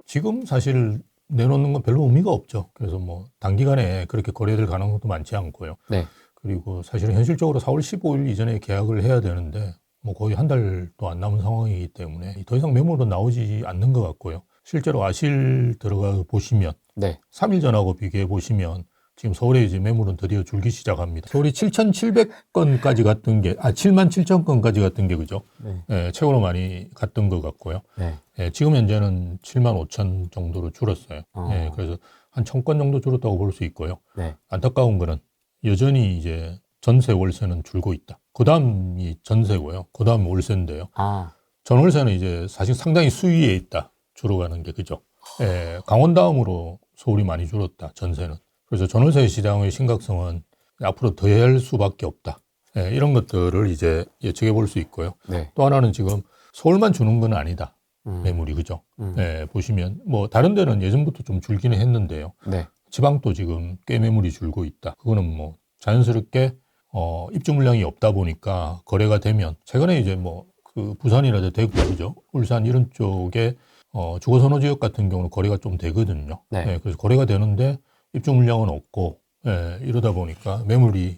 지금 사실 내놓는 건 별로 의미가 없죠. 그래서 뭐 단기간에 그렇게 거래될 가능성도 많지 않고요. 네. 그리고 사실은 현실적으로 4월 15일 이전에 계약을 해야 되는데 뭐 거의 한 달도 안 남은 상황이기 때문에 더 이상 매물은 나오지 않는 것 같고요. 실제로 아실 들어가 보시면 네. 3일 전하고 비교해 보시면 지금 서울에 이제 매물은 드디어 줄기 시작합니다. 서울이 7,700건까지 갔던 게, 77,000건까지 갔던 게 그죠? 네. 예, 최고로 많이 갔던 것 같고요. 네. 예, 지금 현재는 75,000 정도로 줄었어요. 예, 그래서 한 1,000건 정도 줄었다고 볼 수 있고요. 네. 안타까운 거는 여전히 이제 전세 월세는 줄고 있다. 그 다음이 전세고요. 그 다음이 월세인데요. 전월세는 이제 사실 상당히 수위에 있다. 줄어가는 게 그죠? 예, 강원 다음으로 서울이 많이 줄었다. 전세는. 그래서 전월세 시장의 심각성은 앞으로 더할 수밖에 없다. 예, 이런 것들을 이제 예측해 볼 수 있고요. 네. 또 하나는 지금 서울만 주는 건 아니다. 매물이 그죠? 예, 보시면 뭐 다른 데는 예전부터 좀 줄기는 했는데요. 네. 지방도 지금 꽤 매물이 줄고 있다. 그거는 뭐 자연스럽게 입주 물량이 없다 보니까 거래가 되면 최근에 이제 뭐 그 부산이라든지 대구 그죠? 울산 이런 쪽에 주거 선호 지역 같은 경우는 거래가 좀 되거든요. 네. 예, 그래서 거래가 되는데 입주 물량은 없고 예, 이러다 보니까 매물이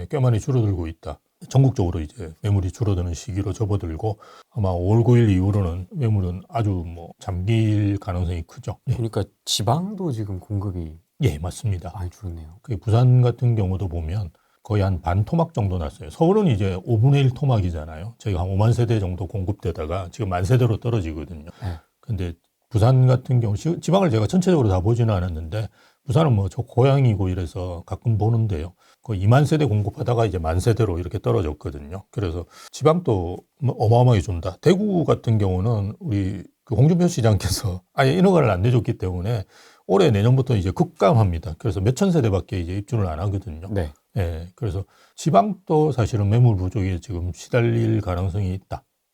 꽤 많이 줄어들고 있다. 전국적으로 이제 매물이 줄어드는 시기로 접어들고 아마 5월 9일 이후로는 매물은 아주 뭐 잠길 가능성이 크죠. 예, 보니까 지방도 지금 공급이 예, 맞습니다. 많이 줄었네요. 그 부산 같은 경우도 보면 거의 한 반 토막 정도 났어요. 서울은 이제 5분의 1 토막이잖아요. 저희가 한 5만 세대 정도 공급되다가 지금 만 세대로 떨어지거든요. 네. 근데 부산 같은 경우 지방을 제가 전체적으로 다 보지는 않았는데 부산은 뭐 저 고향이고 이래서 가끔 보는데요. 거의 2만 세대 공급하다가 이제 만 세대로 이렇게 떨어졌거든요. 그래서 지방도 뭐 어마어마하게 준다. 대구 같은 경우는 우리 그 홍준표 시장께서 아예 인허가를 안 내줬기 때문에 올해 내년부터 이제 급감합니다. 그래서 몇천 세대밖에 이제 입주를 안 하거든요. 네. 예, 그래서 지방도 사실은 매물 부족에 지금 시달릴 가능성이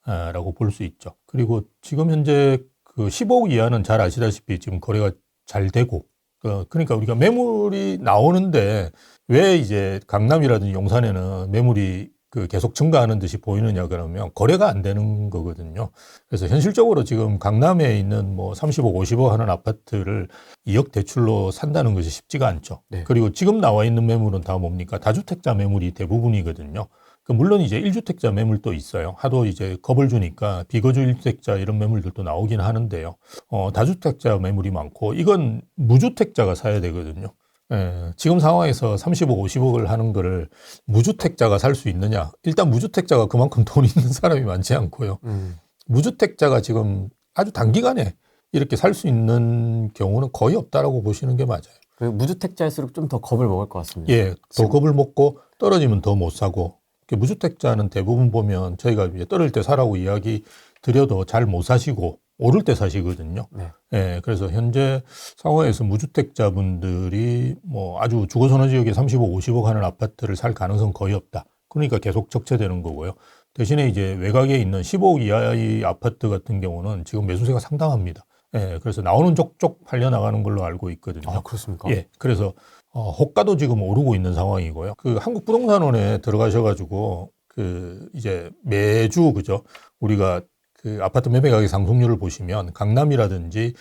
있다라고 볼 수 있죠. 그리고 지금 현재 그 15억 이하는 잘 아시다시피 지금 거래가 잘 되고, 그러니까 우리가 매물이 나오는데 왜 이제 강남이라든지 용산에는 매물이 그 계속 증가하는 듯이 보이느냐 그러면 거래가 안 되는 거거든요. 그래서 현실적으로 지금 강남에 있는 뭐 30억, 50억 하는 아파트를 2억 대출로 산다는 것이 쉽지가 않죠. 네. 그리고 지금 나와 있는 매물은 다 뭡니까? 다주택자 매물이 대부분이거든요. 물론 이제 1주택자 매물도 있어요. 하도 이제 겁을 주니까 비거주 1주택자 이런 매물들도 나오긴 하는데요. 다주택자 매물이 많고 이건 무주택자가 사야 되거든요. 예, 지금 상황에서 30억, 50억을 하는 거를 무주택자가 살 수 있느냐? 일단 무주택자가 그만큼 돈 있는 사람이 많지 않고요. 무주택자가 지금 아주 단기간에 이렇게 살 수 있는 경우는 거의 없다라고 보시는 게 맞아요. 무주택자일수록 좀 더 겁을 먹을 것 같습니다. 예, 더 겁을 먹고 떨어지면 더 못 사고. 무주택자는 대부분 보면 저희가 이제 떨어질 때 사라고 이야기 드려도 잘 못 사시고 오를 때 사시거든요. 네. 예, 그래서 현재 상황에서 무주택자분들이 뭐 아주 주거선호 지역에 30억, 50억 하는 아파트를 살 가능성 거의 없다. 그러니까 계속 적체되는 거고요. 대신에 이제 외곽에 있는 15억 이하의 아파트 같은 경우는 지금 매수세가 상당합니다. 예, 그래서 나오는 족족 팔려나가는 걸로 알고 있거든요. 아, 그렇습니까? 예, 그래서 호가도 지금 오르고 있는 상황이고요. 그 한국부동산원에 들어가셔가지고 그 이제 매주 그죠? 우리가 그 아파트 매매 가격 상승률을 보시면 강남이라든지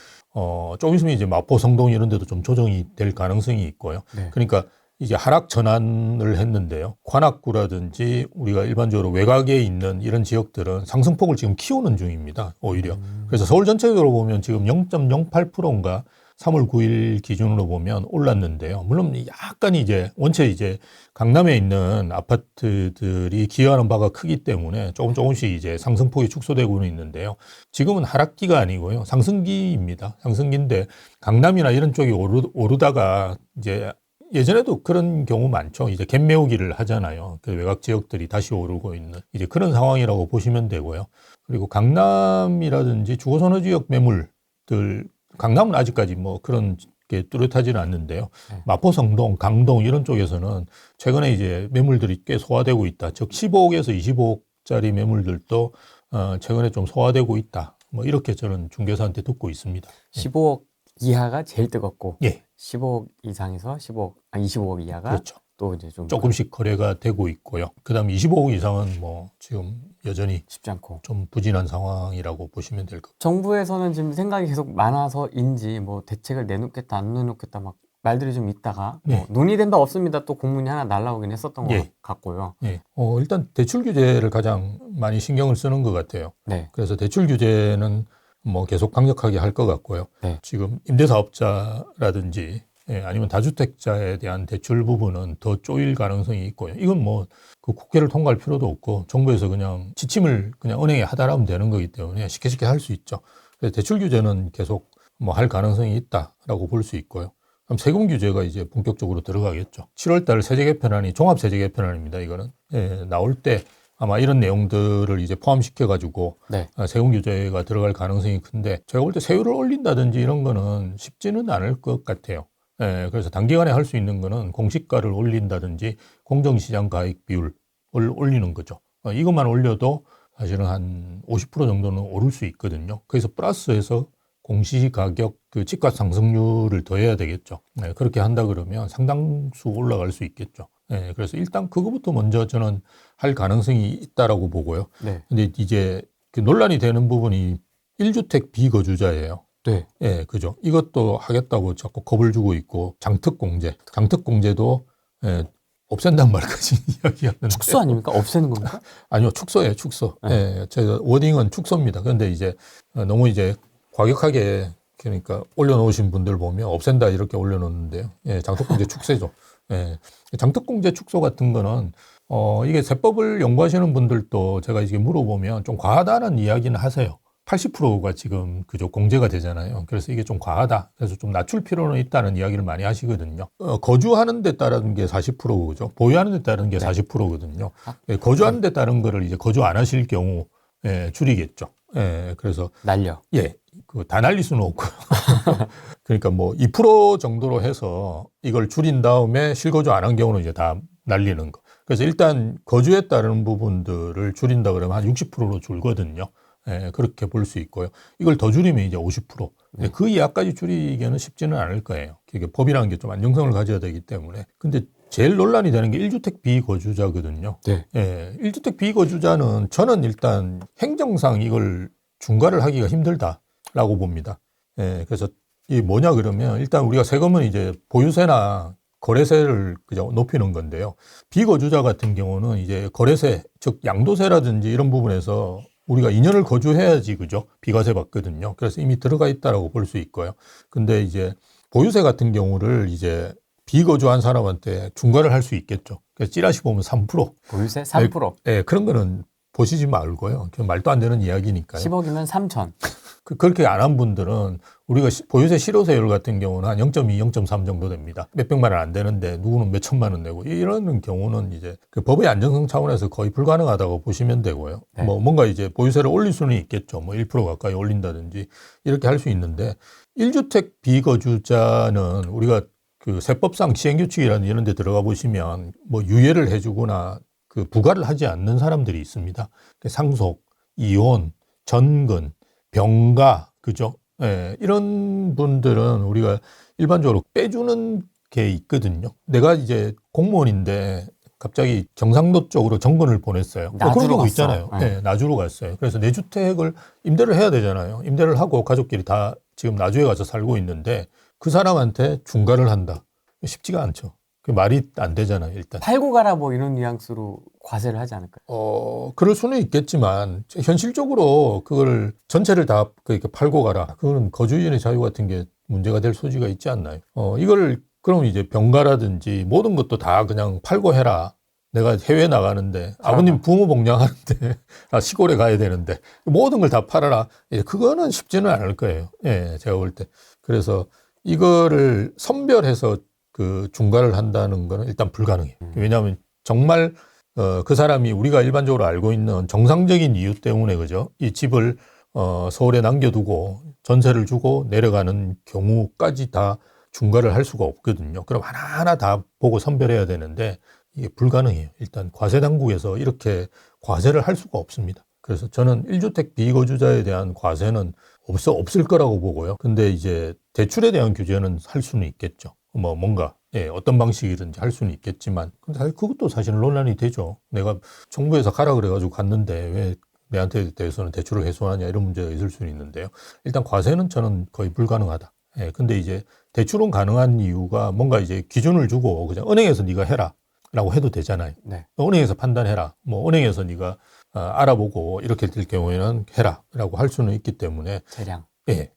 좀 있으면 이제 마포, 성동 이런 데도 좀 조정이 될 가능성이 있고요. 네. 그러니까 이제 하락 전환을 했는데요. 관악구라든지 우리가 일반적으로 외곽에 있는 이런 지역들은 상승폭을 지금 키우는 중입니다. 오히려. 그래서 서울 전체적으로 보면 지금 0.08%인가 3월 9일 기준으로 보면 올랐는데요. 물론 약간 이제 원체 이제 강남에 있는 아파트들이 기여하는 바가 크기 때문에 조금씩 이제 상승폭이 축소되고는 있는데요. 지금은 하락기가 아니고요. 상승기입니다. 상승기인데 강남이나 이런 쪽이 오르다가 이제 예전에도 그런 경우 많죠. 이제 갭 메우기를 하잖아요. 그 외곽 지역들이 다시 오르고 있는 이제 그런 상황이라고 보시면 되고요. 그리고 강남이라든지 주거선호 지역 매물들 강남은 아직까지 뭐 그런 게 뚜렷하지는 않는데요. 마포, 성동, 강동 이런 쪽에서는 최근에 이제 매물들이 꽤 소화되고 있다. 즉 15억에서 20억짜리 매물들도 최근에 좀 소화되고 있다. 뭐 이렇게 저는 중개사한테 듣고 있습니다. 15억 이하가 제일 뜨겁고 예. 15억 이상에서 25억 이하가 그렇죠. 또 이제 좀 조금씩 거래가 되고 있고요. 그다음에 25억 이상은 뭐 지금 여전히 쉽지 않고. 좀 부진한 상황이라고 보시면 될 것 같아요. 정부에서는 지금 생각이 계속 많아서인지 뭐 대책을 내놓겠다 안 내놓겠다 막 말들이 좀 있다가 네. 뭐 논의된 바 없습니다. 또 공문이 하나 날라오긴 했었던 예. 것 같고요. 예. 일단 대출 규제를 가장 많이 신경을 쓰는 것 같아요. 네. 그래서 대출 규제는 뭐 계속 강력하게 할 것 같고요. 네. 지금 임대사업자라든지 아니면 다주택자에 대한 대출 부분은 더 쪼일 가능성이 있고요. 이건 뭐 그 국회를 통과할 필요도 없고 정부에서 그냥 지침을 그냥 은행에 하달하면 되는 거기 때문에 쉽게 할 수 있죠. 그래서 대출 규제는 계속 뭐 할 가능성이 있다라고 볼 수 있고요. 그럼 세금 규제가 이제 본격적으로 들어가겠죠. 7월달 세제 개편안이 종합 세제 개편안입니다. 이거는 나올 때 아마 이런 내용들을 이제 포함시켜 가지고 네. 세금 규제가 들어갈 가능성이 큰데 제가 볼 때 세율을 올린다든지 이런 거는 쉽지는 않을 것 같아요. 그래서 단기간에 할 수 있는 거는 공시가를 올린다든지 공정시장 가액 비율을 올리는 거죠. 이것만 올려도 사실은 한 50% 정도는 오를 수 있거든요. 그래서 플러스해서 공시가격 그 집값 상승률을 더해야 되겠죠. 그렇게 한다 그러면 상당수 올라갈 수 있겠죠. 그래서 일단 그거부터 먼저 저는 할 가능성이 있다라고 보고요. 네. 근데 이제 그 논란이 되는 부분이 1주택 비거주자예요. 네. 그죠. 이것도 하겠다고 자꾸 겁을 주고 있고 장특공제도 없앤단 말까지 이야기하는데 축소 아닙니까? 없애는 겁니까? 아니요, 축소예요, 축소. 제가 워딩은 축소입니다. 그런데 이제 너무 이제 과격하게 그러니까 올려놓으신 분들 보면 없앤다 이렇게 올려놓는데요. 장특공제 축소죠. 장특공제 축소 같은 거는 이게 세법을 연구하시는 분들도 제가 이게 물어보면 좀 과하다는 이야기는 하세요. 80%가 지금 그저 공제가 되잖아요. 그래서 이게 좀 과하다. 그래서 좀 낮출 필요는 있다는 이야기를 많이 하시거든요. 거주하는 데 따른 게 40%죠. 보유하는 데 따른 게 40%거든요. 거주하는 데 따른 거를 이제 거주 안 하실 경우 줄이겠죠. 그래서 날려. 다 날릴 수는 없고요. 그러니까 뭐 2% 정도로 해서 이걸 줄인 다음에 실거주 안 한 경우는 이제 다 날리는 거. 그래서 일단 거주에 따른 부분들을 줄인다 그러면 한 60%로 줄거든요. 그렇게 볼 수 있고요. 이걸 더 줄이면 이제 50%. 그 이하까지 줄이기는 쉽지는 않을 거예요. 그게 법이라는 게 좀 안정성을 가져야 되기 때문에. 근데 제일 논란이 되는 게 1주택 비거주자거든요. 네. 1주택 비거주자는 저는 일단 행정상 이걸 중과를 하기가 힘들다라고 봅니다. 그래서 이게 뭐냐 그러면 일단 우리가 세금은 이제 보유세나 거래세를 그저 높이는 건데요. 비거주자 같은 경우는 이제 거래세, 즉 양도세라든지 이런 부분에서 우리가 2년을 거주해야지 그죠? 비과세 받거든요. 그래서 이미 들어가 있다라고 볼 수 있고요. 근데 이제 보유세 같은 경우를 이제 비거주한 사람한테 중과를 할 수 있겠죠. 그래서 찌라시 보면 3%. 보유세 3%. 그런 거는 보시지 말고요. 말도 안 되는 이야기니까요. 10억이면 3천. 그렇게 안 한 분들은 우리가 보유세 실효세율 같은 경우는 한 0.2, 0.3 정도 됩니다. 몇백만 원 안 되는데 누구는 몇 천만 원 내고 이런 경우는 이제 그 법의 안정성 차원에서 거의 불가능하다고 보시면 되고요. 네. 뭔가 이제 보유세를 올릴 수는 있겠죠. 뭐 1% 가까이 올린다든지 이렇게 할 수 있는데 1주택 비거주자는 우리가 그 세법상 시행규칙이라는 이런 데 들어가 보시면 뭐 유예를 해주거나 그 부과를 하지 않는 사람들이 있습니다. 상속, 이혼, 전근, 병가, 그죠? 이런 분들은 우리가 일반적으로 빼주는 게 있거든요. 내가 이제 공무원인데 갑자기 경상도 쪽으로 정근을 보냈어요. 그런 나주로 경우 갔어. 있잖아요. 나주로 갔어요. 그래서 내 주택을 임대를 해야 되잖아요. 임대를 하고 가족끼리 다 지금 나주에 가서 살고 있는데 그 사람한테 중과를 한다. 쉽지가 않죠. 그 말이 안 되잖아요, 일단. 팔고 가라 뭐 이런 뉘앙스로 과세를 하지 않을까요? 그럴 수는 있겠지만 현실적으로 그걸 전체를 다 그렇게 팔고 가라. 그거는 거주인의 자유 같은 게 문제가 될 소지가 있지 않나요? 이걸 그럼 이제 병가라든지 모든 것도 다 그냥 팔고 해라. 내가 해외 나가는데 아버님 부모 복양하는데 시골에 가야 되는데 모든 걸 다 팔아라. 그거는 쉽지는 않을 거예요. 제가 볼 때. 그래서 이거를 선별해서 그 중과를 한다는 거는 일단 불가능해요. 왜냐하면 정말 그 사람이 우리가 일반적으로 알고 있는 정상적인 이유 때문에 그죠? 이 집을 서울에 남겨두고 전세를 주고 내려가는 경우까지 다 중과를 할 수가 없거든요. 그럼 하나하나 다 보고 선별해야 되는데 이게 불가능해요. 일단 과세 당국에서 이렇게 과세를 할 수가 없습니다. 그래서 저는 1주택 비거주자에 대한 과세는 없을 거라고 보고요. 근데 이제 대출에 대한 규제는 할 수는 있겠죠. 뭔가 어떤 방식이든지 할 수는 있겠지만 근데 사실 그것도 사실은 논란이 되죠. 내가 정부에서 가라 그래가지고 갔는데 왜 내한테 대해서는 대출을 해소하냐 이런 문제가 있을 수는 있는데요. 일단 과세는 저는 거의 불가능하다. 근데 이제 대출은 가능한 이유가 뭔가 이제 기준을 주고 그냥 은행에서 네가 해라 라고 해도 되잖아요. 네. 은행에서 판단해라. 은행에서 네가 알아보고 이렇게 될 경우에는 해라 라고 할 수는 있기 때문에 재량.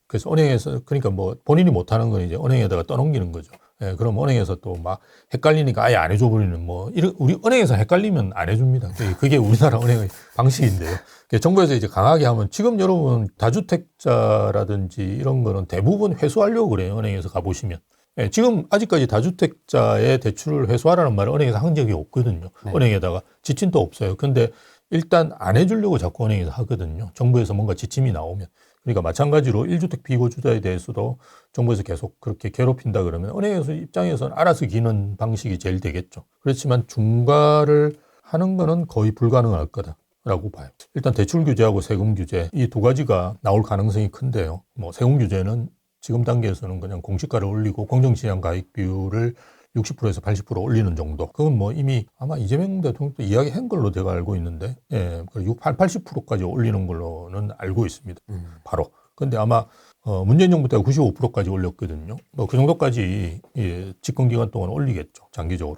그래서 은행에서 그러니까 본인이 못하는 건 이제 은행에다가 떠넘기는 거죠. 그럼 은행에서 또 막 헷갈리니까 아예 안 해줘 버리는 우리 은행에서 헷갈리면 안 해줍니다. 그게 우리나라 은행의 방식인데요. 정부에서 이제 강하게 하면 지금 여러분 다주택자라든지 이런 거는 대부분 회수하려고 그래요. 은행에서 가보시면. 지금 아직까지 다주택자의 대출을 회수하라는 말을 은행에서 한 적이 없거든요. 네. 은행에다가 지침도 없어요. 근데 일단 안 해주려고 자꾸 은행에서 하거든요. 정부에서 뭔가 지침이 나오면. 그러니까 마찬가지로 1주택 피고주자에 대해서도 정부에서 계속 그렇게 괴롭힌다 그러면 은행에서 입장에서는 알아서 기는 방식이 제일 되겠죠. 그렇지만 중과를 하는 거는 거의 불가능할 거다라고 봐요. 일단 대출 규제하고 세금 규제 이 두 가지가 나올 가능성이 큰데요. 세금 규제는 지금 단계에서는 그냥 공시가를 올리고 공정시장 가액 비율을 60%에서 80% 올리는 정도. 그건 이미 아마 이재명 대통령도 이야기한 걸로 제가 알고 있는데, 80%까지 올리는 걸로는 알고 있습니다. 바로. 근데 아마 문재인 정부 때가 95%까지 올렸거든요. 그 정도까지 집권 기간 동안 올리겠죠. 장기적으로.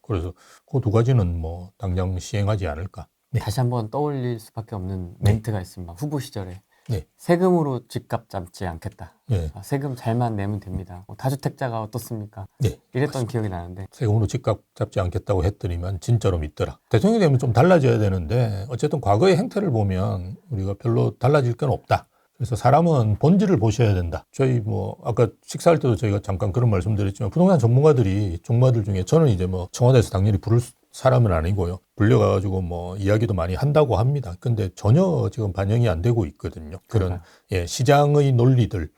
그래서 그 두 가지는 당장 시행하지 않을까. 네. 다시 한번 떠올릴 수밖에 없는 멘트가 있습니다. 후보 시절에. 네. 세금으로 집값 잡지 않겠다. 네. 세금 잘만 내면 됩니다. 다주택자가 어떻습니까? 네. 이랬던 기억이 나는데. 세금으로 집값 잡지 않겠다고 했더니만 진짜로 믿더라. 대통령이 되면 좀 달라져야 되는데 어쨌든 과거의 행태를 보면 우리가 별로 달라질 건 없다. 그래서 사람은 본질을 보셔야 된다. 저희 아까 식사할 때도 저희가 잠깐 그런 말씀드렸지만 부동산 전문가들이 종마들 중에 저는 이제 청와대에서 당연히 부를 사람은 아니고요. 불려가지고 이야기도 많이 한다고 합니다. 근데 전혀 지금 반영이 안 되고 있거든요. 그런 시장의 논리들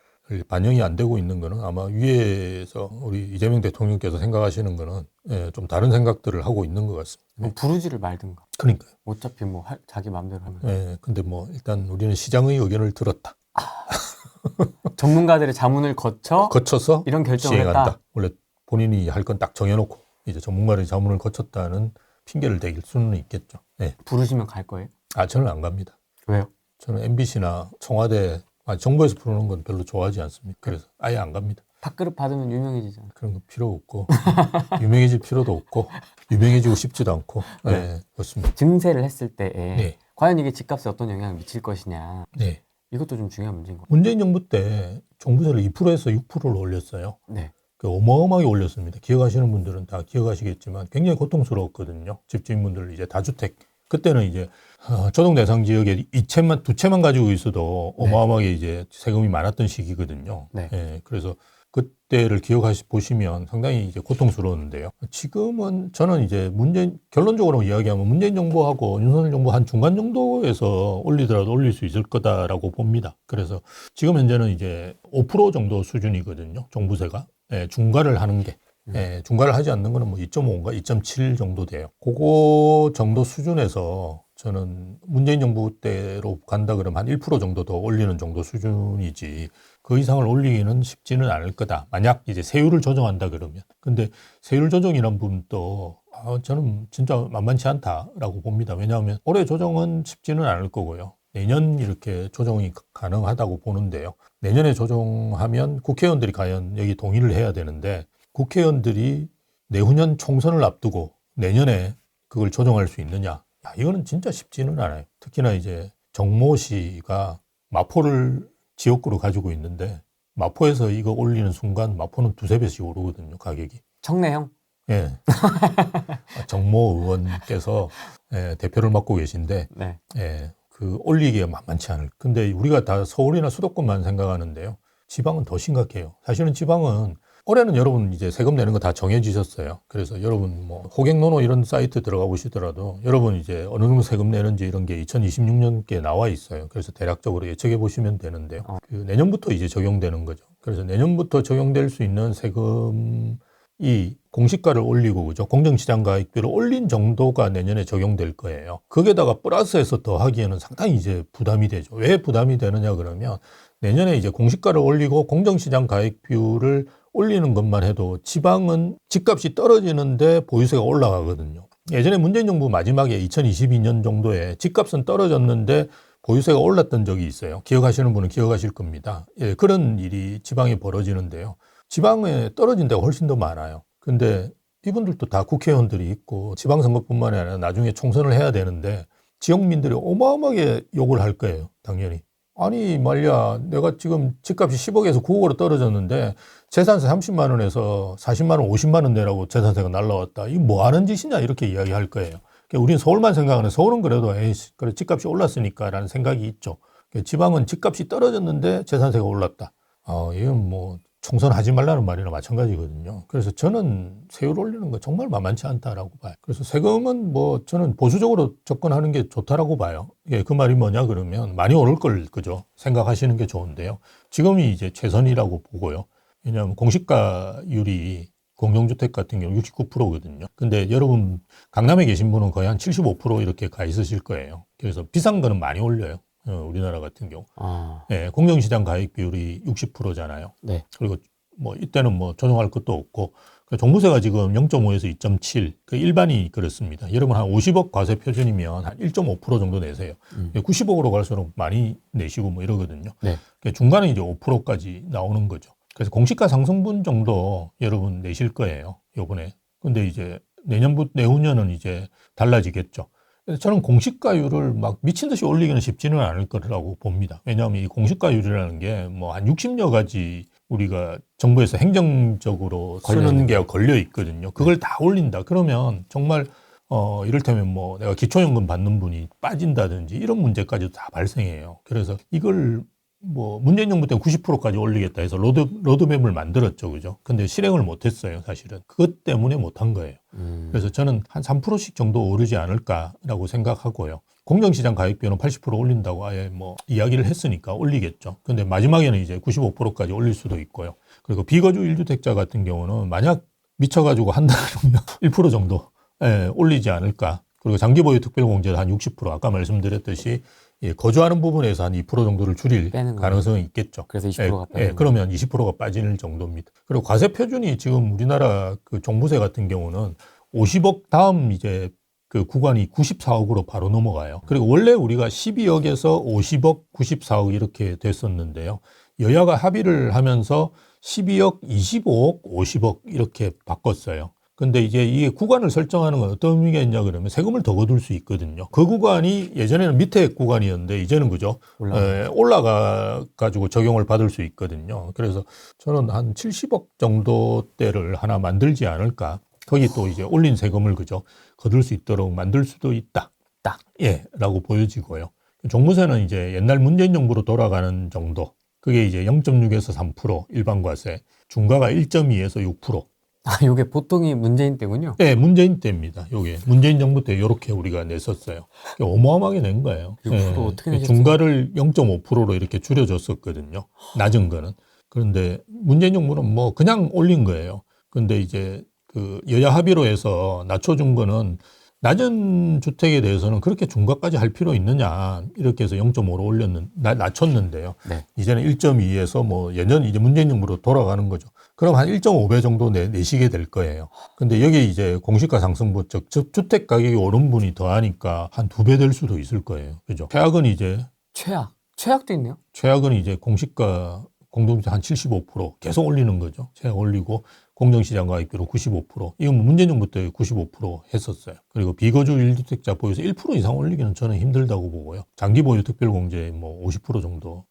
반영이 안 되고 있는 거는 아마 위에서 우리 이재명 대통령께서 생각하시는 거는 좀 다른 생각들을 하고 있는 것 같습니다. 부르지를 말든가. 그러니까요. 어차피 자기 마음대로 하면. 근데 일단 우리는 시장의 의견을 들었다. 전문가들의 자문을 거쳐서 이런 결정을 시행한다. 했다. 원래 본인이 할 건 딱 정해놓고 이제 전문가의 자문을 거쳤다는 핑계를 대길 수는 있겠죠. 부르시면 갈 거예요? 저는 안 갑니다. 왜요? 저는 MBC나 청와대, 정부에서 부르는 건 별로 좋아하지 않습니다. 그래서 아예 안 갑니다. 밥그릇 받으면 유명해지잖아. 그런 거 필요 없고 유명해질 필요도 없고 유명해지고 싶지도 않고 그렇습니다. 증세를 했을 때에 과연 이게 집값에 어떤 영향을 미칠 것이냐. 이것도 좀 중요한 문제인 것 같아요. 문재인 정부 때 종부세를 2%에서 6%로 올렸어요. 어마어마하게 올렸습니다. 기억하시는 분들은 다 기억하시겠지만 굉장히 고통스러웠거든요. 집주인분들 이제 다주택 그때는 이제 조정 대상 지역에 두 채만 가지고 있어도 어마어마하게 이제 세금이 많았던 시기거든요. 그래서 그때를 보시면 상당히 이제 고통스러웠는데요. 지금은 저는 이제 결론적으로 이야기하면 문재인 정부하고 윤석열 정부 한 중간 정도에서 올리더라도 올릴 수 있을 거다라고 봅니다. 그래서 지금 현재는 이제 5% 정도 수준이거든요. 종부세가. 중과를 하는 게. 중과를 하지 않는 거는 2.5인가 2.7 정도 돼요. 그거 정도 수준에서 저는 문재인 정부 때로 간다 그러면 한 1% 정도 더 올리는 정도 수준이지 그 이상을 올리기는 쉽지는 않을 거다. 만약 이제 세율을 조정한다 그러면. 근데 세율 조정이란 부분도 저는 진짜 만만치 않다라고 봅니다. 왜냐하면 올해 조정은 쉽지는 않을 거고요. 내년 이렇게 조정이 가능하다고 보는데요. 내년에 조정하면 국회의원들이 과연 여기 동의를 해야 되는데 국회의원들이 내후년 총선을 앞두고 내년에 그걸 조정할 수 있느냐? 이거는 진짜 쉽지는 않아요. 특히나 이제 정모 씨가 마포를 지역구로 가지고 있는데 마포에서 이거 올리는 순간 마포는 두세 배씩 오르거든요, 가격이. 청래형? 정모 의원께서 대표를 맡고 계신데 그 올리기가 만만치 않을. 근데 우리가 다 서울이나 수도권만 생각하는데요. 지방은 더 심각해요. 사실은 지방은 올해는 여러분 이제 세금 내는 거 다 정해지셨어요. 그래서 여러분 호갱노노 이런 사이트 들어가 보시더라도 여러분 이제 어느 정도 세금 내는지 이런 게 2026년께 나와 있어요. 그래서 대략적으로 예측해 보시면 되는데요. 그 내년부터 이제 적용되는 거죠. 그래서 내년부터 적용될 수 있는 세금이 공시가를 올리고 그죠? 공정시장 가액비를 올린 정도가 내년에 적용될 거예요. 거기에다가 플러스해서 더 하기에는 상당히 이제 부담이 되죠. 왜 부담이 되느냐 그러면 내년에 이제 공시가를 올리고 공정시장 가액 비율을 올리는 것만 해도 지방은 집값이 떨어지는데 보유세가 올라가거든요. 예전에 문재인 정부 마지막에 2022년 정도에 집값은 떨어졌는데 보유세가 올랐던 적이 있어요. 기억하시는 분은 기억하실 겁니다. 예, 그런 일이 지방에 벌어지는데요. 지방에 떨어진 데가 훨씬 더 많아요. 근데 이분들도 다 국회의원들이 있고 지방선거뿐만 아니라 나중에 총선을 해야 되는데 지역민들이 어마어마하게 욕을 할 거예요. 당연히. 아니 말이야 내가 지금 집값이 10억에서 9억으로 떨어졌는데 재산세 30만 원에서 40만 원 50만 원 내라고 재산세가 날라왔다. 이거 뭐 하는 짓이냐 이렇게 이야기할 거예요. 그러니까 우리는 서울만 생각하는 서울은 그래도 에이씨 그래 집값이 올랐으니까 라는 생각이 있죠. 그러니까 지방은 집값이 떨어졌는데 재산세가 올랐다. 이건 뭐 총선하지 말라는 말이나 마찬가지거든요. 그래서 저는 세율 올리는 거 정말 만만치 않다라고 봐요. 그래서 세금은 뭐 저는 보수적으로 접근하는 게 좋다라고 봐요. 예, 그 말이 뭐냐 그러면 많이 오를 걸 그죠 생각하시는 게 좋은데요. 지금이 이제 최선이라고 보고요. 왜냐하면 공시가율이 공동주택 같은 경우 69%거든요. 근데 여러분 강남에 계신 분은 거의 한 75% 이렇게 가 있으실 거예요. 그래서 비싼 거는 많이 올려요. 우리나라 같은 경우. 예, 공정시장 가액 비율이 60%잖아요. 네. 그리고 뭐 이때는 뭐 조정할 것도 없고 종부세가 지금 0.5에서 2.7, 그 일반이 그렇습니다. 여러분 한 50억 과세 표준이면 한 1.5% 정도 내세요. 90억으로 갈수록 많이 내시고 뭐 이러거든요. 네. 중간에 이제 5%까지 나오는 거죠. 그래서 공시가 상승분 정도 여러분 내실 거예요. 요번에. 근데 이제 내후년은 이제 달라지겠죠. 그래서 저는 공시가율을 막 미친 듯이 올리기는 쉽지는 않을 거라고 봅니다. 왜냐하면 이 공시가율이라는 게 뭐 한 60여 가지 우리가 정부에서 행정적으로 쓰는 게 걸려 있거든요. 그걸 다 올린다. 그러면 정말 이를테면 뭐 내가 기초연금 받는 분이 빠진다든지 이런 문제까지도 다 발생해요. 그래서 이걸 뭐 문재인 정부 때는 90%까지 올리겠다 해서 로드맵을 만들었죠. 그죠? 근데 실행을 못 했어요, 사실은. 그것 때문에 못 한 거예요. 그래서 저는 한 3%씩 정도 오르지 않을까라고 생각하고요. 공정시장 가액비율은 80% 올린다고 아예 뭐 이야기를 했으니까 올리겠죠. 근데 마지막에는 이제 95%까지 올릴 수도 있고요. 그리고 비거주 1주택자 같은 경우는 만약 미쳐가지고 한다면 1% 정도 올리지 않을까. 그리고 장기보유 특별공제도 한 60%, 아까 말씀드렸듯이 거주하는 부분에서 한 2% 정도를 줄일 가능성이 있겠죠. 그래서 20%가 빠지는 그러면 20%가 빠지는 정도입니다. 그리고 과세 표준이 지금 우리나라 그 종부세 같은 경우는 50억 다음 이제 그 구간이 94억으로 바로 넘어가요. 그리고 원래 우리가 12억에서 50억, 94억 이렇게 됐었는데요. 여야가 합의를 하면서 12억, 25억, 50억 이렇게 바꿨어요. 근데 이제 이게 구간을 설정하는 건 어떤 의미가 있냐 그러면 세금을 더 거둘 수 있거든요. 그 구간이 예전에는 밑에 구간이었는데 이제는 그죠? 올라가 가지고 적용을 받을 수 있거든요. 그래서 저는 한 70억 정도대를 하나 만들지 않을까. 거기 또 이제 올린 세금을 그죠? 거둘 수 있도록 만들 수도 있다. 라고 보여지고요. 종부세는 이제 옛날 문재인 정부로 돌아가는 정도. 그게 이제 0.6에서 3% 일반과세, 중과가 1.2에서 6%. 요게 보통이 문재인 때군요. 네, 문재인 때입니다. 요게 문재인 정부 때 이렇게 우리가 냈었어요. 어마어마하게 낸 거예요. 6% 어떻게 내셨어요? 중과를 0.5%로 이렇게 줄여줬었거든요. 낮은 거는. 그런데 문재인 정부는 뭐 그냥 올린 거예요. 근데 이제 그 여야 합의로 해서 낮춰준 거는 낮은 주택에 대해서는 그렇게 중과까지 할 필요 있느냐 이렇게 해서 0.5로 낮췄는데요. 네. 이제는 1.2에서 뭐 예전 이제 문재인 정부로 돌아가는 거죠. 그럼 한 1.5배 정도 내시게 될 거예요. 근데 여기 이제 공시가 상승분, 즉 주택 가격이 오른 분이 더하니까 한 2배 될 수도 있을 거예요. 그죠? 최악은 이제 최악도 있네요. 최악은 이제 공시가 공동주택 한 75% 계속 올리는 거죠. 최악 올리고 공정시장 가액비로 95%. 이건 문재인 정부 때 95% 했었어요. 그리고 비거주 1주택자 보유세 1% 이상 올리기는 저는 힘들다고 보고요. 장기보유 특별공제 뭐 50% 정도로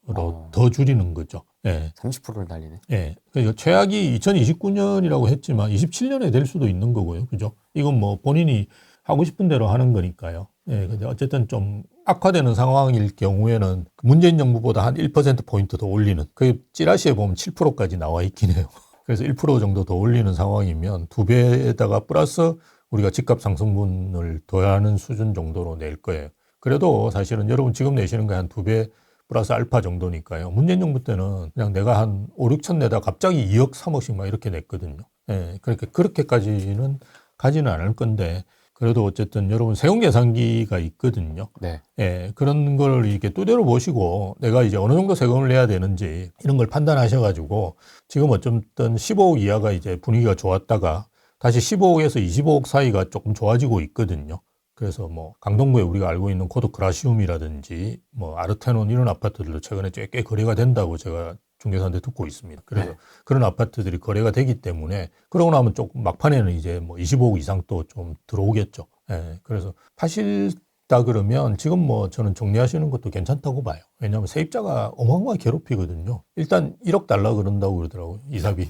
더 줄이는 거죠. 예. 30%를 달리네. 예. 그러니까 최악이 2029년이라고 했지만 27년에 될 수도 있는 거고요. 그죠? 이건 뭐 본인이 하고 싶은 대로 하는 거니까요. 예. 근데 어쨌든 좀 악화되는 상황일 경우에는 문재인 정부보다 한 1%포인트 더 올리는, 그 찌라시에 보면 7%까지 나와 있긴 해요. 그래서 1% 정도 더 올리는 상황이면 2배에다가 플러스 우리가 집값 상승분을 더하는 수준 정도로 낼 거예요. 그래도 사실은 여러분 지금 내시는 게 한 2배 플러스 알파 정도니까요. 문재인 정부 때는 그냥 내가 한 5, 6천 내다 갑자기 2억, 3억씩 막 이렇게 냈거든요. 예, 그러니까 그렇게까지는 가지는 않을 건데, 그래도 어쨌든 여러분 세금 계산기가 있거든요. 네. 예, 그런 걸 이렇게 두대로 보시고 내가 이제 어느 정도 세금을 내야 되는지 이런 걸 판단하셔가지고 지금 어쨌든 15억 이하가 이제 분위기가 좋았다가 다시 15억에서 25억 사이가 조금 좋아지고 있거든요. 그래서 뭐 강동구에 우리가 알고 있는 고도크라시움이라든지 뭐 아르테논 이런 아파트들도 최근에 꽤 거래가 된다고 제가 중개사한테 듣고 있습니다. 그래서 네. 그런 아파트들이 거래가 되기 때문에 그러고 나면 조금 막판에는 이제 뭐 25억 이상 또 좀 들어오겠죠. 예, 그래서 파실다 그러면 지금 뭐 저는 정리하시는 것도 괜찮다고 봐요. 왜냐하면 세입자가 어마어마하게 괴롭히거든요. 일단 1억 달라 그런다고 그러더라고요. 이사비.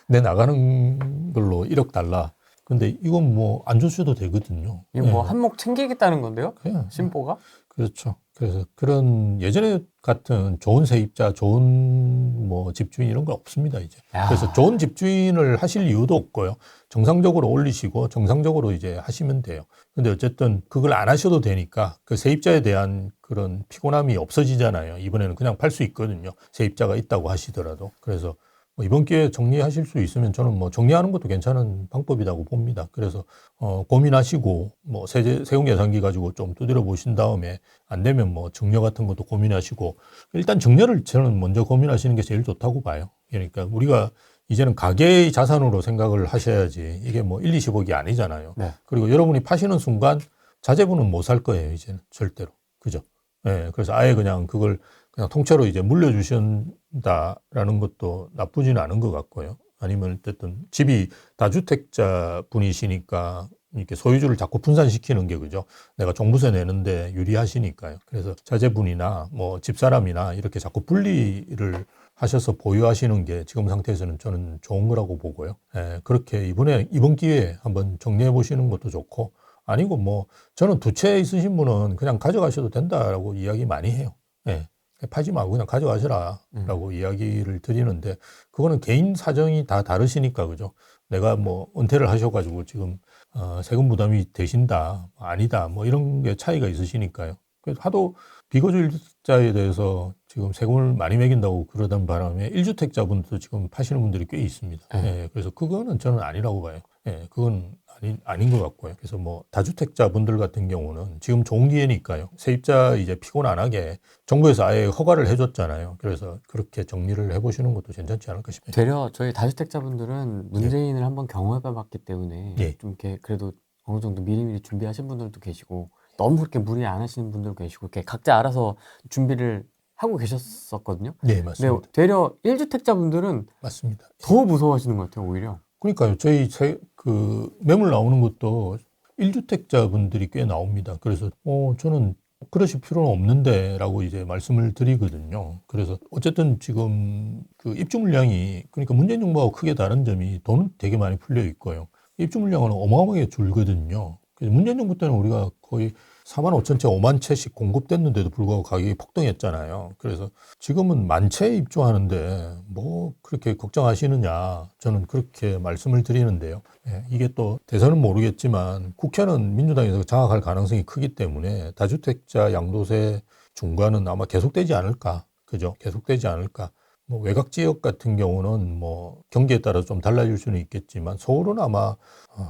내 나가는 걸로 1억 달라. 근데 이건 뭐 안 줬어도 되거든요. 이거 뭐 예. 한몫 챙기겠다는 건데요? 그냥 신보가? 그렇죠. 그래서 그런 예전에 같은 좋은 세입자, 좋은 뭐 집주인 이런 거 없습니다, 이제. 야. 그래서 좋은 집주인을 하실 이유도 없고요. 정상적으로 올리시고 정상적으로 이제 하시면 돼요. 근데 어쨌든 그걸 안 하셔도 되니까 그 세입자에 대한 그런 피곤함이 없어지잖아요. 이번에는 그냥 팔 수 있거든요. 세입자가 있다고 하시더라도. 그래서 뭐 이번 기회에 정리하실 수 있으면 저는 뭐 정리하는 것도 괜찮은 방법이라고 봅니다. 그래서 고민하시고 뭐 세금 계산기 가지고 좀 두드려 보신 다음에 안 되면 뭐 증여 같은 것도 고민하시고 일단 증여를 저는 먼저 고민하시는 게 제일 좋다고 봐요. 그러니까 우리가 이제는 가계의 자산으로 생각을 하셔야지 이게 뭐 1, 20억이 아니잖아요. 네. 그리고 여러분이 파시는 순간 자제분은 못 살 거예요, 이제는 절대로. 그죠? 예, 그래서 아예 그냥 그걸 그냥 통째로 이제 물려주신다라는 것도 나쁘지는 않은 것 같고요. 아니면 어쨌든 집이 다주택자 분이시니까 이렇게 소유주를 자꾸 분산시키는 게 그죠. 내가 종부세 내는데 유리하시니까요. 그래서 자제분이나 뭐 집사람이나 이렇게 자꾸 분리를 하셔서 보유하시는 게 지금 상태에서는 저는 좋은 거라고 보고요. 예, 그렇게 이번 기회에 한번 정리해 보시는 것도 좋고 아니고 뭐 저는 두 채 있으신 분은 그냥 가져가셔도 된다라고 이야기 많이 해요. 예. 팔지 말고 그냥 가져가셔라라고 이야기를 드리는데 그거는 개인 사정이 다 다르시니까 그죠. 내가 뭐 은퇴를 하셔가지고 지금 세금 부담이 되신다 아니다 뭐 이런 게 차이가 있으시니까요. 그래서 하도 비거주일자에 대해서 지금 세금을 많이 매긴다고 그러던 바람에 1주택자분도 지금 파시는 분들이 꽤 있습니다. 예, 그래서 그거는 저는 아니라고 봐요. 예, 그건 아닌 것 같고요. 그래서 뭐 다주택자분들 같은 경우는 지금 좋은 기회니까요. 세입자 이제 피곤 안 하게 정부에서 아예 허가를 해줬잖아요. 그래서 그렇게 정리를 해보시는 것도 괜찮지 않을까 싶어요. 되려 저희 다주택자분들은 문재인을 한번 경험해봤기 때문에 예. 좀 이렇게 그래도 어느 정도 미리미리 준비하신 분들도 계시고 너무 그렇게 무리 안 하시는 분들도 계시고 이렇게 각자 알아서 준비를 하고 계셨었거든요. 네, 근데 맞습니다. 되려 1주택자분들은 맞습니다. 더 무서워하시는 것 같아요, 오히려. 그러니까요. 저희 그 매물 나오는 것도 1주택자 분들이 꽤 나옵니다. 그래서 저는 그러실 필요는 없는데라고 이제 말씀을 드리거든요. 그래서 어쨌든 지금 그 입주 물량이 그러니까 문재인 정부하고 크게 다른 점이 돈은 되게 많이 풀려 있고요. 입주 물량은 어마어마하게 줄거든요. 그래서 문재인 정부 때는 우리가 거의 4만 5천 채, 5만 채씩 공급됐는데도 불구하고 가격이 폭등했잖아요. 그래서 지금은 1만 채 입주하는데 뭐 그렇게 걱정하시느냐 저는 그렇게 말씀을 드리는데요. 예, 이게 또 대선은 모르겠지만 국회는 민주당에서 장악할 가능성이 크기 때문에 다주택자 양도세 중과는 아마 계속되지 않을까. 그죠? 계속되지 않을까. 뭐 외곽 지역 같은 경우는 뭐 경기에 따라 좀 달라질 수는 있겠지만 서울은 아마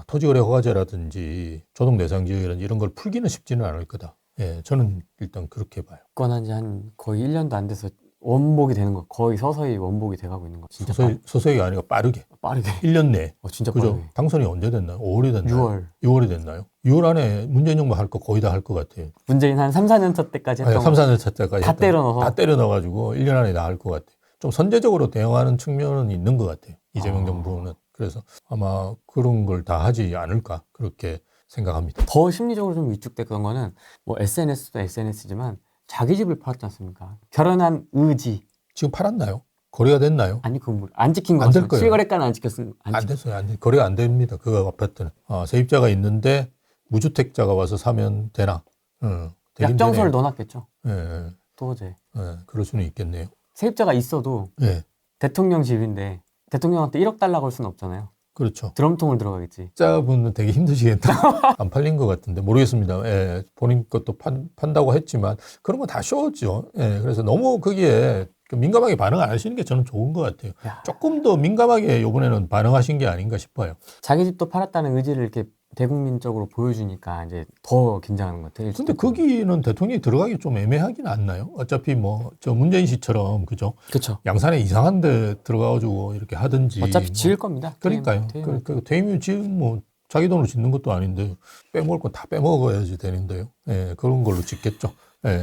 토지거래 허가제라든지 조정대상 지역이라든지 이런 걸 풀기는 쉽지는 않을 거다. 예, 저는 일단 그렇게 봐요. 입건한 지 한 거의 1년도 안 돼서 원복이 되는 거, 거의 서서히 원복이 돼가고 있는 거. 진짜 서서히가 아니라 빠르게. 빠르게. 1년 내에. 진짜 그죠? 빠르게. 당선이 언제 됐나요? 5월이 됐나요? 6월. 6월이 됐나요? 6월 안에 문재인 정부 할 거 거의 다 할 것 같아요. 문재인 한 3, 4년 차 때까지 했던 3, 4년 차 때까지 다 때려 넣어서. 다 때려 넣어가지고 1년 안에 다 할 것 같아요. 좀 선제적으로 대응하는 측면은 있는 것 같아요. 이재명 정부는. 그래서 아마 그런 걸 다 하지 않을까 그렇게 생각합니다. 더 심리적으로 좀 위축됐던 거는 뭐 SNS도 SNS지만 자기 집을 팔았지 않습니까? 결혼한 의지. 지금 팔았나요? 거래가 됐나요? 아니 안 찍힌 거 안될 같아요. 거예요. 실거래가는 안 찍혔으면 안 됐어요. 거래가 안 됩니다. 그 아파트는. 세입자가 있는데 무주택자가 와서 사면 되나? 되긴 약정서를 되네요. 넣어놨겠죠. 예, 도저히. 그럴 수는 있겠네요. 세입자가 있어도 예, 대통령 집인데 대통령한테 1억 달라고 할 수는 없잖아요. 그렇죠. 드럼통을 들어가겠지. 세입자분은 되게 힘드시겠다. 안 팔린 것 같은데 모르겠습니다. 예, 본인 것도 판다고 했지만 그런 거 다 쇼죠. 예, 그래서 너무 거기에 민감하게 반응 안 하시는 게 저는 좋은 것 같아요. 야. 조금 더 민감하게 이번에는 반응하신 게 아닌가 싶어요. 자기 집도 팔았다는 의지를 이렇게 대국민적으로 보여주니까 이제 더 긴장하는 것 같아요. 근데 거기는 대통령이 들어가기 좀 애매하긴 않나요? 어차피 뭐 저 문재인 씨처럼 그죠? 그렇죠. 양산에 이상한 데 들어가가지고 이렇게 하든지 어차피 뭐. 지을 겁니다. 그러니까요. 퇴임이 지금 뭐 자기 돈으로 짓는 것도 아닌데 빼먹을 건 다 빼먹어야지 되는데요. 예, 그런 걸로 짓겠죠. 예,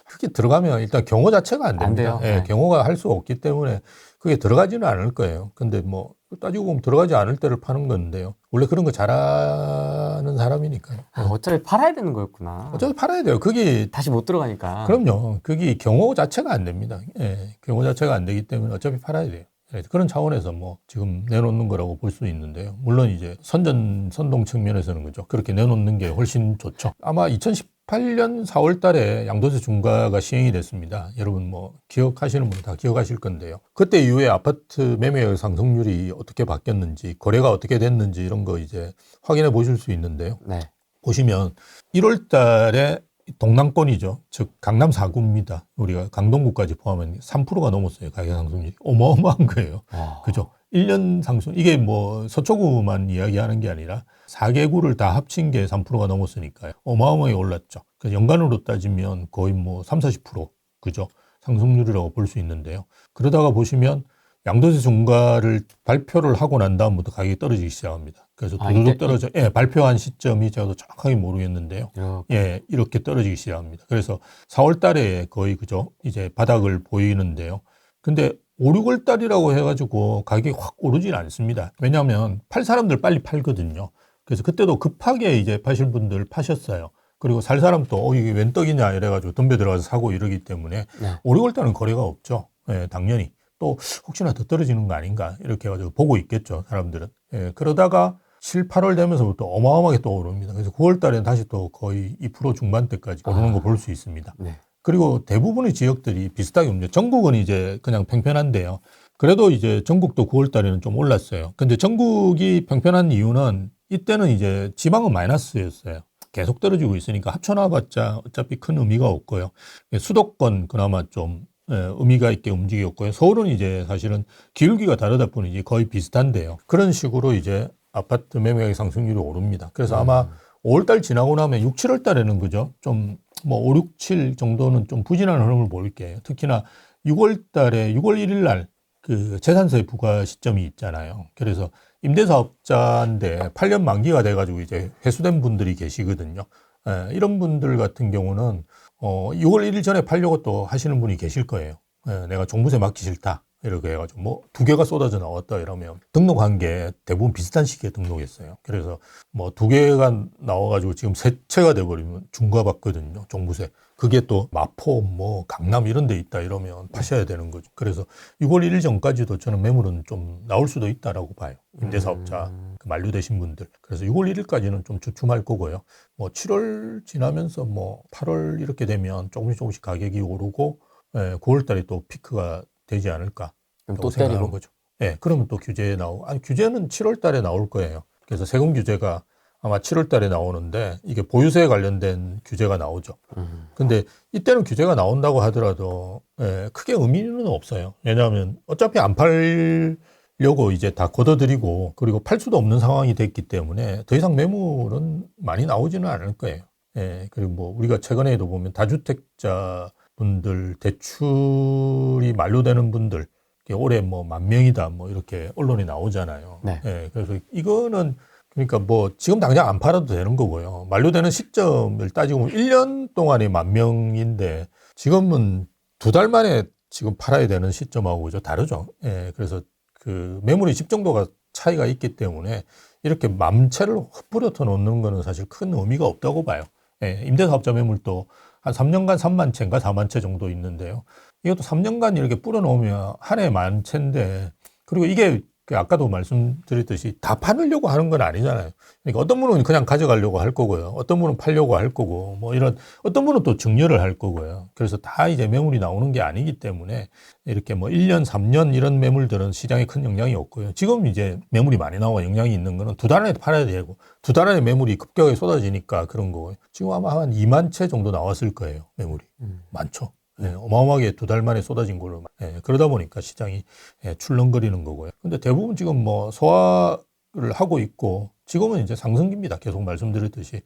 그렇게 들어가면 일단 경호 자체가 안 안 됩니다. 돼요. 예, 네. 경호가 할 수가 없기 때문에 그게 들어가지는 않을 거예요. 근데 뭐 따지고 보면 들어가지 않을 때를 파는 건데요. 원래 그런 거 잘하는 사람이니까요. 아, 어차피 팔아야 되는 거였구나. 어차피 팔아야 돼요. 그게 다시 못 들어가니까. 그럼요. 그게 경호 자체가 안 됩니다. 예, 경호 자체가 안 되기 때문에 어차피 팔아야 돼요. 예, 그런 차원에서 뭐 지금 내놓는 거라고 볼 수 있는데요. 물론 이제 선동 측면에서는 그죠. 그렇게 내놓는 게 훨씬 좋죠. 아마 2018년 4월 달에 양도세 중과가 시행이 됐습니다. 여러분 뭐 기억하시는 분 다 기억하실 건데요. 그때 이후에 아파트 매매가격 상승률이 어떻게 바뀌었는지, 거래가 어떻게 됐는지 이런 거 이제 확인해 보실 수 있는데요. 네. 보시면 1월 달에 동남권이죠. 즉 강남 4구입니다. 우리가 강동구까지 포함하면 3%가 넘었어요. 가격 상승률이. 어마어마한 거예요. 와. 그죠? 1년 상승. 이게 뭐 서초구만 이야기하는 게 아니라 4개구를 다 합친 게 3%가 넘었으니까요. 어마어마하게 올랐죠. 그래서 연간으로 따지면 거의 뭐 3, 40% 그죠? 상승률이라고 볼 수 있는데요. 그러다가 보시면 양도세 중과를 발표를 하고 난 다음부터 가격이 떨어지기 시작합니다. 그래서 두두둑 떨어져, 예, 발표한 시점이 제가 정확하게 모르겠는데요. 이렇게. 예, 이렇게 떨어지기 시작합니다. 그래서 4월 달에 거의 그죠? 이제 바닥을 보이는데요. 근데 5, 6월 달이라고 해가지고 가격이 확 오르진 않습니다. 왜냐하면 팔 사람들 빨리 팔거든요. 그래서 그때도 급하게 이제 파실 분들 파셨어요. 그리고 살 사람도 이게 웬 떡이냐 이래가지고 덤벼 들어가서 사고 이러기 때문에 네. 5, 6월 달은 거래가 없죠. 예, 당연히. 또 혹시나 더 떨어지는 거 아닌가 이렇게 해가지고 보고 있겠죠. 사람들은. 예, 그러다가 7, 8월 되면서부터 어마어마하게 또 오릅니다. 그래서 9월 달에는 다시 또 거의 2% 중반대까지 오르는 거 볼 수 있습니다. 네. 그리고 대부분의 지역들이 비슷하게 옵니다. 전국은 이제 그냥 평평한데요. 그래도 이제 전국도 9월 달에는 좀 올랐어요. 근데 전국이 평평한 이유는 이때는 이제 지방은 마이너스였어요. 계속 떨어지고 있으니까 합쳐놔봤자 어차피 큰 의미가 없고요. 수도권 그나마 좀 의미가 있게 움직였고요. 서울은 이제 사실은 기울기가 다르다 뿐이지 거의 비슷한데요. 그런 식으로 이제 아파트 매매가격 상승률이 오릅니다. 그래서 아마 5월달 지나고 나면 6, 7월 달에는 그죠? 좀 뭐 5, 6, 7 정도는 좀 부진한 흐름을 보일게요. 특히나 6월 달에 6월 1일 날 그 재산세 부과 시점이 있잖아요. 그래서 임대사업자인데 8년 만기가 돼가지고 이제 회수된 분들이 계시거든요. 이런 분들 같은 경우는 6월 1일 전에 팔려고 또 하시는 분이 계실 거예요. 내가 종부세 맡기 싫다. 이렇게 해가지고 뭐 2개가 쏟아져 나왔다 이러면 등록한 게 대부분 비슷한 시기에 등록했어요. 그래서 뭐 2개가 나와가지고 지금 3채가 돼버리면 중과받거든요. 종부세. 그게 또 마포, 뭐 강남 이런 데 있다 이러면 파셔야 되는 거죠. 그래서 6월 1일 전까지도 저는 매물은 좀 나올 수도 있다라고 봐요. 임대사업자 그 만료되신 분들. 그래서 6월 1일까지는 좀 주춤할 거고요. 뭐 7월 지나면서 뭐 8월 이렇게 되면 조금씩 가격이 오르고 9월 달에 또 피크가 되지 않을까. 그럼 또 생각하는 때리고. 거죠. 예, 그러면 또 규제 나오고, 아니, 규제는 7월 달에 나올 거예요. 그래서 세금 규제가 아마 7월 달에 나오는데, 이게 보유세에 관련된 규제가 나오죠. 근데 이때는 규제가 나온다고 하더라도, 크게 의미는 없어요. 왜냐하면 어차피 안 팔려고 이제 다 걷어들이고, 그리고 팔 수도 없는 상황이 됐기 때문에 더 이상 매물은 많이 나오지는 않을 거예요. 예, 그리고 뭐 우리가 최근에도 보면 다주택자 분들 대출이 만료되는 분들 올해 뭐 10,000명이다 뭐 이렇게 언론에 나오잖아요. 네. 예, 그래서 이거는 그러니까 뭐 지금 당장 안 팔아도 되는 거고요. 만료되는 시점을 따지고 보면 1년 동안에 10,000명인데 지금은 2달 만에 지금 팔아야 되는 시점하고 그죠 다르죠. 예, 그래서 그 매물의 집정도가 차이가 있기 때문에 이렇게 맘채를 흩뿌려져 놓는 거는 사실 큰 의미가 없다고 봐요. 예, 임대사업자 매물도 한 3년간 3만 채인가 4만 채 정도 있는데요. 이것도 3년간 이렇게 뿌려놓으면 한 해 10,000채인데, 그리고 이게 아까도 말씀드렸듯이 다 팔으려고 하는 건 아니잖아요. 그러니까 어떤 분은 그냥 가져가려고 할 거고요. 어떤 분은 팔려고 할 거고, 뭐 이런, 어떤 분은 또 증여를 할 거고요. 그래서 다 이제 매물이 나오는 게 아니기 때문에 이렇게 뭐 1년, 3년 이런 매물들은 시장에 큰 영향이 없고요. 지금 이제 매물이 많이 나와 영향이 있는 거는 2달 안에 팔아야 되고, 2달 안에 매물이 급격하게 쏟아지니까 그런 거고요. 지금 아마 한 2만 채 정도 나왔을 거예요. 매물이. 많죠. 네, 어마어마하게 2달 만에 쏟아진 걸로. 그러다 보니까 시장이 출렁거리는 거고요. 근데 대부분 지금 뭐 소화를 하고 있고 지금은 이제 상승기입니다. 계속 말씀드렸듯이.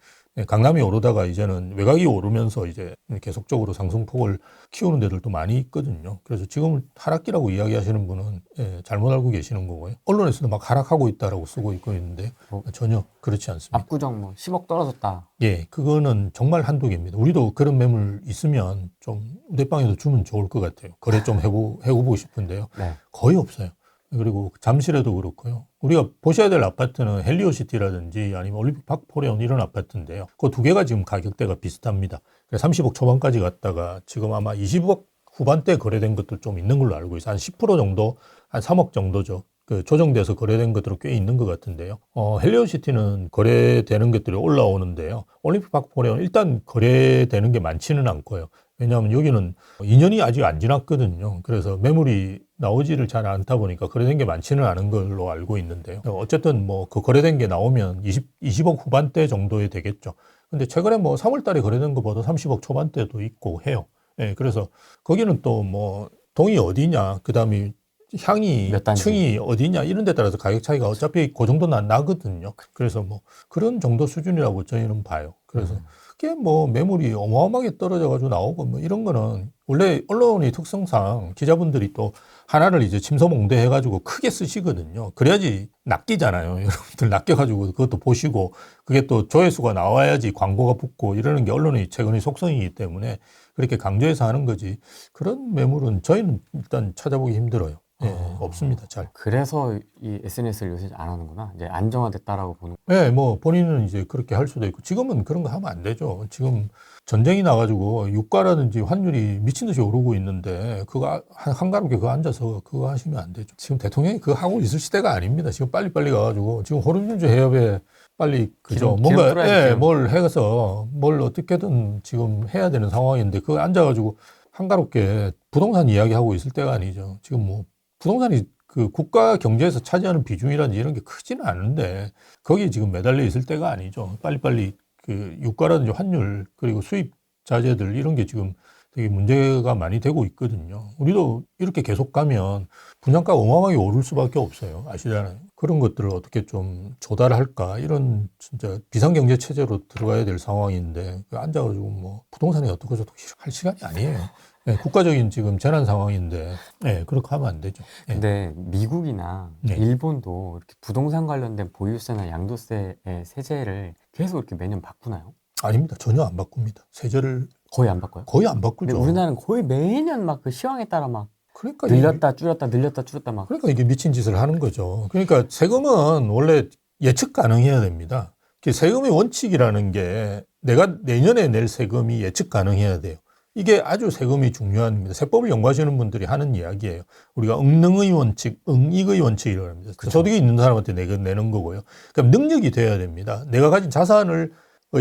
강남이 오르다가 이제는 외곽이 오르면서 이제 계속적으로 상승폭을 키우는 데들도 많이 있거든요. 그래서 지금 하락기라고 이야기하시는 분은 잘못 알고 계시는 거고요. 언론에서도 막 하락하고 있다라고 쓰고 있고 있는데 전혀 그렇지 않습니다. 압구정 뭐 10억 떨어졌다. 예, 그거는 정말 한두 개입니다. 우리도 그런 매물 있으면 좀 우대방에도 주면 좋을 것 같아요. 거래 좀 해보고 싶은데요. 네. 거의 없어요. 그리고 잠실에도 그렇고요. 우리가 보셔야 될 아파트는 헬리오시티라든지 아니면 올림픽 파크포레온 이런 아파트인데요. 그 두 개가 지금 가격대가 비슷합니다. 30억 초반까지 갔다가 지금 아마 20억 후반대 거래된 것도 좀 있는 걸로 알고 있어요. 한 10% 정도, 한 3억 정도죠. 그 조정돼서 거래된 것들은 꽤 있는 것 같은데요. 헬리오시티는 거래되는 것들이 올라오는데요. 올림픽 파크포레온 일단 거래되는 게 많지는 않고요. 왜냐하면 여기는 2년이 아직 안 지났거든요. 그래서 매물이 나오지를 잘 않다 보니까 거래된 게 많지는 않은 걸로 알고 있는데요. 어쨌든 뭐 그 거래된 게 나오면 20억 후반대 정도에 되겠죠. 근데 최근에 뭐 3월 달에 거래된 것보다 30억 초반대도 있고 해요. 예, 그래서 거기는 또 뭐 동이 어디냐, 그 다음에 향이, 몇 단지. 층이 어디냐 이런 데 따라서 가격 차이가 어차피 그 정도는 나거든요. 그래서 뭐 그런 정도 수준이라고 저희는 봐요. 그래서 그게 뭐 매물이 어마어마하게 떨어져가지고 나오고 뭐 이런 거는 원래 언론의 특성상 기자분들이 또 하나를 이제 침소봉대 해가지고 크게 쓰시거든요. 그래야지 낚이잖아요. 여러분들 낚여가지고 그것도 보시고 그게 또 조회수가 나와야지 광고가 붙고 이러는 게 언론의 최근의 속성이기 때문에 그렇게 강조해서 하는 거지. 그런 매물은 저희는 일단 찾아보기 힘들어요. 예, 없습니다. 잘. 그래서 이 SNS를 요새 안 하는구나. 이제 안정화됐다라고 보는. 네, 뭐 본인은 이제 그렇게 할 수도 있고 지금은 그런 거 하면 안 되죠. 지금 전쟁이 나가지고 유가라든지 환율이 미친 듯이 오르고 있는데 그거 한가롭게 그거 앉아서 그거 하시면 안 되죠. 지금 대통령이 그거 하고 있을 시대가 아닙니다. 지금 빨리빨리 가가지고 지금 호르무즈 해협에 빨리 그죠 뭔가 뭘 해서 뭘 어떻게든 지금 해야 되는 상황인데 그거 앉아가지고 한가롭게 부동산 이야기하고 있을 때가 아니죠. 지금 뭐 부동산이 그 국가 경제에서 차지하는 비중이라든지 이런 게 크지는 않은데 거기에 지금 매달려 있을 때가 아니죠. 빨리빨리 그 유가라든지 환율 그리고 수입 자재들 이런 게 지금 되게 문제가 많이 되고 있거든요. 우리도 이렇게 계속 가면 분양가가 어마어마하게 오를 수밖에 없어요. 아시잖아요. 그런 것들을 어떻게 좀 조달할까 이런 진짜 비상경제 체제로 들어가야 될 상황인데 앉아가지고 뭐 부동산이 어떻고 저떻고 할 시간이 아니에요. 네, 국가적인 지금 재난 상황인데, 네, 그렇게 하면 안 되죠. 네. 근데 미국이나 네. 일본도 이렇게 부동산 관련된 보유세나 양도세의 세제를 계속 이렇게 매년 바꾸나요? 아닙니다. 전혀 안 바꿉니다. 세제를 거의 안 바꿔요? 거의 안 근데 바꾸죠. 우리나라는 거의 매년 막 그 시황에 따라 막 그러니까 늘렸다 줄였다 늘렸다 줄였다 막. 그러니까 이게 미친 짓을 하는 거죠. 그러니까 세금은 원래 예측 가능해야 됩니다. 세금의 원칙이라는 게 내가 내년에 낼 세금이 예측 가능해야 돼요. 이게 아주 세금이 중요합니다. 세법을 연구하시는 분들이 하는 이야기예요. 우리가 응능의 원칙, 응익의 원칙이라고 합니다. 그렇죠. 소득이 있는 사람한테 내는 거고요. 그럼 능력이 돼야 됩니다. 내가 가진 자산의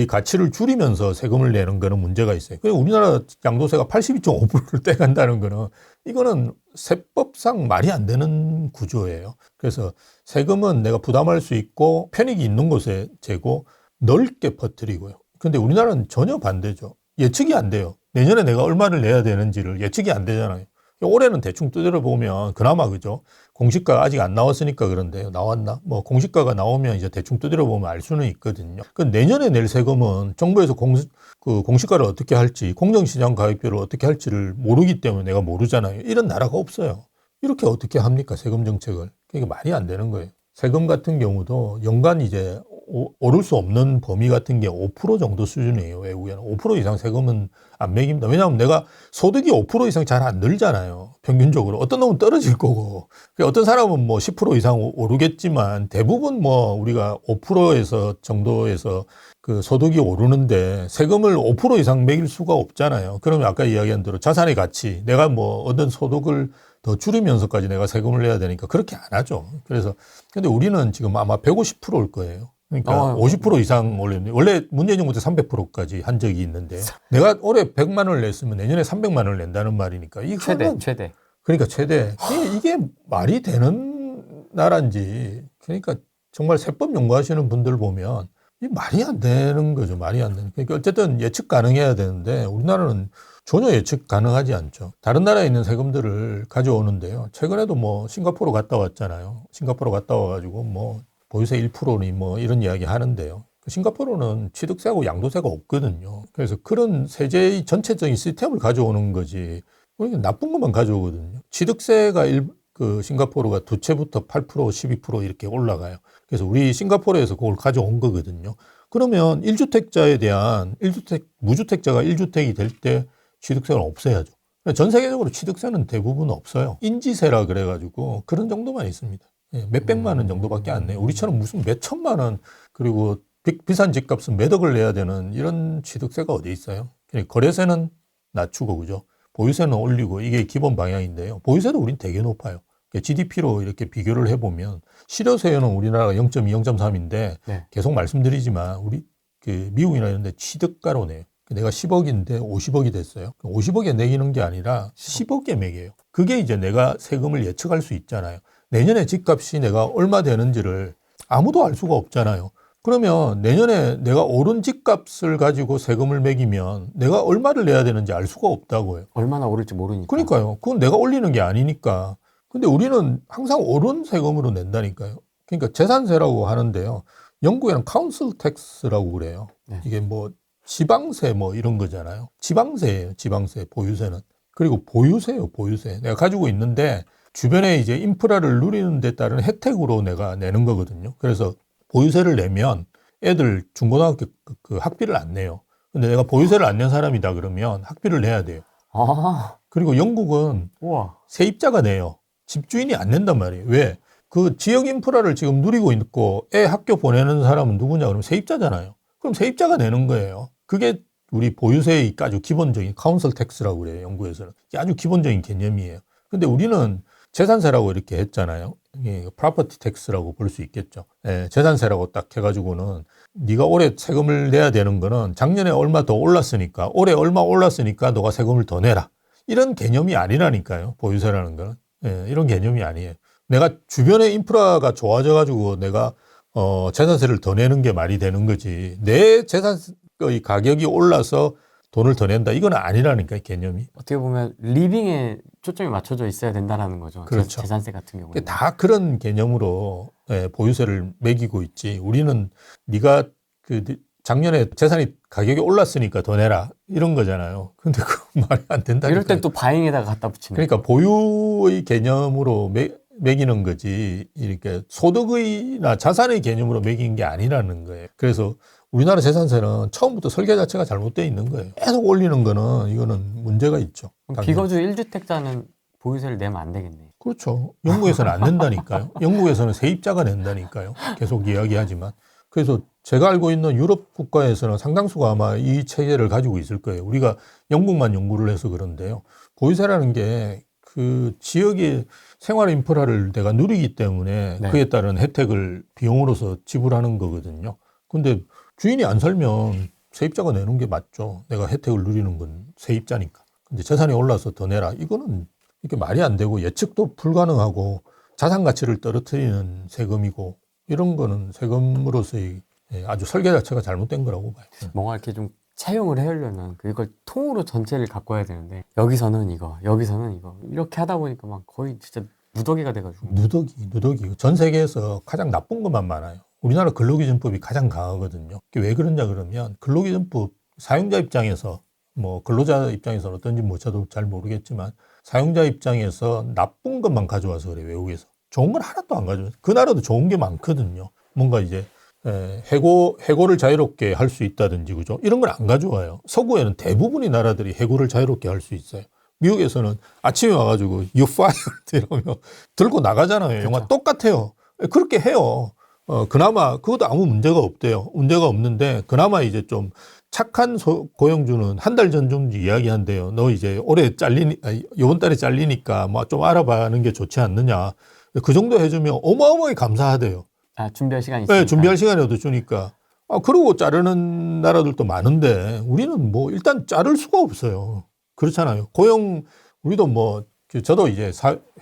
가치를 줄이면서 세금을 내는 거는 문제가 있어요. 그리고 우리나라 양도세가 82.5%를 떼간다는 거는 이거는 세법상 말이 안 되는 구조예요. 그래서 세금은 내가 부담할 수 있고 편익이 있는 곳에 재고 넓게 퍼뜨리고요. 근데 우리나라는 전혀 반대죠. 예측이 안 돼요. 내년에 내가 얼마를 내야 되는지를 예측이 안 되잖아요. 올해는 대충 두드려 보면 그나마 그죠. 공시가 아직 안 나왔으니까 그런데 나왔나? 뭐 공시가가 나오면 이제 대충 두드려 보면 알 수는 있거든요. 그 내년에 낼 세금은 정부에서 공시가를 어떻게 할지, 공정시장 가입비를 어떻게 할지를 모르기 때문에 내가 모르잖아요. 이런 나라가 없어요. 이렇게 어떻게 합니까? 세금 정책을. 그러니까 말이 안 되는 거예요. 세금 같은 경우도 연간 이제 오를 수 없는 범위 같은 게 5% 정도 수준이에요. 외국에는 5% 이상 세금은 안 매깁니다. 왜냐하면 내가 소득이 5% 이상 잘 안 늘잖아요. 평균적으로 어떤 놈은 떨어질 거고 어떤 사람은 뭐 10% 이상 오르겠지만 대부분 뭐 우리가 5%에서 정도에서 그 소득이 오르는데 세금을 5% 이상 매길 수가 없잖아요. 그러면 아까 이야기한 대로 자산의 가치, 내가 뭐 얻은 소득을 더 줄이면서까지 내가 세금을 내야 되니까 그렇게 안 하죠. 그래서 근데 우리는 지금 아마 150%일 거예요. 그러니까 50% 이상 올렸는데 원래 문재인 정부 때 300%까지 한 적이 있는데 내가 올해 100만 원을 냈으면 내년에 300만 원을 낸다는 말이니까 이거는 최대. 그러니까 최대. 이게 말이 되는 나라인지 그러니까 정말 세법 연구하시는 분들 보면 이 말이 안 되는 거죠. 말이 안 되는. 그러니까 어쨌든 예측 가능해야 되는데 우리나라는 전혀 예측 가능하지 않죠. 다른 나라에 있는 세금들을 가져오는데요. 최근에도 뭐 싱가포르 갔다 왔잖아요. 싱가포르 갔다 와가지고 뭐 보유세 1%니 뭐 이런 이야기 하는데요. 싱가포르는 취득세하고 양도세가 없거든요. 그래서 그런 세제의 전체적인 시스템을 가져오는 거지. 우리는 나쁜 것만 가져오거든요. 취득세가 싱가포르가 두 채부터 8%, 12% 이렇게 올라가요. 그래서 우리 싱가포르에서 그걸 가져온 거거든요. 그러면 1주택자에 대한 무주택자가 1주택이 될 때 취득세를 없애야죠. 전 세계적으로 취득세는 대부분 없어요. 인지세라 그래가지고 그런 정도만 있습니다. 몇백만 원 정도밖에 안 내요. 우리처럼 무슨 몇천만 원, 그리고 비싼 집값은 몇 억을 내야 되는 이런 취득세가 어디 있어요? 거래세는 낮추고, 그죠? 보유세는 올리고, 이게 기본 방향인데요. 보유세도 우린 되게 높아요. GDP로 이렇게 비교를 해보면 실효세는 우리나라가 0.2, 0.3인데 네. 계속 말씀드리지만 우리 미국이나 이런 데 취득가로 내요. 내가 10억인데 50억이 됐어요. 50억에 매기는 게 아니라 10억에 매겨요. 그게 이제 내가 세금을 예측할 수 있잖아요. 내년에 집값이 내가 얼마 되는지를 아무도 알 수가 없잖아요. 그러면 내년에 내가 오른 집값을 가지고 세금을 매기면 내가 얼마를 내야 되는지 알 수가 없다고요. 얼마나 오를지 모르니까. 그러니까요. 그건 내가 올리는 게 아니니까. 근데 우리는 항상 오른 세금으로 낸다니까요. 그러니까 재산세라고 하는데요. 영국에는 카운슬 텍스라고 그래요. 네. 이게 뭐 지방세 뭐 이런 거잖아요. 지방세예요. 지방세, 보유세는. 그리고 보유세요. 보유세. 내가 가지고 있는데 주변에 이제 인프라를 누리는 데 따른 혜택으로 내가 내는 거거든요. 그래서 보유세를 내면 애들 중고등학교 그 학비를 안 내요. 근데 내가 보유세를 안 낸 사람이다 그러면 학비를 내야 돼요. 아, 그리고 영국은 우와. 세입자가 내요. 집주인이 안 낸단 말이에요. 왜? 그 지역 인프라를 지금 누리고 있고 애 학교 보내는 사람은 누구냐 그러면 세입자잖아요. 그럼 세입자가 내는 거예요. 그게 우리 보유세의 아주 기본적인 카운슬 텍스라고 그래요. 영국에서는. 이게 아주 기본적인 개념이에요. 근데 우리는 재산세라고 이렇게 했잖아요. 이게 프로퍼티 텍스라고 볼 수 있겠죠. 재산세라고 딱 해가지고는 네가 올해 세금을 내야 되는 거는 작년에 얼마 더 올랐으니까 올해 얼마 올랐으니까 너가 세금을 더 내라. 이런 개념이 아니라니까요. 보유세라는 거는. 이런 개념이 아니에요. 내가 주변에 인프라가 좋아져가지고 내가 재산세를 더 내는 게 말이 되는 거지. 내 재산의 가격이 올라서 돈을 더 낸다. 이건 아니라니까, 개념이. 어떻게 보면 리빙에 초점이 맞춰져 있어야 된다라는 거죠. 그렇죠. 재산세 같은 경우는. 다 그런 개념으로 보유세를 매기고 있지. 우리는 네가 작년에 재산이 가격이 올랐으니까 더 내라. 이런 거잖아요. 근데 그건 말이 안 된다니까. 이럴 땐 또 바잉에다가 갖다 붙이는. 그러니까 보유의 개념으로 매기는 거지. 이렇게 소득의나 자산의 개념으로 매기는 게 아니라는 거예요. 그래서 우리나라 재산세는 처음부터 설계 자체가 잘못되어 있는 거예요. 계속 올리는 거는 이거는 문제가 있죠. 그럼 비거주 1주택자는 보유세를 내면 안 되겠네. 그렇죠. 영국에서는 안 낸다니까요. 영국에서는 세입자가 낸다니까요. 계속 이야기하지만. 그래서 제가 알고 있는 유럽 국가에서는 상당수가 아마 이 체계를 가지고 있을 거예요. 우리가 영국만 연구를 해서 그런데요. 보유세라는 게 그 지역의 생활 인프라를 내가 누리기 때문에 네. 그에 따른 혜택을 비용으로서 지불하는 거거든요. 근데 주인이 안 살면 세입자가 내는 게 맞죠. 내가 혜택을 누리는 건 세입자니까. 근데 재산이 올라서 더 내라. 이거는 이게 말이 안 되고 예측도 불가능하고 자산 가치를 떨어뜨리는 세금이고 이런 거는 세금으로서의 아주 설계 자체가 잘못된 거라고 봐요. 뭔가 이렇게 좀 차용을 해오려면 그걸 통으로 전체를 갖고 와야 되는데 여기서는 이거, 여기서는 이거 이렇게 하다 보니까 막 거의 진짜 누더기가 돼가지고. 누더기. 전 세계에서 가장 나쁜 것만 많아요. 우리나라 근로기준법이 가장 강하거든요. 왜 그러냐 그러면 근로기준법 사용자 입장에서 뭐 근로자 입장에서는 어떤지 뭐 저도 잘 모르겠지만 사용자 입장에서 나쁜 것만 가져와서 그래. 외국에서 좋은 건 하나도 안 가져와요. 그 나라도 좋은 게 많거든요. 뭔가 이제 해고를 자유롭게 할 수 있다든지, 그죠? 이런 걸 안 가져와요. 서구에는 대부분의 나라들이 해고를 자유롭게 할 수 있어요. 미국에서는 아침에 와가지고 you fired 이러면 들고 나가잖아요. 영화 똑같아요. 그렇게 해요. 그나마 그것도 아무 문제가 없대요. 문제가 없는데 그나마 이제 좀 착한 고용주는 한 달 전 좀 이야기한대요. 너 이제 올해 이번 달에 잘리니까 뭐 좀 알아봐는 게 좋지 않느냐. 그 정도 해주면 어마어마하게 감사하대요. 아, 준비할 시간이 있으니까. 네, 준비할 시간이라도 주니까. 그러고 자르는 나라들도 많은데 우리는 뭐 일단 자를 수가 없어요. 그렇잖아요. 우리도 뭐 저도 이제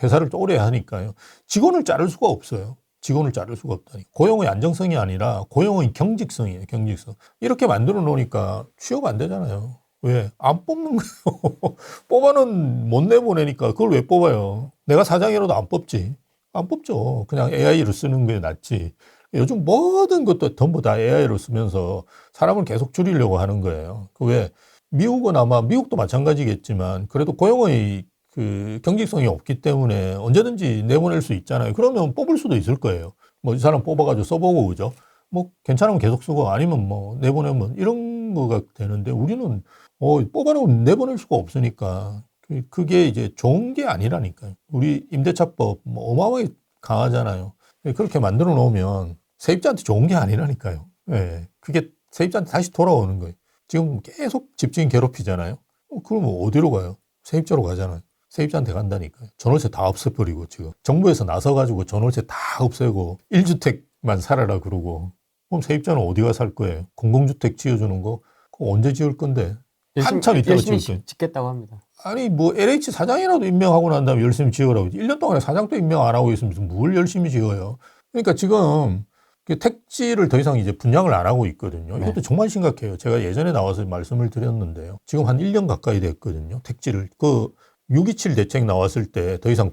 회사를 또 오래 하니까요. 직원을 자를 수가 없어요. 직원을 자를 수가 없다니. 고용의 안정성이 아니라 고용의 경직성이에요. 경직성. 이렇게 만들어 놓으니까 취업 안 되잖아요. 왜? 안 뽑는 거예요. 뽑아는 못 내보내니까 그걸 왜 뽑아요? 내가 사장이라도 안 뽑지. 안 뽑죠. 그냥 AI를 쓰는 게 낫지. 요즘 모든 것도 전부 다 AI로 쓰면서 사람을 계속 줄이려고 하는 거예요. 그 왜 미국은 아마 미국도 마찬가지겠지만 그래도 고용의 그 경직성이 없기 때문에 언제든지 내보낼 수 있잖아요. 그러면 뽑을 수도 있을 거예요. 뭐 이 사람 뽑아가지고 써보고 그죠? 뭐 괜찮으면 계속 쓰고 아니면 뭐 내보내면 이런 거가 되는데 우리는 뽑아놓으면 내보낼 수가 없으니까 그게 이제 좋은 게 아니라니까요. 우리 임대차법 뭐 어마어마하게 강하잖아요. 그렇게 만들어 놓으면 세입자한테 좋은 게 아니라니까요. 예. 그게 세입자한테 다시 돌아오는 거예요. 지금 계속 집주인 괴롭히잖아요. 그러면 어디로 가요? 세입자로 가잖아요. 세입자한테 간다니까요. 전월세 다 없애버리고 지금 정부에서 나서가지고 전월세 다 없애고 1주택만 살아라 그러고 그럼 세입자는 어디가 살 거예요? 공공주택 지어주는 거 그거 언제 지을 건데? 한참 있다가 지을 열심히 거예요. 짓겠다고 합니다. 아니 뭐 LH 사장이라도 임명하고 난 다음에 열심히 지으라고 1년 동안에 사장도 임명 안 하고 있으면 뭘 열심히 지어요. 그러니까 지금 택지를 더 이상 이제 분양을 안 하고 있거든요. 네. 이것도 정말 심각해요. 제가 예전에 나와서 말씀을 드렸는데요. 지금 한 1년 가까이 됐거든요. 택지를 그 627 대책 나왔을 때 더 이상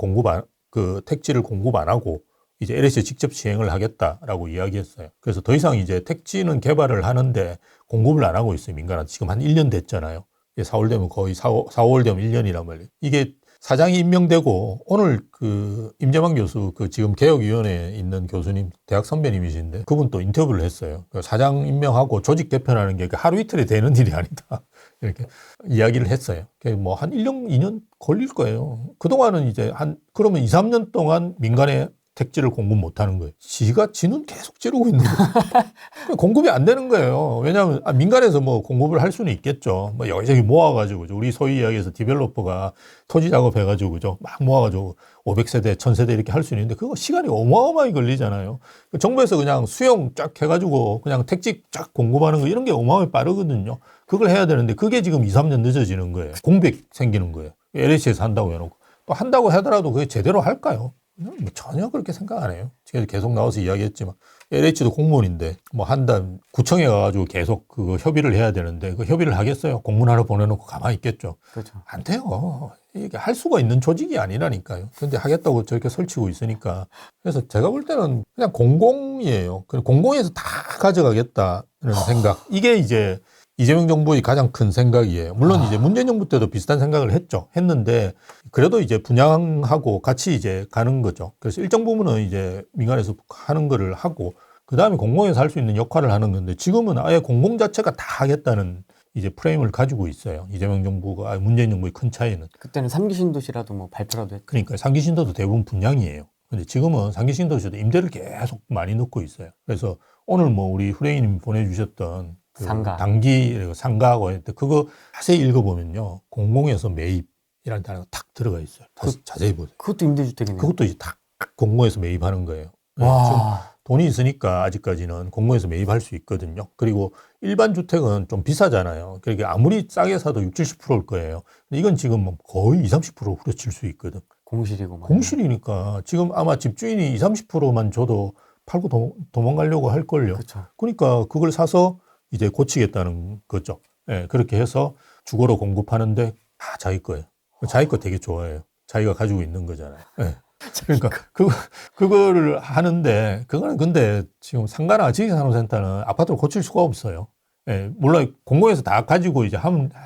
그 택지를 공급 안 하고 이제 LH에 직접 시행을 하겠다라고 이야기했어요. 그래서 더 이상 이제 택지는 개발을 하는데 공급을 안 하고 있어요. 민간한테. 지금 한 1년 됐잖아요. 4월 되면 거의 4월 되면 1년이란 말이에요. 이게 사장이 임명되고 오늘 그 임재만 교수 그 지금 개혁위원회에 있는 교수님 대학 선배님이신데 그분 또 인터뷰를 했어요. 사장 임명하고 조직 개편하는 게 하루 이틀에 되는 일이 아니다. 이렇게 이야기를 했어요. 뭐 한 1년, 2년 걸릴 거예요. 그동안은 이제 그러면 2, 3년 동안 민간에 택지를 공급 못 하는 거예요. 지는 계속 지르고 있는 거예요. 공급이 안 되는 거예요. 왜냐하면 민간에서 뭐 공급을 할 수는 있겠죠. 뭐 여기저기 모아가지고 우리 소위 이야기해서 디벨로퍼가 토지 작업해가지고 그죠. 막 모아가지고 500세대, 1000세대 이렇게 할 수 있는데 그거 시간이 어마어마하게 걸리잖아요. 정부에서 그냥 수용 쫙 해가지고 그냥 택지 쫙 공급하는 거 이런 게 어마어마하게 빠르거든요. 그걸 해야 되는데 그게 지금 2, 3년 늦어지는 거예요. 공백 생기는 거예요. LH에서 한다고 해놓고 또 한다고 하더라도 그게 제대로 할까요? 뭐 전혀 그렇게 생각 안 해요. 제가 계속 나와서 이야기했지만 LH도 공무원인데 뭐 한단 구청에 가가지고 계속 그 협의를 해야 되는데 그 협의를 하겠어요? 공문 하나 보내놓고 가만히 있겠죠. 그렇죠. 안 돼요. 이게 할 수가 있는 조직이 아니라니까요. 근데 하겠다고 저렇게 설치고 있으니까 그래서 제가 볼 때는 그냥 공공이에요. 공공에서 다 가져가겠다는 생각. 이게 이제 이재명 정부의 가장 큰 생각이에요. 물론 이제 문재인 정부 때도 비슷한 생각을 했는데 그래도 이제 분양하고 같이 이제 가는 거죠. 그래서 일정 부분은 이제 민간에서 하는 거를 하고 그 다음에 공공에서 할 수 있는 역할을 하는 건데 지금은 아예 공공 자체가 다 하겠다는 이제 프레임을 가지고 있어요. 이재명 정부가 문재인 정부의 큰 차이는. 그때는 3기 신도시라도 뭐 발표라도 했죠. 그러니까 3기 신도도 대부분 분양이에요. 근데 지금은 3기 신도시도 임대를 계속 많이 넣고 있어요. 그래서 오늘 뭐 우리 후레이님 보내주셨던 그 상가. 단기 상가하고 했는데 그거 자세히 읽어보면요. 공공에서 매입이라는 단어가 탁 들어가 있어요. 자세히 보세요. 그것도 임대주택이네요. 그것도 이제 탁 공공에서 매입하는 거예요. 지금 와. 돈이 있으니까 아직까지는 공공에서 매입할 수 있거든요. 그리고 일반 주택은 좀 비싸잖아요. 그러니까 아무리 싸게 사도 60, 70%일 거예요. 근데 이건 지금 뭐 거의 20, 30% 후려칠 수 있거든. 공실이고 막. 공실이니까 지금 아마 집주인이 20, 30%만 줘도 팔고 도망가려고 할걸요. 그렇죠. 그러니까 그걸 사서 이제 고치겠다는 거죠. 예, 그렇게 해서 주거로 공급하는데 다 자기 거예요. 자기 거 되게 좋아해요. 자기가 가지고 있는 거잖아요. 예. 그러니까 그거를 하는데 그거는 근데 지금 상가나 지식산업센터는 아파트를 고칠 수가 없어요. 예, 물론 공공에서 다 가지고 이제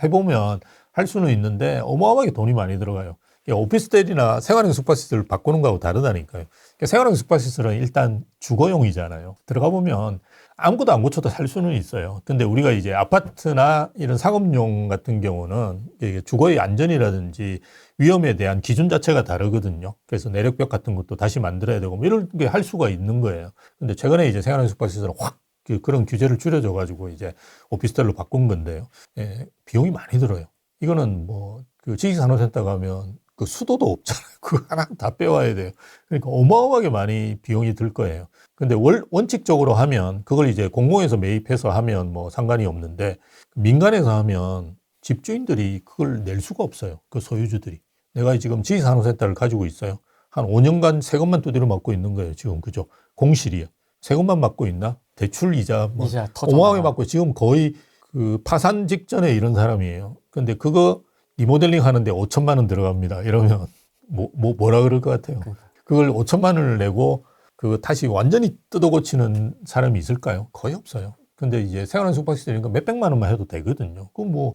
해보면 할 수는 있는데 어마어마하게 돈이 많이 들어가요. 오피스텔이나 생활형 숙박시설을 바꾸는 거하고 다르다니까요. 생활형 숙박시설은 일단 주거용이잖아요. 들어가 보면 아무것도 안 고쳐도 살 수는 있어요. 근데 우리가 이제 아파트나 이런 상업용 같은 경우는 이게 주거의 안전이라든지 위험에 대한 기준 자체가 다르거든요. 그래서 내력벽 같은 것도 다시 만들어야 되고 뭐 이런 게 할 수가 있는 거예요. 근데 최근에 이제 생활형 숙박시설은 확 그런 규제를 줄여줘가지고 이제 오피스텔로 바꾼 건데요. 예, 비용이 많이 들어요. 이거는 뭐 그 지식산업센터 가면 그 수도도 없잖아요. 그거 하나 다 빼와야 돼요. 그러니까 어마어마하게 많이 비용이 들 거예요. 근데 원칙적으로 하면 그걸 이제 공공에서 매입해서 하면 뭐 상관이 없는데 민간에서 하면 집주인들이 그걸 낼 수가 없어요. 그 소유주들이. 내가 지금 지식산업센터를 가지고 있어요. 한 5년간 세금만 두드려 맞고 있는 거예요. 지금 그죠? 공실이야. 세금만 맞고 있나? 대출 이자 뭐 이자 어마어마하게 맞고 지금 거의 그 파산 직전에 이런 사람이에요. 근데 그거 리모델링 하는데 5천만 원 들어갑니다. 이러면 뭐라 그럴 것 같아요. 그걸 5천만 원을 내고 그거 다시 완전히 뜯어고치는 사람이 있을까요? 거의 없어요. 근데 이제 생활한 숙박시설이니까 몇백만 원만 해도 되거든요.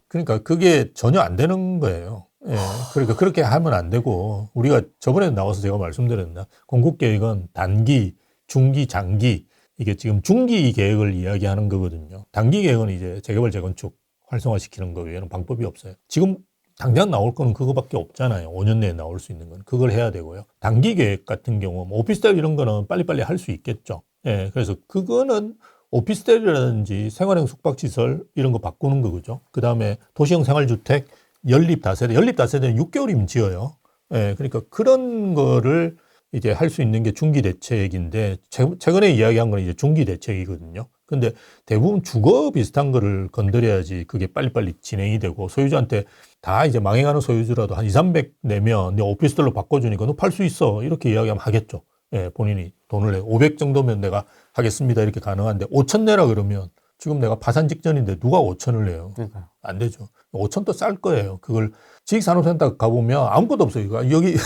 그러니까 그게 전혀 안 되는 거예요. 예. 그러니까 그렇게 하면 안 되고, 우리가 저번에 나와서 제가 말씀드렸나? 공급계획은 단기, 중기, 장기, 이게 지금 중기 계획을 이야기하는 거거든요. 단기 계획은 이제 재개발, 재건축 활성화시키는 거 외에는 방법이 없어요. 지금 당장 나올 거는 그거밖에 없잖아요. 5년 내에 나올 수 있는 건. 그걸 해야 되고요. 단기 계획 같은 경우, 뭐 오피스텔 이런 거는 빨리빨리 할 수 있겠죠. 예. 그래서 그거는 오피스텔이라든지 생활형 숙박시설 이런 거 바꾸는 거죠. 그 다음에 도시형 생활주택, 연립다세대는 6개월이면 지어요. 예, 그러니까 그런 거를 이제 할 수 있는 게 중기 대책인데, 최근에 이야기한 건 이제 중기 대책이거든요. 근데 대부분 주거 비슷한 거를 건드려야지 그게 빨리빨리 진행이 되고, 소유주한테 다 이제 망해가는 소유주라도 한 2, 300 내면 네 오피스텔로 바꿔주니까 너 팔 수 있어. 이렇게 이야기하면 하겠죠. 예, 본인이 돈을 내. 500 정도면 내가 하겠습니다. 이렇게 가능한데 5천 내라 그러면 지금 내가 파산 직전인데 누가 5천을 내요? 그러니까요. 안 되죠. 5천 또 쌀 거예요. 그걸 지식산업센터 가보면 아무것도 없어요. 여기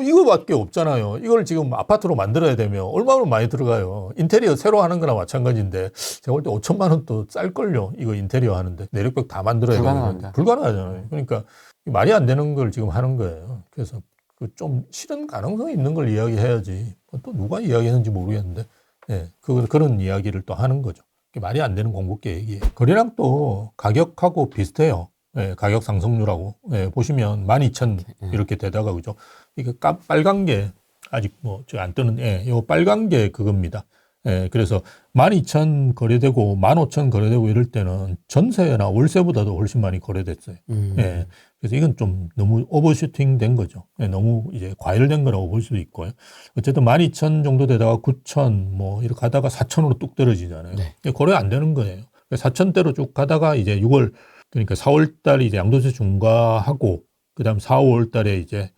이거밖에 없잖아요. 이걸 지금 아파트로 만들어야 되면 얼마나 많이 들어가요. 인테리어 새로 하는 거나 마찬가지인데 제가 볼 때 5천만 원 또 쌀걸요. 이거 인테리어 하는데 내력벽 다 만들어야 되면 불가능하잖아요. 그러니까 말이 안 되는 걸 지금 하는 거예요. 그래서 그 좀 실현 가능성이 있는 걸 이야기해야지. 또 누가 이야기했는지 모르겠는데, 예, 그런 이야기를 또 하는 거죠. 말이 안 되는 공급 계획이에요. 거래량 또 가격하고 비슷해요. 예, 가격 상승률하고. 예, 보시면 12,000 이렇게 되다가, 그죠? 이게 빨간 게 아직 안 뜨는, 예, 요 빨간 게 그겁니다. 예, 그래서 12,000 거래되고 15,000 거래되고 이럴 때는 전세나 월세보다도 훨씬 많이 거래됐어요. 예, 그래서 이건 좀 너무 오버슈팅 된 거죠. 예, 너무 이제 과열된 거라고 볼 수도 있고요. 어쨌든 12,000 정도 되다가 9,000 이렇게 가다가 4,000으로 뚝 떨어지잖아요. 네. 거래 안 되는 거예요. 4,000대로 쭉 가다가 이제 6월, 그러니까 4월 달에 이제 양도세 중과하고, 그 다음 4, 5월 달에 이제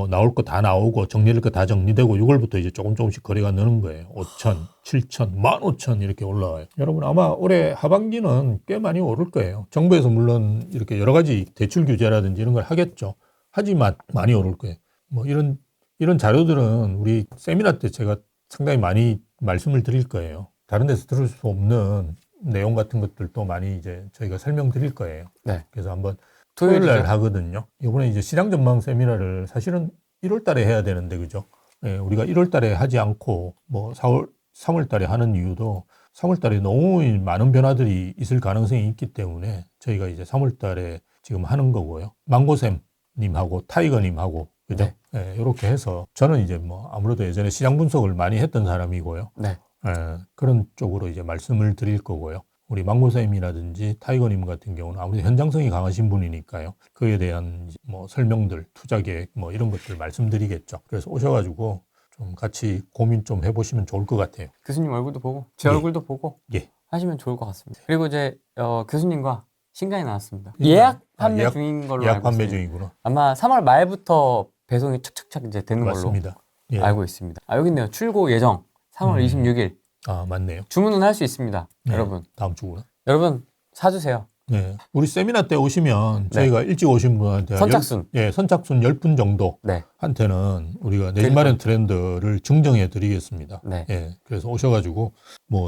나올 거 다 나오고 정리될 거 다 정리되고 6월부터 이제 조금씩 거래가 느는 거예요. 5천, 7천, 15,000 이렇게 올라와요. 여러분 아마 올해 하반기는 꽤 많이 오를 거예요. 정부에서 물론 이렇게 여러 가지 대출 규제라든지 이런 걸 하겠죠. 하지만 많이 오를 거예요. 이런 자료들은 우리 세미나 때 제가 상당히 많이 말씀을 드릴 거예요. 다른 데서 들을 수 없는 내용 같은 것들도 많이 이제 저희가 설명드릴 거예요. 네. 그래서 한번 토요일 날 하거든요. 이번에 이제 시장 전망 세미나를 사실은 1월 달에 해야 되는데, 그죠? 예, 우리가 1월 달에 하지 않고 3월 달에 하는 이유도 3월 달에 너무 많은 변화들이 있을 가능성이 있기 때문에 저희가 이제 3월 달에 지금 하는 거고요. 망고샘 님하고 타이거 님하고, 그죠? 네. 예, 이렇게 해서 저는 이제 아무래도 예전에 시장 분석을 많이 했던 사람이고요. 네. 예, 그런 쪽으로 이제 말씀을 드릴 거고요. 우리 망고쌤이라든지 타이거님 같은 경우는 아무래도 현장성이 강하신 분이니까요. 그에 대한 설명들, 투자 계획 이런 것들 말씀드리겠죠. 그래서 오셔가지고 좀 같이 고민 좀 해보시면 좋을 것 같아요. 교수님 얼굴도 보고 제 얼굴도 보고 하시면 좋을 것 같습니다. 그리고 이제 교수님과 신간이 나왔습니다. 예약 판매 중인 걸로 예약 알고 판매 있습니다. 중이구나. 아마 3월 말부터 배송이 착착착 이제 되는 맞습니다. 걸로 예. 알고 있습니다. 여기 있네요. 출고 예정 3월 26일. 아, 맞네요. 주문은 할 수 있습니다. 네, 여러분. 다음 주구나. 여러분 사주세요. 네. 우리 세미나 때 오시면 저희가 일찍 오신 분한테 선착순. 선착순 10분 정도 네. 한테는 우리가 내 집 마련 트렌드를 증정해 드리겠습니다. 네. 예. 그래서 오셔가지고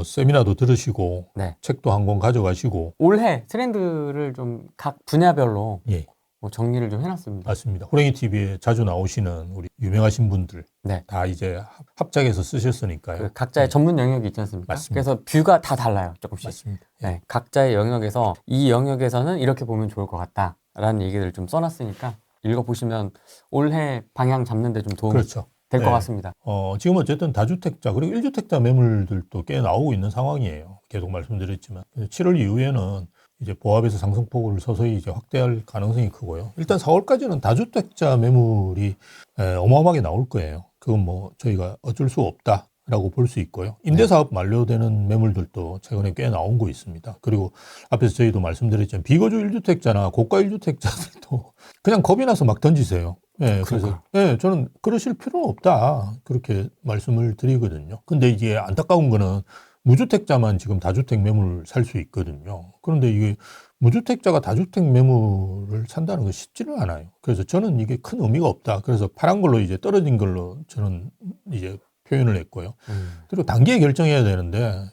세미나도 들으시고 네. 책도 한 권 가져가시고. 올해 트렌드를 좀 각 분야별로 예. 정리를 좀 해놨습니다. 맞습니다. 호랭이 TV에 자주 나오시는 우리 유명하신 분들 네. 다 이제 합작해서 쓰셨으니까요. 그 각자의 전문 영역이 있지 않습니까? 맞습니다. 그래서 뷰가 다 달라요. 조금씩. 맞습니다. 네. 각자의 영역에서 이 영역에서는 이렇게 보면 좋을 것 같다라는 얘기들을 좀 써놨으니까 읽어보시면 올해 방향 잡는 데 좀 도움이 그렇죠. 될 것 같습니다. 지금 어쨌든 다주택자 그리고 1주택자 매물들도 꽤 나오고 있는 상황이에요. 계속 말씀드렸지만 7월 이후에는 이제 보합에서 상승폭을 서서히 이제 확대할 가능성이 크고요. 일단 4월까지는 다주택자 매물이 어마어마하게 나올 거예요. 그건 저희가 어쩔 수 없다라고 볼 수 있고요. 임대사업 만료되는 매물들도 최근에 꽤 나온 거 있습니다. 그리고 앞에서 저희도 말씀드렸지만 비거주 1주택자나 고가 1주택자들도 그냥 겁이 나서 막 던지세요. 예, 그래서 저는 그러실 필요는 없다 그렇게 말씀을 드리거든요. 근데 이게 안타까운 거는 무주택자만 지금 다주택 매물을 살 수 있거든요. 그런데 이게 무주택자가 다주택 매물을 산다는 건 쉽지는 않아요. 그래서 저는 이게 큰 의미가 없다. 그래서 파란 걸로 이제 떨어진 걸로 저는 이제 표현을 했고요. 그리고 단기에 결정해야 되는데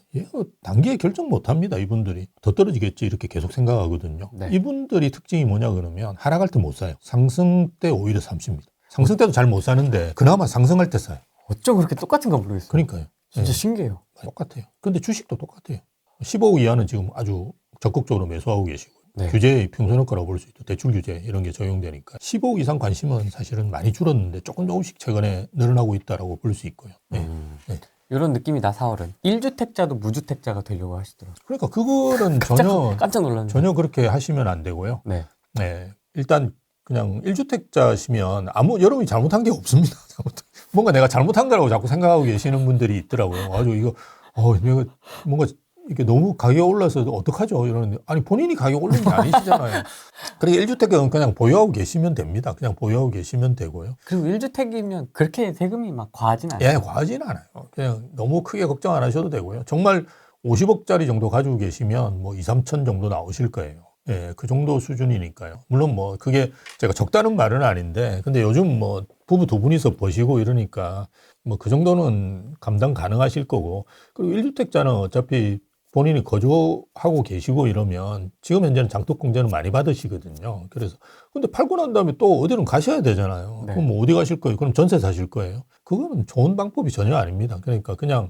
단기에 결정 못합니다. 이분들이 더 떨어지겠지 이렇게 계속 생각하거든요. 네. 이분들이 특징이 뭐냐 그러면 하락할 때 못 사요. 상승 때 오히려 삼십니다. 상승 때도 잘 못 사는데 그나마 상승할 때 사요. 어쩜 그렇게 똑같은가 모르겠어요. 그러니까요. 진짜 예, 신기해요. 똑같아요. 근데 주식도 똑같아요. 15억 이하는 지금 아주 적극적으로 매수하고 계시고 네. 규제의 평선효과라고 볼 수 있죠. 대출 규제 이런 게 적용되니까 15억 이상 관심은 사실은 많이 줄었는데 조금씩 최근에 늘어나고 있다라고 볼 수 있고요. 네. 네. 이런 느낌이다 4월은. 1주택자도 무주택자가 되려고 하시더라고요. 그러니까 그거는 전혀 깜짝 놀랐는데. 전혀 그렇게 하시면 안 되고요. 네. 네. 일단 그냥 1주택자시면 여러분이 잘못한 게 없습니다. 뭔가 내가 잘못한 거라고 자꾸 생각하고 계시는 분들이 있더라고요. 아주 이거 내가 뭔가 이게 너무 가격이 올라서 어떡하죠? 이러는데 아니 본인이 가격 올린 게 아니시잖아요. 그러니까 1주택은 그냥 보유하고 계시면 됩니다. 그냥 보유하고 계시면 되고요. 그리고 1주택이면 그렇게 세금이 막 과하진 않아요. 예, 과하지는 않아요. 그냥 너무 크게 걱정 안 하셔도 되고요. 정말 50억짜리 정도 가지고 계시면 뭐 2, 3천 정도 나오실 거예요. 예, 그 정도 수준이니까요. 물론 뭐 그게 제가 적다는 말은 아닌데, 근데 요즘 뭐 부부 두 분이서 버시고 이러니까 뭐 그 정도는 감당 가능하실 거고, 그리고 1주택자는 어차피 본인이 거주하고 계시고 이러면 지금 현재는 장독공제는 많이 받으시거든요. 그래서 근데 팔고 난 다음에 또 어디는 가셔야 되잖아요. 네. 그럼 뭐 어디 가실 거예요? 그럼 전세 사실 거예요? 그거는 좋은 방법이 전혀 아닙니다. 그러니까 그냥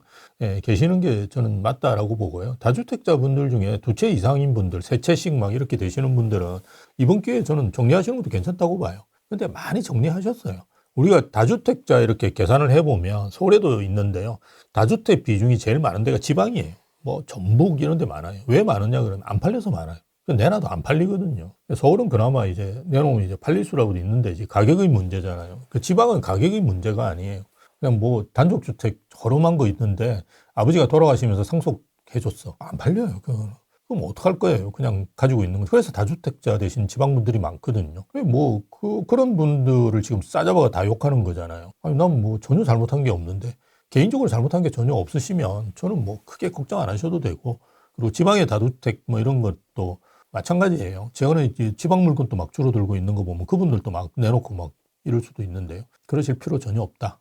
계시는 게 저는 맞다라고 보고요. 다주택자분들 중에 두 채 이상인 분들, 세 채씩 막 이렇게 되시는 분들은 이번 기회에 저는 정리하시는 것도 괜찮다고 봐요. 근데 많이 정리하셨어요. 우리가 다주택자 이렇게 계산을 해보면 서울에도 있는데요. 다주택 비중이 제일 많은 데가 지방이에요. 뭐 전북 이런 데 많아요. 왜 많으냐 그러면 안 팔려서 많아요. 내놔도 안 팔리거든요. 서울은 그나마 이제 내놓으면 이제 팔릴 수라도 있는데 이제 가격의 문제잖아요. 그 지방은 가격의 문제가 아니에요. 그냥 뭐 단독주택 저렴한 거 있는데 아버지가 돌아가시면서 상속해줬어. 안 팔려요. 그럼 어떡할 거예요? 그냥 가지고 있는 거. 그래서 다주택자 대신 지방분들이 많거든요. 뭐 그런 분들을 지금 싸잡아가 다 욕하는 거잖아요. 아니 난 뭐 전혀 잘못한 게 없는데. 개인적으로 잘못한 게 전혀 없으시면 저는 뭐 크게 걱정 안 하셔도 되고, 그리고 지방의 다주택 뭐 이런 것도 마찬가지예요. 최근에 지방 물건도 막 줄어들고 있는 거 보면 그분들도 막 내놓고 막 이럴 수도 있는데요. 그러실 필요 전혀 없다.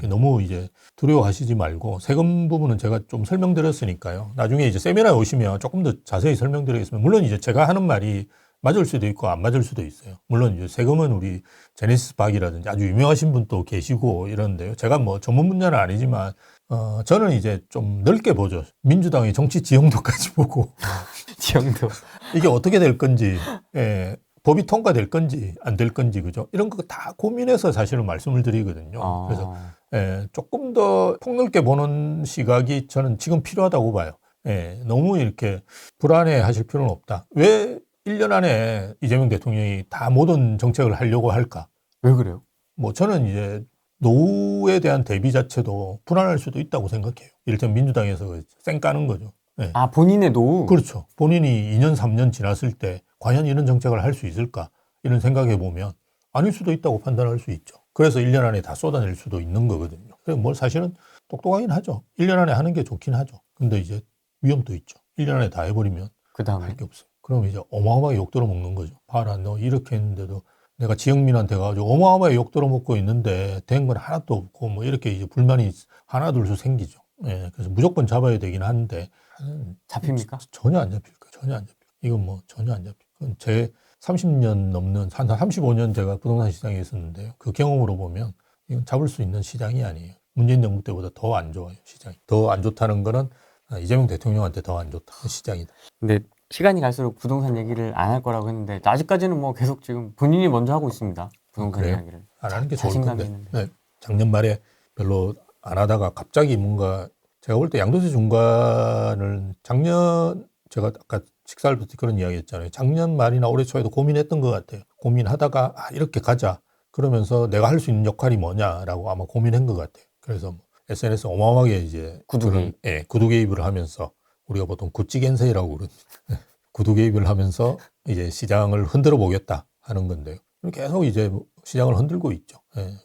너무 이제 두려워하시지 말고, 세금 부분은 제가 좀 설명드렸으니까요. 나중에 이제 세미나에 오시면 조금 더 자세히 설명드리겠습니다. 물론 이제 제가 하는 말이 맞을 수도 있고 안 맞을 수도 있어요. 물론 이제 세금은 우리 제니스 박이라든지 아주 유명하신 분도 계시고 이런데요. 제가 뭐 전문 분야는 아니지만 저는 이제 좀 넓게 보죠. 민주당의 정치 지형도까지 보고 지형도. 이게 어떻게 될 건지, 법이 통과될 건지 안 될 건지, 그죠? 이런 거 다 고민해서 사실은 말씀을 드리거든요. 그래서 조금 더 폭넓게 보는 시각이 저는 지금 필요하다고 봐요. 너무 이렇게 불안해 하실 필요는 없다. 왜 1년 안에 이재명 대통령이 다 모든 정책을 하려고 할까? 왜 그래요? 뭐 저는 이제 노후에 대한 대비 자체도 불안할 수도 있다고 생각해요. 이를테면 민주당에서 쌩 까는 거죠. 아, 본인의 노후? 그렇죠. 본인이 2년, 3년 지났을 때 과연 이런 정책을 할 수 있을까? 이런 생각해 보면 아닐 수도 있다고 판단할 수 있죠. 그래서 1년 안에 다 쏟아낼 수도 있는 거거든요. 그래서 뭐 사실은 똑똑하긴 하죠. 1년 안에 하는 게 좋긴 하죠. 근데 이제 위험도 있죠. 1년 안에 다 해버리면 그 다음에? 할 게 없어요. 그럼 이제 어마어마하게 욕 들어먹는 거죠. 봐라, 너 이렇게 했는데도 내가 지역민한테 가가지고 어마어마하게 욕 들어먹고 있는데 된 건 하나도 없고 뭐 이렇게 이제 불만이 하나 둘씩 생기죠. 그래서 무조건 잡아야 되긴 하는데 잡힙니까? 전혀 안 잡힐 거예요. 전혀 안 잡힐 거예요. 이건 뭐 전혀 안 잡힐 거예요. 제 30년 넘는 한 35년 제가 부동산 시장에 있었는데요. 그 경험으로 보면 이건 잡을 수 있는 시장이 아니에요. 문재인 정부 때보다 더 안 좋아요. 시장이. 더 안 좋다는 거는 이재명 대통령한테 더 안 좋다. 시장이다. 근데 시간이 갈수록 부동산 얘기를 안 할 거라고 했는데 아직까지는 뭐 계속 지금 본인이 먼저 하고 있습니다. 부동산 그래요? 이야기를. 안 하는 게 좋을 자신감이 건데. 있는데. 네, 작년 말에 별로 안 하다가 갑자기 뭔가 제가 볼 때 양도세 중간을 작년 제가 아까 식사할 때 그런 이야기 했잖아요. 작년 말이나 올해 초에도 고민했던 것 같아요. 고민하다가 이렇게 가자. 그러면서 내가 할 수 있는 역할이 뭐냐라고 아마 고민한 것 같아요. 그래서 뭐 SNS 어마어마하게 이제 구두 개입. 구두 개입을 하면서 우리가 보통 구찌겐세이라고 그러죠. 구두 개입을 하면서 이제 시장을 흔들어 보겠다 하는 건데요. 계속 이제 시장을 흔들고 있죠.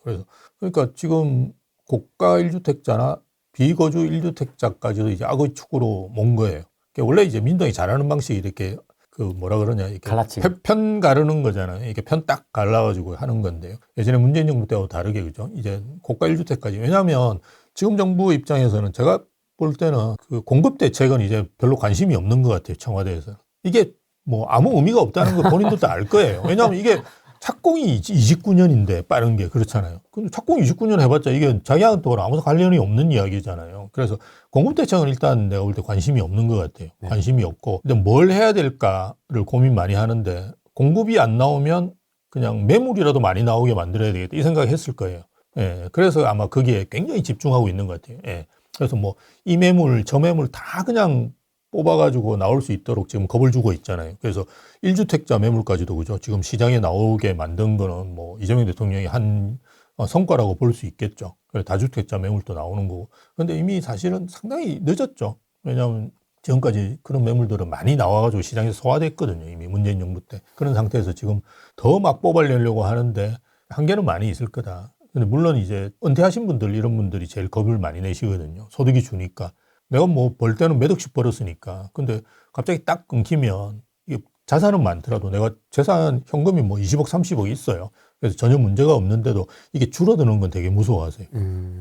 그래서 그러니까 지금 고가 1주택자나 비거주 1주택자까지도 이제 악의 축으로 몬 거예요. 그러니까 원래 이제 민주당이 잘하는 방식이 이렇게 그 뭐라 그러냐, 이렇게 갈라치기. 편 가르는 거잖아요. 이렇게 편 딱 갈라가지고 하는 건데요. 예전에 문재인 정부 때와 다르게, 그죠? 이제 고가 1주택까지. 왜냐하면 지금 정부 입장에서는 제가 볼 때는 그 공급 대책은 이제 별로 관심이 없는 것 같아요. 청와대에서는. 이게 뭐 아무 의미가 없다는 거 본인들도 알 거예요. 왜냐하면 이게 착공이 29년인데 빠른 게 그렇잖아요. 근데 착공 29년 해봤자 이게 자기한테는 아무 관련이 없는 이야기잖아요. 그래서 공급 대책은 일단 내가 볼 때 관심이 없는 것 같아요. 네. 관심이 없고. 근데 뭘 해야 될까를 고민 많이 하는데 공급이 안 나오면 그냥 매물이라도 많이 나오게 만들어야 되겠다. 이 생각을 했을 거예요. 예. 그래서 아마 거기에 굉장히 집중하고 있는 것 같아요. 예. 그래서 뭐 이 매물, 저 매물 다 그냥 뽑아가지고 나올 수 있도록 지금 겁을 주고 있잖아요. 그래서 1주택자 매물까지도 그죠. 지금 시장에 나오게 만든 거는 뭐 이재명 대통령이 한 성과라고 볼 수 있겠죠. 그래서 다주택자 매물도 나오는 거고. 근데 이미 사실은 상당히 늦었죠. 왜냐하면 지금까지 그런 매물들은 많이 나와가지고 시장에서 소화됐거든요. 이미 문재인 정부 때. 그런 상태에서 지금 더 막 뽑아내려고 하는데 한계는 많이 있을 거다. 근데 물론 이제 은퇴하신 분들, 이런 분들이 제일 겁을 많이 내시거든요. 소득이 주니까. 내가 뭐 벌 때는 몇 억씩 벌었으니까. 근데 갑자기 딱 끊기면 이게 자산은 많더라도 내가 재산 현금이 뭐 20억, 30억 있어요. 그래서 전혀 문제가 없는데도 이게 줄어드는 건 되게 무서워하세요.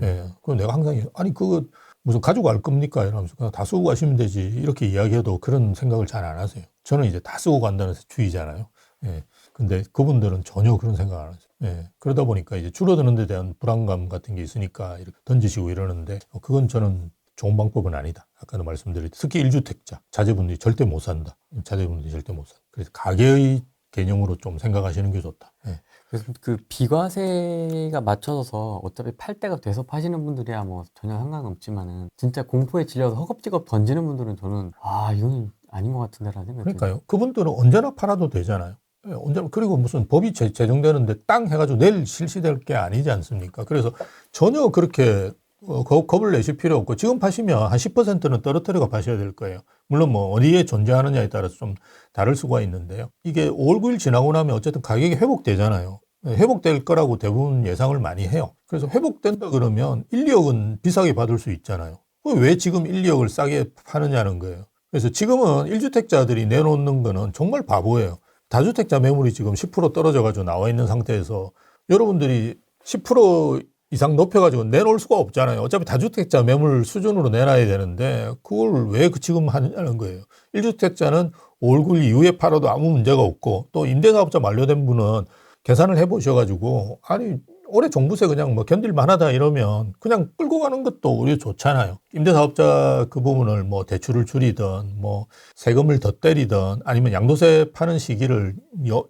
예. 그럼 내가 항상 아니 그거 무슨 가지고 갈 겁니까? 이러면서 그냥 다 쓰고 가시면 되지. 이렇게 이야기해도 그런 생각을 잘 안 하세요. 저는 이제 다 쓰고 간다는 주의잖아요. 예. 근데 그분들은 전혀 그런 생각 안 하세요. 예. 그러다 보니까 이제 줄어드는 데 대한 불안감 같은 게 있으니까 이렇게 던지시고 이러는데 그건 저는 좋은 방법은 아니다. 아까도 말씀드렸듯이 특히 1주택자, 자제분들이 절대 못 산다. 자제분들이 절대 못 산다. 그래서 가계의 개념으로 좀 생각하시는 게 좋다. 예. 그래서 그 비과세가 맞춰져서 어차피 팔 때가 돼서 파시는 분들이야 뭐 전혀 상관없지만은 진짜 공포에 질려서 허겁지겁 던지는 분들은 저는 이건 아닌 것 같은데라는 생각이 들어요. 그러니까요. 그분들은 언제나 팔아도 되잖아요. 예, 언제나. 그리고 무슨 법이 제정되는데 땅 해가지고 내일 실시될 게 아니지 않습니까? 그래서 전혀 그렇게 겁을 내실 필요 없고 지금 파시면 한 10%는 떨어뜨려가 파셔야 될 거예요. 물론 뭐 어디에 존재하느냐에 따라서 좀 다를 수가 있는데요. 이게 5월 9일 지나고 나면 어쨌든 가격이 회복되잖아요. 회복될 거라고 대부분 예상을 많이 해요. 그래서 회복된다 그러면 1, 2억은 비싸게 받을 수 있잖아요. 왜 지금 1, 2억을 싸게 파느냐는 거예요. 그래서 지금은 1주택자들이 내놓는 거는 정말 바보예요. 다주택자 매물이 지금 10% 떨어져가지고 나와 있는 상태에서 여러분들이 10% 이상 높여가지고 내놓을 수가 없잖아요. 어차피 다주택자 매물 수준으로 내놔야 되는데 그걸 왜 지금 하느냐는 거예요. 1주택자는 5월 9일 이후에 팔아도 아무 문제가 없고 또 임대사업자 만료된 분은 계산을 해보셔가지고 아니 올해 종부세 그냥 뭐 견딜만하다 이러면 그냥 끌고 가는 것도 오히려 좋잖아요. 임대사업자 그 부분을 뭐 대출을 줄이든 뭐 세금을 더 때리든 아니면 양도세 파는 시기를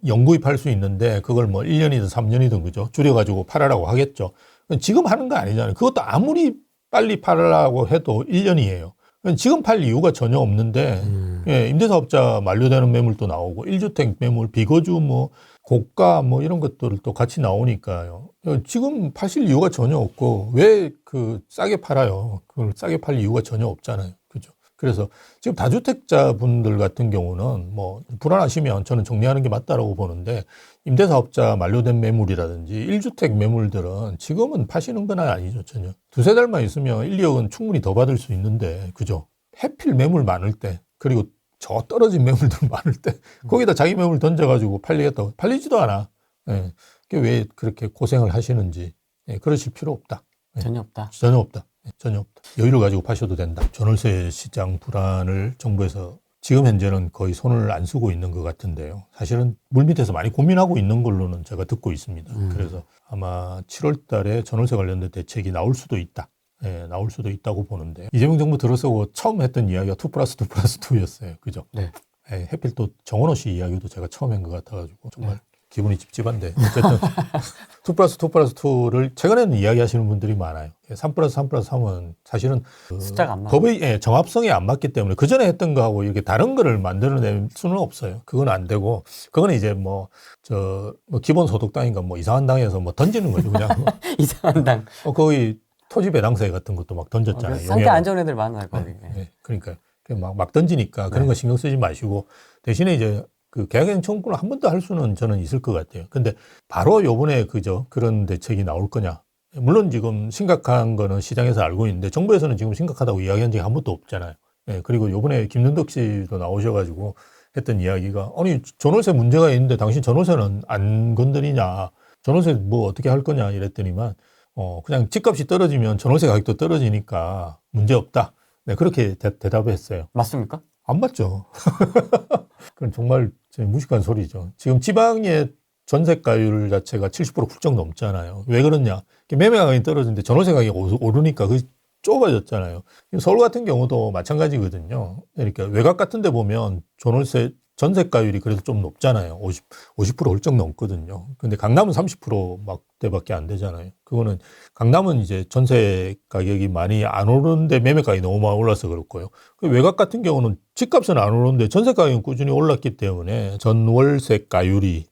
영구입할 수 있는데 그걸 뭐 1년이든 3년이든 그죠? 줄여가지고 팔아라고 하겠죠. 지금 하는 거 아니잖아요. 그것도 아무리 빨리 팔으라고 해도 1년이에요. 지금 팔 이유가 전혀 없는데 예, 임대사업자 만료되는 매물도 나오고 1주택 매물, 비거주 뭐 고가 뭐 이런 것들을 또 같이 나오니까요. 지금 파실 이유가 전혀 없고 왜 그 싸게 팔아요? 그걸 싸게 팔 이유가 전혀 없잖아요. 그죠? 그래서 지금 다주택자 분들 같은 경우는 뭐 불안하시면 저는 정리하는 게 맞다라고 보는데 임대사업자 만료된 매물이라든지 1주택 매물들은 지금은 파시는 건 아니죠. 전혀. 두세 달만 있으면 1, 2억은 충분히 더 받을 수 있는데 그죠? 해필 매물 많을 때 그리고 저 떨어진 매물들 많을 때 거기다 자기 매물 던져가지고 팔리겠다고 팔리지도 않아. 예. 그게 왜 그렇게 고생을 하시는지 예. 그러실 필요 없다. 예. 전혀 없다. 전혀 없다. 예. 전혀 없다. 여유를 가지고 파셔도 된다. 전월세 시장 불안을 정부에서 지금 현재는 거의 손을 안 쓰고 있는 것 같은데요. 사실은 물밑에서 많이 고민하고 있는 걸로는 제가 듣고 있습니다. 그래서 아마 7월 달에 전월세 관련된 대책이 나올 수도 있다. 예, 나올 수도 있다고 보는데 이재명 정부 들어서고 처음 했던 이야기가 2+2+2였어요. 그죠? 네. 예, 해필 또 정원호 씨 이야기도 제가 처음 한 것 같아가지고 정말 기분이 찝찝한데 어쨌든 2+2+2를 최근에는 이야기하시는 분들이 많아요. 3+3+3은 사실은 숫자가 안 맞아요. 법의 정합성이 안 맞기 때문에 그 전에 했던 거하고 이렇게 다른 거를 만들어낼 수는 없어요. 그건 안 되고 그거는 이제 뭐 기본소득 땅인가 뭐 이상한 땅에서 뭐 던지는 거죠. 그냥 이상한 당. 거의 토지 배당세 같은 것도 막 던졌잖아요. 상태 안 좋은 애들 많아요, 거기. 네, 그러니까 막 던지니까 그런 거 신경 쓰지 마시고 대신에 이제 그 계약갱 청구를 한 번 더 할 수는 저는 있을 것 같아요. 근데 바로 요번에 그런 대책이 나올 거냐? 물론 지금 심각한 거는 시장에서 알고 있는데 정부에서는 지금 심각하다고 이야기한 적이 한 번도 없잖아요. 예, 그리고 요번에 김윤덕 씨도 나오셔가지고 했던 이야기가 아니 전월세 문제가 있는데 당신 전월세는 안 건드리냐? 전월세 뭐 어떻게 할 거냐? 이랬더니만 그냥 집값이 떨어지면 전월세 가격도 떨어지니까 문제 없다. 네, 그렇게 대답을 했어요. 맞습니까? 안 맞죠. 그건 정말 무식한 소리죠. 지금 지방의 전세가율 자체가 70% 훌쩍 넘잖아요. 왜 그러냐? 매매 가격이 떨어지는데 전월세 가격이 오르니까 그 좁아졌잖아요. 서울 같은 경우도 마찬가지거든요. 그러니까 외곽 같은 데 보면 전세가율이 그래도 좀 높잖아요. 50% 훌쩍 넘거든요. 근데 강남은 30%막대밖에 안 되잖아요. 그거는 강남은 이제 전세 가격이 많이 안 오르는데 매매 가격이 너무 많이 올라서 그렇고요. 그 외곽 같은 경우는 집값은 안 오르는데 전세 가격은 꾸준히 올랐기 때문에 전세가율이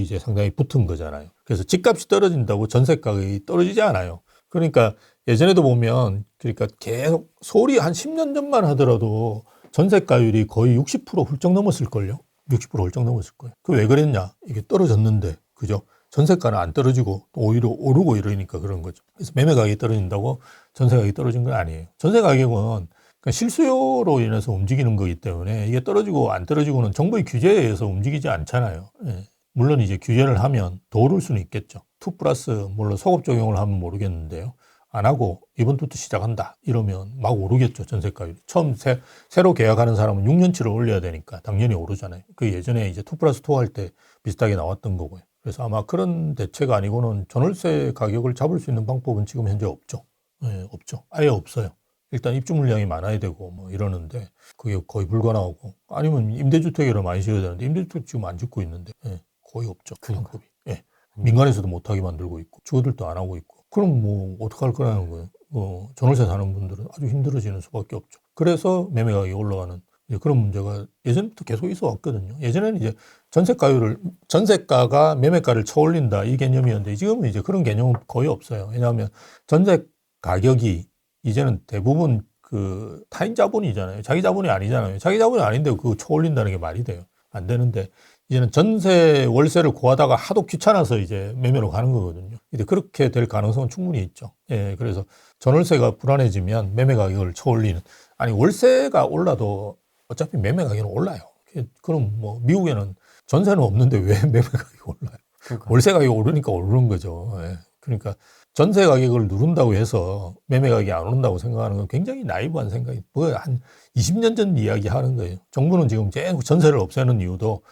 이제 상당히 붙은 거잖아요. 그래서 집값이 떨어진다고 전세 가격이 떨어지지 않아요. 그러니까 예전에도 보면 그러니까 계속 서울이 한 10년 전만 하더라도 전세가율이 거의 60% 훌쩍 넘었을걸요. 60% 훌쩍 넘었을거예요. 그 왜 그랬냐? 이게 떨어졌는데, 그죠? 전세가는 안 떨어지고 오히려 오르고 이러니까 그런 거죠. 그래서 매매 가격이 떨어진다고 전세 가격이 떨어진 건 아니에요. 전세 가격은 그러니까 실수요로 인해서 움직이는 거기 때문에 이게 떨어지고 안 떨어지고는 정부의 규제에 의해서 움직이지 않잖아요. 예. 물론 이제 규제를 하면 더 오를 수는 있겠죠. 2+, 물론 소급 적용을 하면 모르겠는데요. 안 하고 이번 주부터 시작한다 이러면 막 오르겠죠. 전세가율이. 처음 새로 계약하는 사람은 6년치를 올려야 되니까 당연히 오르잖아요. 그 예전에 이제 2+2 할 때 비슷하게 나왔던 거고요. 그래서 아마 그런 대책 아니고는 전월세 가격을 잡을 수 있는 방법은 지금 현재 없죠. 네, 없죠. 아예 없어요. 일단 입주 물량이 많아야 되고 뭐 이러는데 그게 거의 불가능하고, 아니면 임대주택을 많이 지어야 되는데 임대주택 지금 안 짓고 있는데 거의 없죠. 방법이. 민간에서도 못하게 만들고 있고 주거들도 안 하고 있고. 그럼 뭐 어떡할 거라는 거예요. 전월세 사는 분들은 아주 힘들어지는 수밖에 없죠. 그래서 매매 가격이 올라가는 그런 문제가 예전부터 계속 있어 왔거든요. 예전에는 이제 전세가가 매매가를 쳐올린다 이 개념이었는데 지금은 이제 그런 개념은 거의 없어요. 왜냐하면 전세 가격이 이제는 대부분 그 타인 자본이잖아요. 자기 자본이 아니잖아요. 자기 자본이 아닌데 그거 쳐올린다는 게 말이 돼요. 안 되는데 이제는 전세 월세를 구하다가 하도 귀찮아서 이제 매매로 가는 거거든요. 근데 그렇게 될 가능성은 충분히 있죠. 예, 그래서 전월세가 불안해지면 매매 가격을 쳐올리는, 아니 월세가 올라도 어차피 매매 가격은 올라요. 그럼 뭐 미국에는 전세는 없는데 왜 매매 가격이 올라요? 그러니까. 월세 가격이 오르니까 오르는 거죠. 예. 그러니까 전세 가격을 누른다고 해서 매매 가격이 안 오른다고 생각하는 건 굉장히 나이브한 생각이, 뭐 한 20년 전 이야기 하는 거예요. 정부는 지금 계속 전세를 없애는 이유도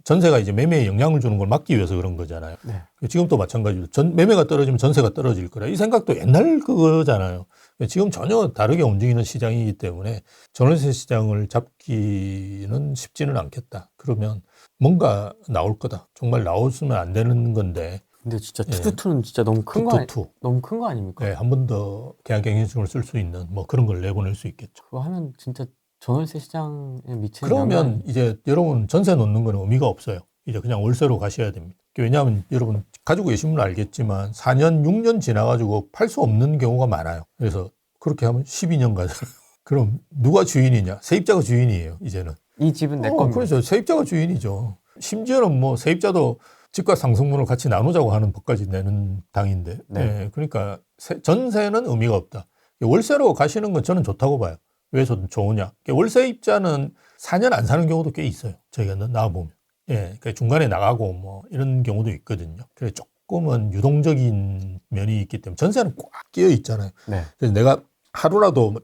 전세가 이제 매매에 영향을 주는 걸 막기 위해서 그런 거잖아요. 네. 지금도 마찬가지로 매매가 떨어지면 전세가 떨어질 거라. 이 생각도 옛날 그거잖아요. 지금 전혀 다르게 움직이는 시장이기 때문에 전월세 시장을 잡기는 쉽지는 않겠다. 그러면 뭔가 나올 거다. 정말 나왔으면 안 되는 건데. 근데 진짜 투투투는 진짜 너무 큰 거 너무 큰 거 아닙니까? 네, 한 번 더 계약갱신증을 쓸 수 있는 뭐 그런 걸 내보낼 수 있겠죠. 그거 하면 진짜 전월세 시장에 미치는 그러면 이제 여러분 전세 놓는 건 의미가 없어요. 이제 그냥 월세로 가셔야 됩니다. 왜냐하면 여러분 가지고 계신 분은 알겠지만 4년, 6년 지나가지고 팔 수 없는 경우가 많아요. 그래서 그렇게 하면 12년 가잖아요. 그럼 누가 주인이냐? 세입자가 주인이에요, 이제는. 이 집은 내 겁니다. 그렇죠. 세입자가 주인이죠. 심지어는 뭐 세입자도 집값 상승분을 같이 나누자고 하는 법까지 내는 당인데. 네. 그러니까 전세는 의미가 없다. 월세로 가시는 건 저는 좋다고 봐요. 왜 좋으냐? 월세입자는 4년 안 사는 경우도 꽤 있어요. 저희가 나와보면. 그러니까 중간에 나가고 뭐 이런 경우도 있거든요. 그래서 조금은 유동적인 면이 있기 때문에 전세는 꽉 끼어 있잖아요. 네. 그래서 내가 하루라도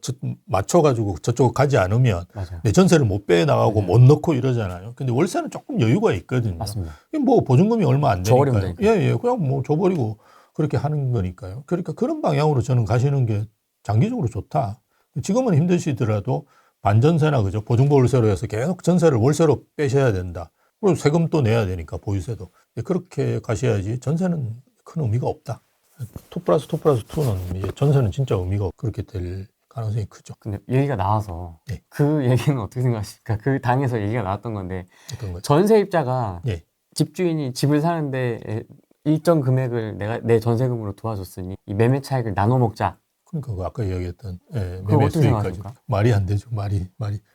맞춰가지고 저쪽 가지 않으면 맞아요. 내 전세를 못 빼나가고 네. 못 넣고 이러잖아요. 근데 월세는 조금 여유가 있거든요. 맞습니다. 뭐 보증금이 얼마 안 줘버리면 되니까요. 되니까. 그냥 뭐 줘버리고 그렇게 하는 거니까요. 그러니까 그런 방향으로 저는 가시는 게 장기적으로 좋다. 지금은 힘드시더라도 반전세나 그죠, 보증보월세로 해서 계속 전세를 월세로 빼셔야 된다. 그리고 세금 또 내야 되니까 보유세도. 그렇게 가셔야지 전세는 큰 의미가 없다. 2+2+2는 이제 전세는 진짜 의미가 그렇게 될 가능성이 크죠. 근데 얘기가 나와서 네. 그 얘기는 어떻게 생각하십니까? 그 당에서 얘기가 나왔던 건데 어떤 거죠? 전세입자가 예. 집주인이 집을 사는데 일정 금액을 내 전세금으로 도와줬으니 이 매매 차익을 나눠 먹자. 그러니까 그 아까 이야기했던 그거 매매 어떻게 수익까지 생각하십니까? 말이 안 되죠. 말이.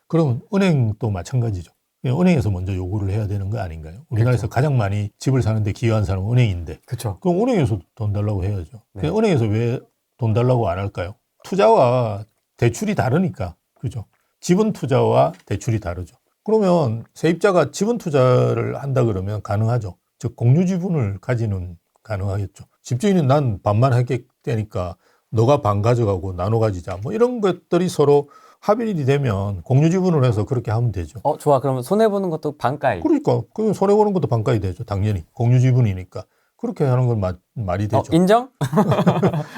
그러면 은행도 마찬가지죠. 은행에서 먼저 요구를 해야 되는 거 아닌가요? 우리나라에서 그렇죠. 가장 많이 집을 사는데 기여한 사람은 은행인데. 그렇죠. 그럼 은행에서 돈 달라고 해야죠. 네. 은행에서 왜 돈 달라고 안 할까요? 투자와 대출이 다르니까. 그죠? 지분 투자와 대출이 다르죠. 그러면 세입자가 지분 투자를 한다 그러면 가능하죠. 즉 공유 지분을 가지는 가능하겠죠. 집주인은 난 반만 하겠다니까 너가 반 가져가고 나눠 가지자. 뭐 이런 것들이 서로 합의이 되면 공유 지분을 해서 그렇게 하면 되죠. 좋아. 그러면 손해보는 것도 반가이. 그러니까 그 손해 보는 것도 반가이 되죠. 당연히 공유 지분이니까 그렇게 하는 건 말이 되죠. 인정?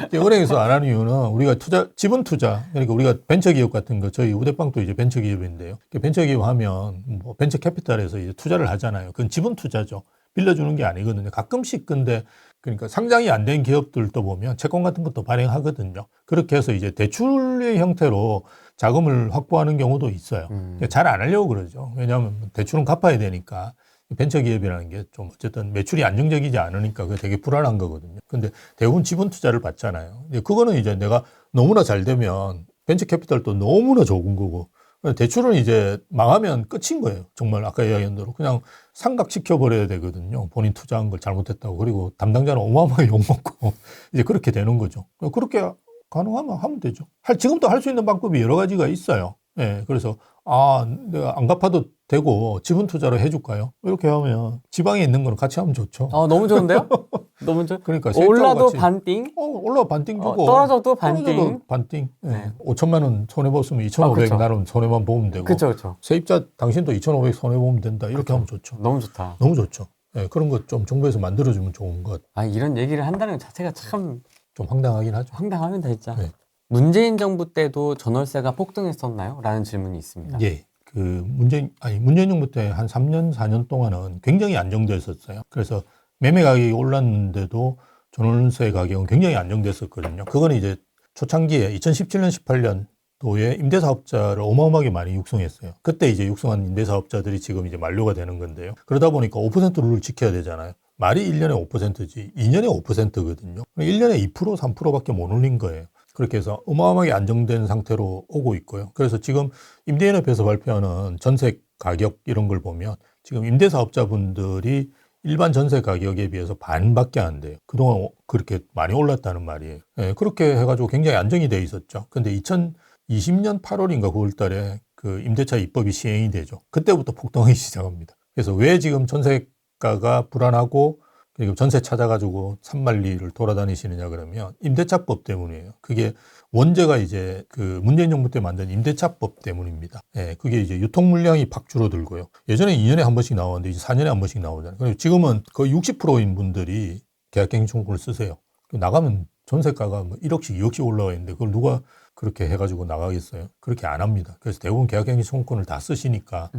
이제 은행에서 안 하는 이유는 우리가 지분 투자, 그러니까 우리가 벤처기업 같은 거, 저희 우대빵도 이제 벤처기업인데요. 벤처기업 하면 뭐 벤처 캐피탈에서 이제 투자를 하잖아요. 그건 지분 투자죠. 빌려주는 게 아니거든요. 가끔씩 근데 그러니까 상장이 안 된 기업들도 보면 채권 같은 것도 발행하거든요. 그렇게 해서 이제 대출의 형태로 자금을 확보하는 경우도 있어요. 잘 안 하려고 그러죠. 왜냐하면 대출은 갚아야 되니까. 벤처기업이라는 게 좀 어쨌든 매출이 안정적이지 않으니까 그게 되게 불안한 거거든요. 근데 대부분 지분 투자를 받잖아요. 그거는 이제 내가 너무나 잘 되면 벤처 캐피탈도 너무나 좋은 거고 대출은 이제 망하면 끝인 거예요. 정말 아까 이야기한 대로 그냥 상각시켜버려야 되거든요. 본인 투자한 걸 잘못했다고. 그리고 담당자는 어마어마하게 욕먹고 이제 그렇게 되는 거죠. 그렇게 가능하면 하면 되죠. 지금도 할 수 있는 방법이 여러 가지가 있어요. 예, 그래서 내가 안 갚아도 되고 지분 투자로 해줄까요? 이렇게 하면 지방에 있는 거는 같이 하면 좋죠. 너무 좋은데요? 너무 좋. 그러니까 올라도 같이, 반띵. 올라 반띵 주고 떨어져도 반띵. 반띵. 예. 네. 5천만 원 손해 봤으면 2,500 그쵸. 나름 손해만 보면 되고. 그렇죠. 세입자 당신도 2,500 손해 보면 된다. 이렇게 하면 좋죠. 너무 좋다. 너무 좋죠. 예, 그런 것 좀 정부에서 만들어주면 좋은 것. 이런 얘기를 한다는 것 자체가 참 좀 황당하긴 하죠. 황당합니다, 진짜. 네. 문재인 정부 때도 전월세가 폭등했었나요? 라는 질문이 있습니다. 예. 문재인 정부 때 한 3년, 4년 동안은 굉장히 안정됐었어요. 그래서 매매 가격이 올랐는데도 전월세 가격은 굉장히 안정됐었거든요. 그거는 이제 초창기에 2017년, 18년도에 임대사업자를 어마어마하게 많이 육성했어요. 그때 이제 육성한 임대사업자들이 지금 이제 만료가 되는 건데요. 그러다 보니까 5% 룰을 지켜야 되잖아요. 말이 1년에 5%지 2년에 5%거든요. 1년에 2%, 3%밖에 못 올린 거예요. 그렇게 해서 어마어마하게 안정된 상태로 오고 있고요. 그래서 지금 임대인협회에서 발표하는 전세 가격 이런 걸 보면 지금 임대사업자분들이 일반 전세 가격에 비해서 반밖에 안 돼요. 그동안 그렇게 많이 올랐다는 말이에요. 예, 그렇게 해가지고 굉장히 안정이 돼 있었죠. 근데 2020년 8월인가 9월 달에 그 임대차 입법이 시행이 되죠. 그때부터 폭등하기 시작합니다. 그래서 왜 지금 전세가가 불안하고 그리고 전세 찾아가지고 산만리를 돌아다니시느냐 그러면 임대차법 때문이에요. 그게 원죄가 이제 그 문재인 정부 때 만든 임대차법 때문입니다. 예, 그게 이제 유통 물량이 팍 줄어들고요. 예전에 2년에 한 번씩 나오는데 이제 4년에 한 번씩 나오잖아요. 그리고 지금은 거의 60%인 분들이 계약갱신 청구를 쓰세요. 나가면 전세가가 뭐 1억씩 2억씩 올라와 있는데 그걸 누가 그렇게 해가지고 나가겠어요? 그렇게 안 합니다. 그래서 대부분 계약갱신 청구권을 다 쓰시니까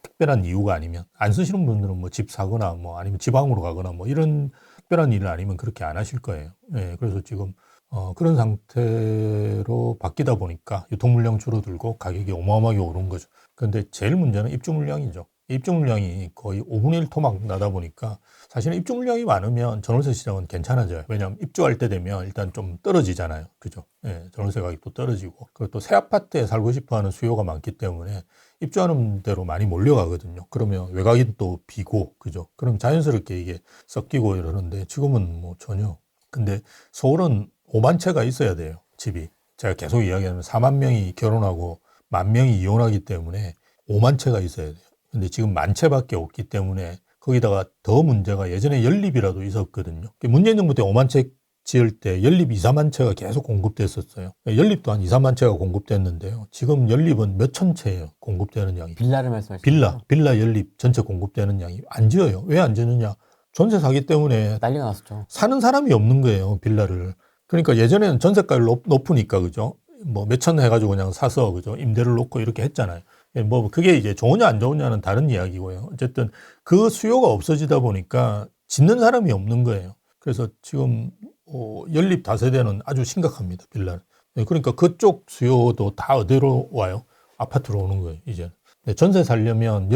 특별한 이유가 아니면 안 쓰시는 분들은 뭐 집 사거나 뭐 아니면 지방으로 가거나 뭐 이런 특별한 일을 아니면 그렇게 안 하실 거예요. 예, 그래서 지금 그런 상태로 바뀌다 보니까 유통 물량 줄어들고 가격이 어마어마하게 오른 거죠. 그런데 제일 문제는 입주 물량이죠. 입주 물량이 거의 5분의 1 토막 나다 보니까 사실은 입주 물량이 많으면 전월세 시장은 괜찮아져요. 왜냐하면 입주할 때 되면 일단 좀 떨어지잖아요. 그죠? 예, 전월세 가격도 떨어지고 그리고 또 새 아파트에 살고 싶어 하는 수요가 많기 때문에 입주하는 대로 많이 몰려가거든요. 그러면 외곽인 또 비고, 그죠? 그럼 자연스럽게 이게 섞이고 이러는데 지금은 뭐 전혀. 근데 서울은 5만 채가 있어야 돼요. 집이. 제가 계속 이야기하면 4만 명이 결혼하고 10,000명이 이혼하기 때문에 5만 채가 있어야 돼요. 근데 지금 10,000채밖에 없기 때문에 거기다가 더 문제가 예전에 연립이라도 있었거든요. 문재인 정부 때 5만 채 지을 때 연립 2, 4만 채가 계속 공급됐었어요. 연립도 한 2, 3만 채가 공급됐는데요. 지금 연립은 몇천 채예요. 공급되는 양이. 빌라를 말씀하시죠? 빌라 연립 전체 공급되는 양이 안 지어요. 왜 안 지느냐? 전세 사기 때문에 난리가 났었죠. 사는 사람이 없는 거예요. 빌라를. 그러니까 예전에는 전세가를 높으니까 그죠? 뭐 몇천 해가지고 그냥 사서 그죠? 임대를 놓고 이렇게 했잖아요. 뭐 그게 이제 좋으냐 안 좋으냐는 다른 이야기고요. 어쨌든 그 수요가 없어지다 보니까 짓는 사람이 없는 거예요. 그래서 지금 연립 다세대는 아주 심각합니다. 빌라는. 그러니까 그쪽 수요도 다 어디로 와요? 아파트로 오는 거예요. 이제. 전세 살려면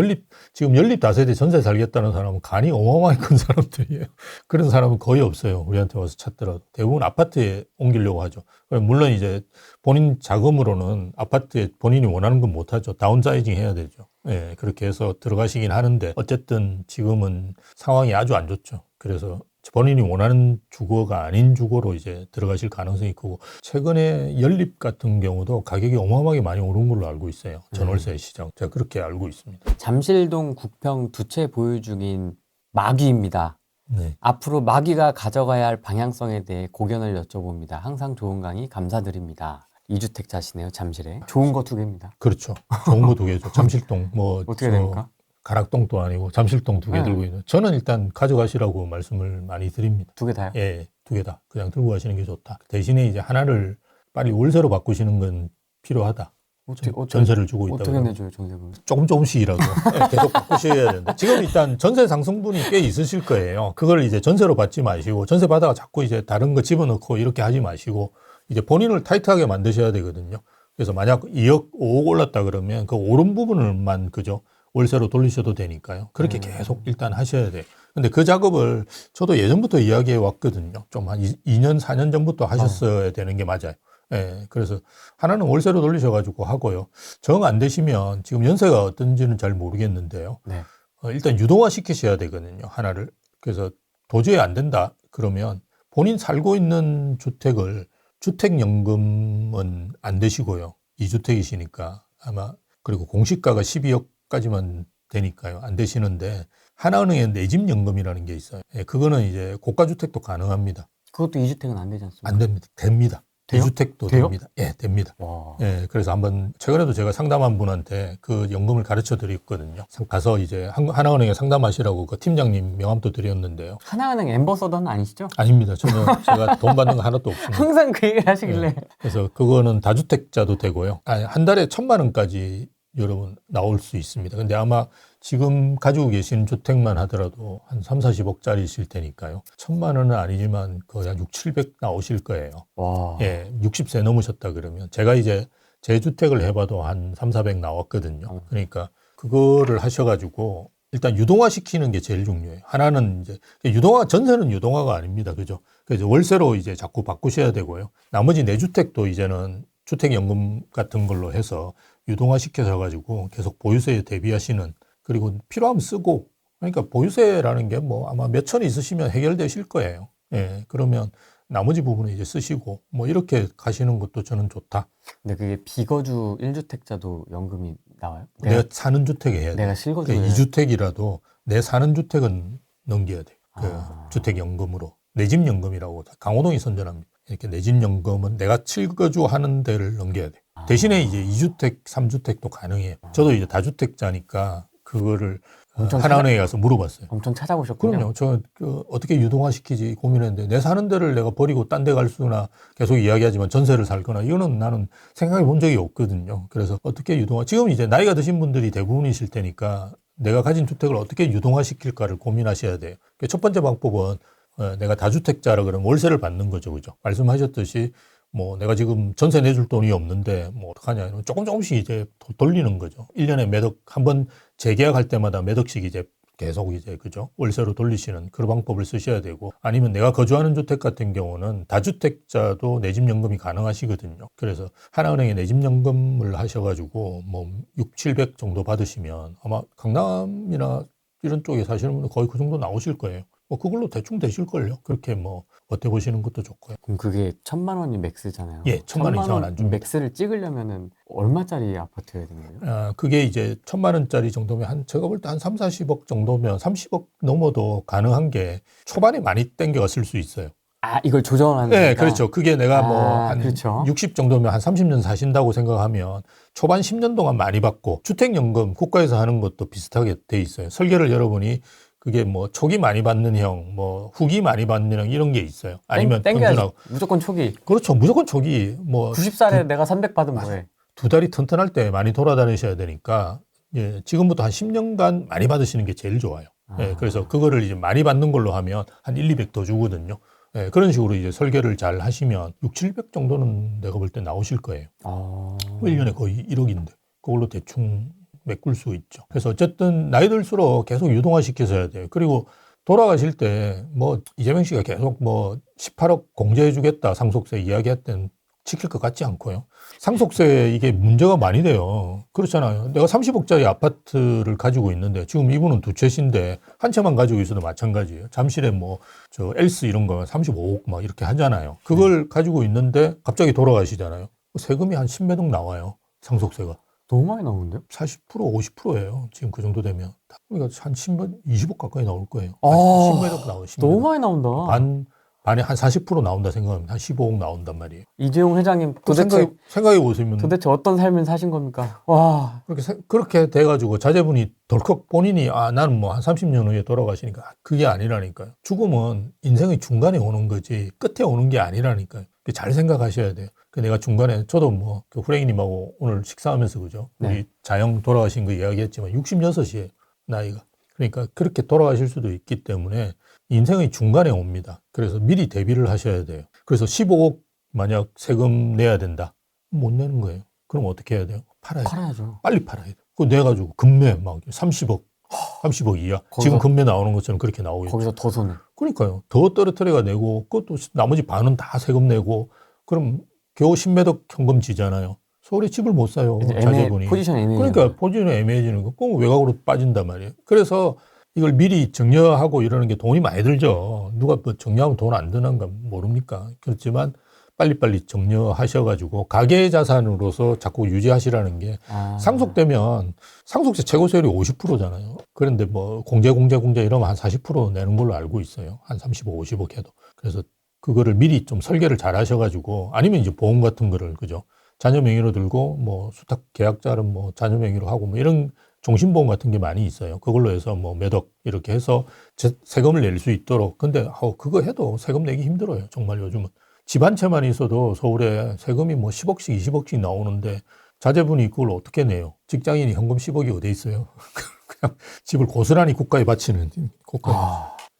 지금 연립 다세대 전세 살겠다는 사람은 간이 어마어마하게 큰 사람들이에요. 그런 사람은 거의 없어요. 우리한테 와서 찾더라도. 대부분 아파트에 옮기려고 하죠. 물론 이제 본인 자금으로는 아파트에 본인이 원하는 건 못하죠. 다운사이징 해야 되죠. 예, 그렇게 해서 들어가시긴 하는데 어쨌든 지금은 상황이 아주 안 좋죠. 그래서 본인이 원하는 주거가 아닌 주거로 이제 들어가실 가능성이 크고 최근에 연립 같은 경우도 가격이 어마어마하게 많이 오른 걸로 알고 있어요. 전월세 시장. 제가 그렇게 알고 있습니다. 잠실동 국평 2채 보유 중인 마귀입니다. 네. 앞으로 마귀가 가져가야 할 방향성에 대해 고견을 여쭤봅니다. 항상 좋은 강의 감사드립니다. 2주택자시네요, 잠실에. 좋은 거 2개입니다. 그렇죠. 좋은 거 2개죠. 잠실동 뭐 어떻게 됩니까? 가락동도 아니고 잠실동 2개 네. 들고 있는. 저는 일단 가져가시라고 말씀을 많이 드립니다. 2개 다요? 예, 2개 다 그냥 들고 가시는 게 좋다. 대신에 이제 하나를 빨리 월세로 바꾸시는 건 필요하다. 전세를 주고 있다. 어떻게 그러면 내줘요, 전세금? 조금씩이라도 예, 계속 바꾸셔야 된다. 지금 일단 전세 상승분이 꽤 있으실 거예요. 그걸 이제 전세로 받지 마시고 전세 받아가 자꾸 이제 다른 거 집어넣고 이렇게 하지 마시고 이제 본인을 타이트하게 만드셔야 되거든요. 그래서 만약 2억, 5억 올랐다 그러면 그 오른 부분을만 그죠 월세로 돌리셔도 되니까요. 그렇게 계속 일단 하셔야 돼요. 근데 그 작업을 저도 예전부터 이야기해 왔거든요. 좀 한 2년, 4년 전부터 하셨어야 되는 게 맞아요. 예, 그래서 하나는 월세로 돌리셔가지고 하고요. 정 안 되시면 지금 연세가 어떤지는 잘 모르겠는데요. 네. 일단 유동화 시키셔야 되거든요. 하나를. 그래서 도저히 안 된다. 그러면 본인 살고 있는 주택을 주택연금은 안 되시고요. 2주택이시니까 아마 그리고 공시가가 12억까지만 되니까요. 안 되시는데 하나은행에 내 집 연금이라는 게 있어요. 예, 그거는 이제 고가주택도 가능합니다. 그것도 2주택은 안 되지 않습니까? 안 됩니다. 됩니다. 돼요? 2주택도 돼요? 됩니다. 예, 됩니다. 와. 예, 그래서 한번 최근에도 제가 상담한 분한테 그 연금을 가르쳐 드렸거든요. 가서 이제 하나은행에 상담하시라고 그 팀장님 명함도 드렸는데요. 하나은행 엠버서더는 아니시죠? 아닙니다. 전혀 제가 돈 받는 거 하나도 없습니다. 항상 그 얘기를 하시길래. 그래서 그거는 다주택자도 되고요. 한 달에 1,000만 원까지 여러분 나올 수 있습니다. 근데 아마 지금 가지고 계신 주택만 하더라도 한 3, 40억짜리실 테니까요. 1,000만 원은 아니지만 거의 한 6, 700 나오실 거예요. 와. 예, 60세 넘으셨다 그러면 제가 이제 제 주택을 해봐도 한 3, 400 나왔거든요. 그러니까 그거를 하셔가지고 일단 유동화 시키는 게 제일 중요해요. 하나는 이제 전세는 유동화가 아닙니다. 그죠? 그래서 월세로 이제 자꾸 바꾸셔야 되고요. 나머지 내 주택도 이제는 주택연금 같은 걸로 해서 유동화 시켜서 가지고 계속 보유세에 대비하시는 그리고 필요하면 쓰고 그러니까 보유세라는 게 뭐 아마 몇 천이 있으시면 해결되실 거예요. 예, 그러면 나머지 부분은 이제 쓰시고 뭐 이렇게 가시는 것도 저는 좋다. 근데 그게 비거주 1주택자도 연금이 나와요? 내가 사는 주택에 해야 돼. 내가 실거주. 그러니까 2주택이라도 내 사는 주택은 넘겨야 돼. 그 아. 주택연금으로. 내 집 연금이라고 강호동이 선전합니다. 이렇게 내 집 연금은 내가 실거주 하는 데를 넘겨야 돼. 대신에 이제 2주택, 3주택도 가능해요. 저도 이제 다주택자니까 그거를 엄청 하나은행에 가서 물어봤어요. 엄청 찾아보셨군요. 그럼요. 저 어떻게 유동화시키지 고민했는데 내 사는 데를 내가 버리고 딴 데 갈 수나 계속 이야기하지만 전세를 살거나 이거는 나는 생각해 본 적이 없거든요. 그래서 어떻게 지금 이제 나이가 드신 분들이 대부분이실 테니까 내가 가진 주택을 어떻게 유동화시킬까를 고민하셔야 돼요. 첫 번째 방법은 내가 다주택자라 그러면 월세를 받는 거죠. 그죠? 말씀하셨듯이 뭐 내가 지금 전세 내줄 돈이 없는데 뭐 어떡하냐. 조금씩 이제 돌리는 거죠. 1년에 몇 억, 한번 재계약할 때마다 몇 억씩 이제 계속 이제 그죠? 월세로 돌리시는 그런 방법을 쓰셔야 되고 아니면 내가 거주하는 주택 같은 경우는 다주택자도 내 집 연금이 가능하시거든요. 그래서 하나은행에 내 집 연금을 하셔가지고 뭐 6, 700 정도 받으시면 아마 강남이나 이런 쪽에 사시는 분들 거의 그 정도 나오실 거예요. 뭐 그걸로 대충 되실걸요. 그렇게 뭐 버텨보시는 것도 좋고요. 그럼 그게 1,000만 원이 맥스잖아요. 예, 1,000만 원 이상은 안 줍니다. 맥스를 찍으려면은 얼마짜리 아파트여야 되는 거예요? 그게 이제 1,000만 원짜리 정도면 제가 볼 때 한 3, 40억 정도면 30억 넘어도 가능한 게 초반에 많이 땡겨갔을 수 있어요. 아, 이걸 조정하는 네, 거니까? 그렇죠. 그게 내가 뭐 한 그렇죠. 60 정도면 한 30년 사신다고 생각하면 초반 10년 동안 많이 받고 주택연금 국가에서 하는 것도 비슷하게 돼 있어요. 설계를 여러분이 그게 뭐 초기 많이 받는 형, 뭐 후기 많이 받는 형 이런 게 있어요. 아니면 땡겨야지. 평균하고. 무조건 초기. 그렇죠. 무조건 초기. 뭐 90살에 내가 300 받으면 뭐해? 2다리 튼튼할 때 많이 돌아다니셔야 되니까 예, 지금부터 한 10년간 많이 받으시는 게 제일 좋아요. 예, 그래서 그거를 이제 많이 받는 걸로 하면 한 1, 200 더 주거든요. 예, 그런 식으로 이제 설계를 잘 하시면 6, 700 정도는 내가 볼 때 나오실 거예요. 1년에 거의 1억인데 그걸로 대충 메꿀 수 있죠. 그래서 어쨌든 나이 들수록 계속 유동화 시켜서 해야 돼요. 그리고 돌아가실 때 뭐 이재명 씨가 계속 뭐 18억 공제해 주겠다 상속세 이야기했던 지킬 것 같지 않고요. 상속세 이게 문제가 많이 돼요. 그렇잖아요. 내가 30억짜리 아파트를 가지고 있는데 지금 이분은 2채신데 한 채만 가지고 있어도 마찬가지예요. 잠실에 뭐 저 엘스 이런 거 35억 막 이렇게 하잖아요. 그걸 가지고 있는데 갑자기 돌아가시잖아요. 세금이 한 10몇 억 나와요. 상속세가. 너무 많이 나오는데요? 40% 50%예요. 지금 그 정도 되면. 그러니까 한 10몇 20억 가까이 나올 거예요. 아, 10몇 나와요. 10몇 너무 억. 많이 나온다. 반에 한 40% 나온다 생각하면 한 15억 나온단 말이에요. 이재용 회장님 도대체 생각해 보시면 도대체 어떤 삶을 사신 겁니까? 와, 그렇게 돼가지고 자제분이 덜컥 본인이 나는 뭐 한 30년 후에 돌아가시니까 그게 아니라니까요. 죽음은 인생의 중간에 오는 거지 끝에 오는 게 아니라니까요. 잘 생각하셔야 돼요. 내가 중간에 저도 뭐 그 후레이님하고 오늘 식사하면서 그죠? 네. 우리 자영 돌아가신 거 이야기했지만 66이에요 나이가. 그러니까 그렇게 돌아가실 수도 있기 때문에 인생의 중간에 옵니다. 그래서 미리 대비를 하셔야 돼요. 그래서 15억 만약 세금 내야 된다. 못 내는 거예요. 그럼 어떻게 해야 돼요? 팔아야죠. 빨리 팔아야 돼. 그거 내가지고 금매 막 30억 이하. 지금 금매 나오는 것처럼 그렇게 나오겠죠. 거기서 더 손해. 그러니까요. 더 떨어뜨려가 내고 그것도 나머지 반은 다 세금 내고 그럼 겨우 10매덕 현금 지잖아요. 서울에 집을 못 사요. 자제분이. 포지션 애매해요. 그러니까 포지션이 애매해지는 거. 꼭 외곽으로 빠진단 말이에요. 그래서 이걸 미리 정려하고 이러는 게 돈이 많이 들죠. 누가 뭐 정려하면 돈 안 드는가 모릅니까? 그렇지만 빨리빨리 정려하셔가지고 가계자산으로서 자꾸 유지하시라는 게 상속되면 상속세 최고세율이 50%잖아요. 그런데 뭐 공제 이러면 한 40% 내는 걸로 알고 있어요. 한 35, 50억 해도. 그래서 그거를 미리 좀 설계를 잘 하셔가지고 아니면 이제 보험 같은 거를 그죠. 자녀 명의로 들고 뭐 수탁 계약자는 뭐 자녀 명의로 하고 뭐 이런 종신보험 같은 게 많이 있어요. 그걸로 해서 뭐 매덕 이렇게 해서 세금을 낼 수 있도록. 근데 그거 해도 세금 내기 힘들어요. 정말 요즘은. 집 한 채만 있어도 서울에 세금이 뭐 10억씩 20억씩 나오는데 자제분이 그걸 어떻게 내요? 직장인이 현금 10억이 어디 있어요? 그냥 집을 고스란히 국가에 바치는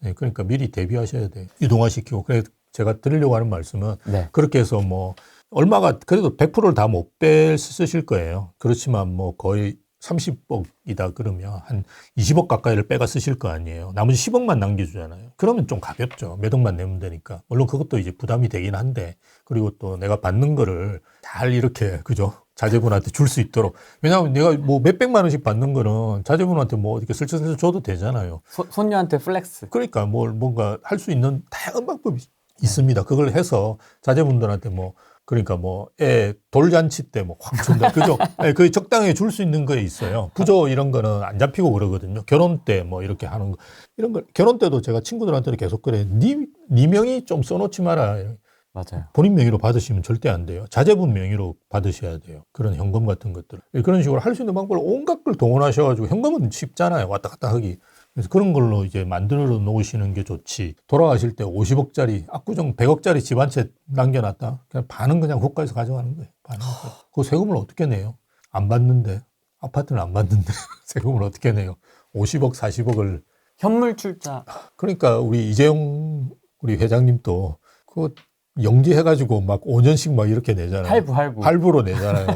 네, 그러니까 미리 대비하셔야 돼요. 유동화시키고. 그래서 제가 드리려고 하는 말씀은 네. 그렇게 해서 뭐 얼마가 그래도 100%를 다 못 쓰실 거예요. 그렇지만 뭐 거의 30억이다 그러면 한 20억 가까이를 빼가 쓰실 거 아니에요. 나머지 10억만 남겨주잖아요. 그러면 좀 가볍죠. 몇 억만 내면 되니까. 물론 그것도 이제 부담이 되긴 한데 그리고 또 내가 받는 거를 잘 이렇게 그죠? 자제분한테 줄 수 있도록. 왜냐하면 내가 뭐 몇백만 원씩 받는 거는 자제분한테 뭐 이렇게 슬쩍슬쩍 줘도 되잖아요. 손녀한테 플렉스. 그러니까 뭔가 할 수 있는 다양한 방법이 있습니다. 그걸 해서 자제분들한테 뭐 그러니까 뭐 애 돌잔치 때 뭐 확 준다. 그죠? 그 적당히 줄 수 있는 거에 있어요. 부조 이런 거는 안 잡히고 그러거든요. 결혼 때 뭐 이렇게 하는 거. 이런 거 결혼 때도 제가 친구들한테는 계속 그래. 네 명의 좀 써놓지 마라. 맞아요. 본인 명의로 받으시면 절대 안 돼요. 자제분 명의로 받으셔야 돼요. 그런 현금 같은 것들. 그런 식으로 할 수 있는 방법을 온갖 걸 동원하셔가지고 현금은 쉽잖아요. 왔다 갔다 하기. 그래서 그런 걸로 이제 만들어 놓으시는 게 좋지. 돌아가실 때 50억짜리, 압구정 100억짜리 집 한 채 남겨놨다. 그냥 반은 그냥 국가에서 가져가는 거예요. 반은. 그 세금을 어떻게 내요? 안 받는데. 아파트는 안 받는데. 세금을 어떻게 내요? 50억, 40억을. 현물 출자. 그러니까 우리 이재용 우리 회장님도 그 영지해가지고 막 5년씩 막 이렇게 내잖아요. 할부로 내잖아요.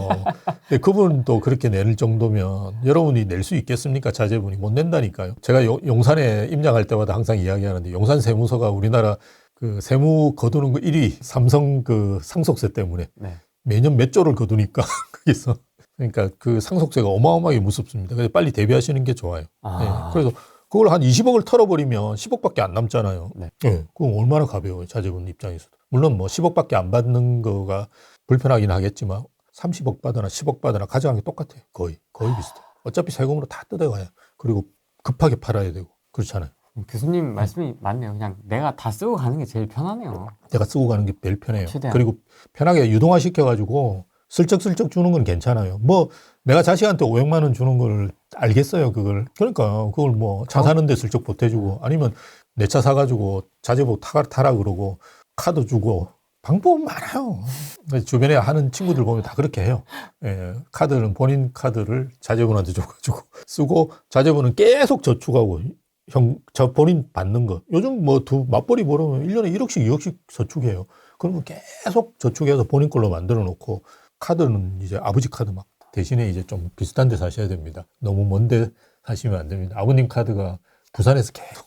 근데 그분도 그렇게 낼 정도면 여러분이 낼 수 있겠습니까? 자제분이 못 낸다니까요. 제가 용산에 임장할 때마다 항상 이야기하는데 용산 세무서가 우리나라 그 세무 거두는 거 1위 삼성 그 상속세 때문에 네. 매년 몇 조를 거두니까 거기서 그러니까 그 상속세가 어마어마하게 무섭습니다. 그래서 빨리 대비하시는 게 좋아요. 네. 그래서 그걸 한 20억을 털어버리면 10억밖에 안 남잖아요. 네. 네. 그럼 얼마나 가벼워요, 자제분 입장에서도. 물론 뭐 10억밖에 안 받는 거가 불편하긴 하겠지만 30억 받거나 10억 받거나 가져가는 게 똑같아요. 거의 비슷해요. 어차피 세금으로 다 뜯어가요. 그리고 급하게 팔아야 되고 그렇잖아요. 교수님 말씀이 맞네요. 그냥 내가 다 쓰고 가는 게 제일 편하네요. 내가 쓰고 가는 게 제일 편해요. 최대한. 그리고 편하게 유동화 시켜가지고 슬쩍슬쩍 주는 건 괜찮아요. 뭐 내가 자식한테 500만 원 주는 걸 알겠어요. 그러니까 그걸 뭐 차 사는데 슬쩍 보태주고 아니면 내 차 사가지고 자제보 타라 그러고 카드 주고 방법은 많아요. 주변에 하는 친구들 보면 다 그렇게 해요. 예, 카드는 본인 카드를 자제분한테 줘가지고 쓰고 자제분은 계속 저축하고 저 본인 받는 거. 요즘 뭐 맞벌이 벌으면 1년에 1억씩 2억씩 저축해요. 그러면 계속 저축해서 본인 걸로 만들어 놓고 카드는 이제 아버지 카드 막 대신에 이제 좀 비슷한 데 사셔야 됩니다. 너무 먼데 사시면 안 됩니다. 아버님 카드가 부산에서 계속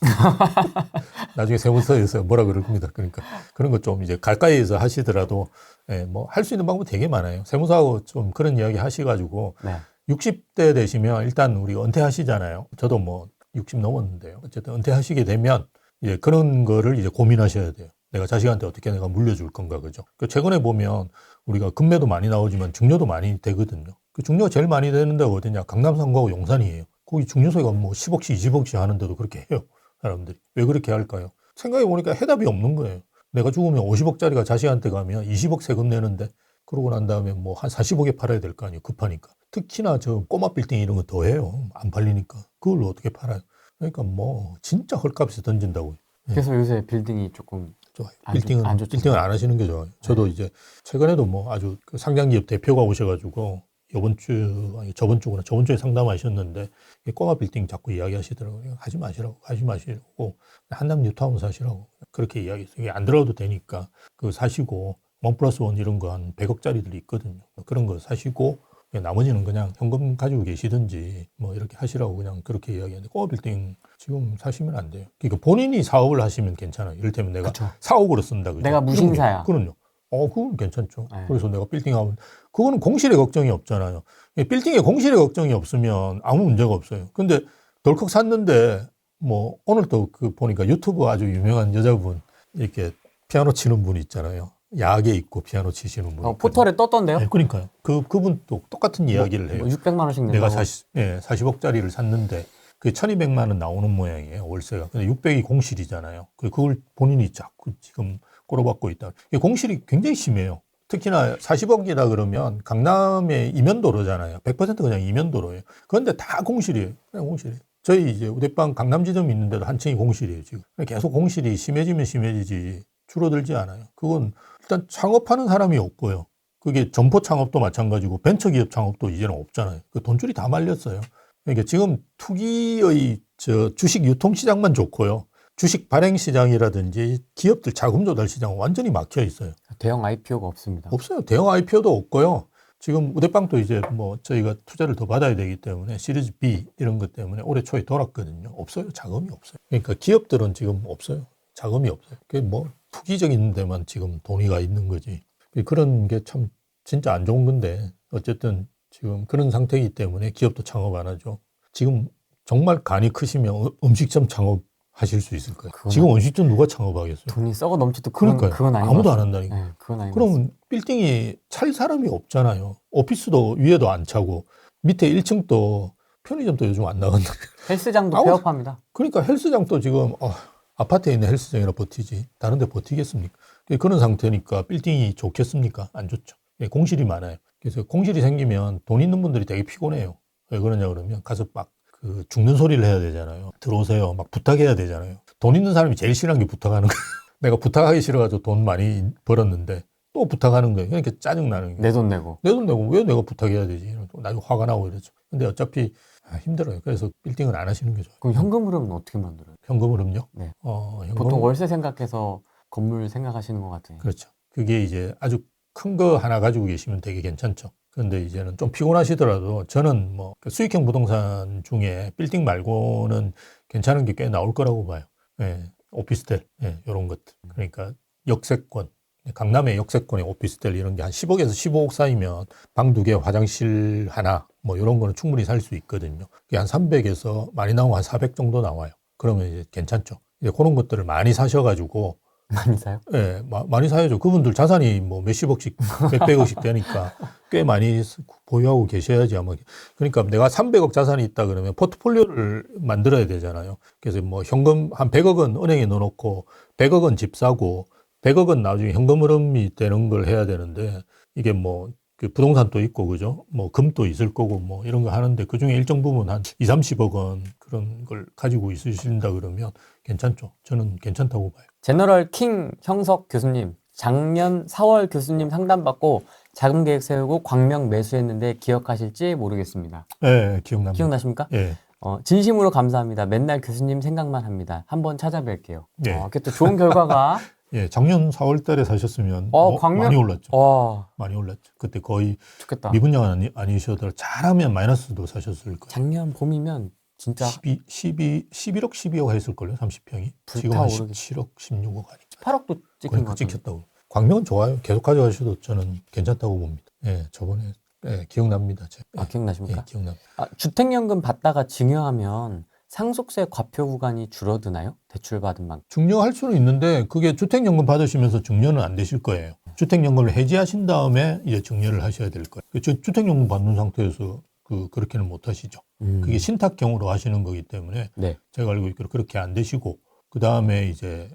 나중에 세무서에서 뭐라 그럴 겁니다. 그러니까 그런 거 좀 이제 가까이에서 하시더라도 예, 뭐 할 수 있는 방법 되게 많아요. 세무서하고 좀 그런 이야기 하셔가지고 네. 60대 되시면 일단 우리 은퇴하시잖아요. 저도 뭐 60 넘었는데요. 어쨌든 은퇴하시게 되면 이제 그런 거를 이제 고민하셔야 돼요. 내가 자식한테 어떻게 내가 물려줄 건가, 그죠? 최근에 보면 우리가 금매도 많이 나오지만 증여도 많이 되거든요. 그 중료가 제일 많이 되는 데가 어디냐? 강남 3구하고 용산이에요. 거기 중료세가 뭐 10억씩, 20억씩 하는데도 그렇게 해요. 사람들이. 왜 그렇게 할까요? 생각해보니까 해답이 없는 거예요. 내가 죽으면 50억짜리가 자식한테 가면 20억 세금 내는데 그러고 난 다음에 뭐 한 40억에 팔아야 될 거 아니에요. 급하니까. 특히나 저 꼬마 빌딩 이런 거 더 해요. 안 팔리니까. 그걸 어떻게 팔아요? 그러니까 뭐 진짜 헐값에 던진다고요. 그래서 요새 빌딩이 조금 좋아요. 안 빌딩은 안 좋죠. 빌딩은 안 하시는 게 좋아요. 저도 이제 최근에도 뭐 아주 그 상장기업 대표가 오셔가지고 이번 주 아니 저번 주에 상담하셨는데 이 꼬마 빌딩 자꾸 이야기하시더라고요. 하지 마시라고 한남 뉴타운스 하시라고 그렇게 이야기했어요. 이게 안 들어도 되니까 그 사시고 1+1 이런 거 한 100억짜리들이 있거든요. 그런 거 사시고 나머지는 그냥 현금 가지고 계시든지 뭐 이렇게 하시라고 그냥 그렇게 이야기하는데 꼬마 빌딩 지금 사시면 안 돼요. 그러니까 본인이 사업을 하시면 괜찮아요. 이를테면 내가 그쵸. 4억으로 쓴다. 그죠? 내가 무신사야. 그럼요. 그건 괜찮죠. 네. 그래서 내가 빌딩하면 그거는 공실의 걱정이 없잖아요. 빌딩에 공실의 걱정이 없으면 아무 문제가 없어요. 근데 덜컥 샀는데 뭐 오늘 또 그 보니까 유튜브 아주 유명한 여자분 이렇게 피아노 치는 분 있잖아요. 야하게 입고 피아노 치시는 분. 포털에 떴던데요? 네, 그러니까요. 그분도 똑같은 이야기를 해요. 뭐 600만 원씩 내가 낸다고. 40억짜리를 샀는데 그게 1200만 원 나오는 모양이에요. 월세가. 근데 600이 공실이잖아요. 그걸 본인이 자꾸 지금 꼬라박고 있다. 이게 공실이 굉장히 심해요. 특히나 40억이라 그러면 강남의 이면도로잖아요. 100% 그냥 이면도로예요. 그런데 다 공실이에요. 그냥 공실이에요. 저희 이제 우대방 강남 지점이 있는데도 한 층이 공실이에요, 지금. 계속 공실이 심해지면 심해지지 줄어들지 않아요. 그건 일단 창업하는 사람이 없고요. 그게 점포 창업도 마찬가지고 벤처기업 창업도 이제는 없잖아요. 그 돈줄이 다 말렸어요. 그러니까 지금 투기의 주식 유통시장만 좋고요. 주식 발행시장이라든지 기업들 자금 조달 시장은 완전히 막혀 있어요. 대형 IPO가 없습니다. 없어요. 대형 IPO도 없고요. 지금 우대빵도 이제 뭐 저희가 투자를 더 받아야 되기 때문에 시리즈 B 이런 것 때문에 올해 초에 돌았거든요. 없어요. 자금이 없어요. 그러니까 기업들은 지금 없어요. 자금이 없어요. 그게 뭐 투기적인 데만 지금 돈이 가 있는 거지. 그런 게 참 진짜 안 좋은 건데 어쨌든 지금 그런 상태이기 때문에 기업도 창업 안 하죠. 지금 정말 간이 크시면 음식점 창업하실 수 있을 거예요. 지금 음식점 누가 창업하겠어요? 돈이 썩어 넘쳐도 그러니까요. 그건 아닌 아무도 것 안 같습니다. 한다니까. 네, 그건 아닌 것 그럼 빌딩이 찰 사람이 없잖아요. 오피스도 위에도 안 차고 밑에 1층도 편의점도 요즘 안 나간다. 같습니다. 헬스장도 아무- 폐업합니다. 그러니까 헬스장도 지금 아파트에 있는 헬스장이라 버티지 다른 데 버티겠습니까? 그런 상태니까 빌딩이 좋겠습니까? 안 좋죠. 공실이 많아요. 그래서 공실이 생기면 돈 있는 분들이 되게 피곤해요. 왜 그러냐 그러면 가서 막 그 죽는 소리를 해야 되잖아요. 들어오세요. 막 부탁해야 되잖아요. 돈 있는 사람이 제일 싫어하는 게 부탁하는 거예요. 내가 부탁하기 싫어가지고 돈 많이 벌었는데 또 부탁하는 거예요. 그러니까 짜증나는 거예요. 내 돈 내고. 내 돈 내고 왜 내가 부탁해야 되지? 나중에 화가 나고 이러죠. 근데 어차피 힘들어요. 그래서 빌딩은 안 하시는 게 좋아요. 그럼 현금 흐름은 어떻게 만들어요? 현금 흐름요? 네. 현금 보통 월세 생각해서 건물 생각하시는 것 같아요. 그렇죠. 그게 이제 아주 큰 거 하나 가지고 계시면 되게 괜찮죠. 그런데 이제는 좀 피곤하시더라도 저는 뭐 수익형 부동산 중에 빌딩 말고는 괜찮은 게 꽤 나올 거라고 봐요. 예, 오피스텔, 이런 것들. 그러니까 역세권, 강남의 역세권의 오피스텔 이런 게 한 10억에서 15억 사이면 방 2개, 화장실 하나 뭐 이런 거는 충분히 살 수 있거든요. 그게 한 300에서 많이 나오면 한 400 정도 나와요. 그러면 이제 괜찮죠. 이제 그런 것들을 많이 사셔가지고 많이 사요? 예, 많이 사야죠. 그분들 자산이 뭐 몇십억씩, 몇백억씩 되니까 꽤 많이 보유하고 계셔야지 아마. 그러니까 내가 300억 자산이 있다 그러면 포트폴리오를 만들어야 되잖아요. 그래서 뭐 현금 한 100억은 은행에 넣어놓고 100억은 집 사고 100억은 나중에 현금 흐름이 되는 걸 해야 되는데 이게 뭐 그 부동산도 있고 그죠? 뭐 금도 있을 거고 뭐 이런 거 하는데 그중에 일정 부분 한 2, 30억은 그런 걸 가지고 있으신다 그러면 괜찮죠. 저는 괜찮다고 봐요. 제너럴 킹 형석 교수님, 작년 4월 교수님 상담받고 자금 계획 세우고 광명 매수했는데 기억하실지 모르겠습니다. 예, 기억납니다. 기억나십니까? 예. 진심으로 감사합니다. 맨날 교수님 생각만 합니다. 한번 찾아뵐게요. 예. 이렇게 또 좋은 결과가 예, 작년 4월 달에 사셨으면 광명- 많이 올랐죠. 와, 많이 올랐죠. 그때 거의 좋겠다. 미분양 아니셔도 잘하면 마이너스도 사셨을 거예요. 작년 봄이면 진짜 11억, 12억 했을걸요, 30평이. 지금 한 불타오르겠- 17억, 16억 아니. 8억도 찍힌 것 그러니까 같아요. 찍혔다고. 광명은 좋아요. 계속 가져가셔도 저는 괜찮다고 봅니다. 예, 저번에 기억납니다. 제가. 기억나십니까? 예, 기억납니다. 주택연금 받다가 증여하면 상속세 과표 구간이 줄어드나요? 대출받은 만큼. 증여할 수는 있는데 그게 주택연금 받으시면서 증여는 안 되실 거예요. 주택연금을 해지하신 다음에 이제 증여를 하셔야 될 거예요. 주택연금 받는 상태에서 그렇게는 못 하시죠. 그게 신탁형으로 하시는 거기 때문에 네. 제가 알고 있기로 그렇게 안 되시고 그 다음에 이제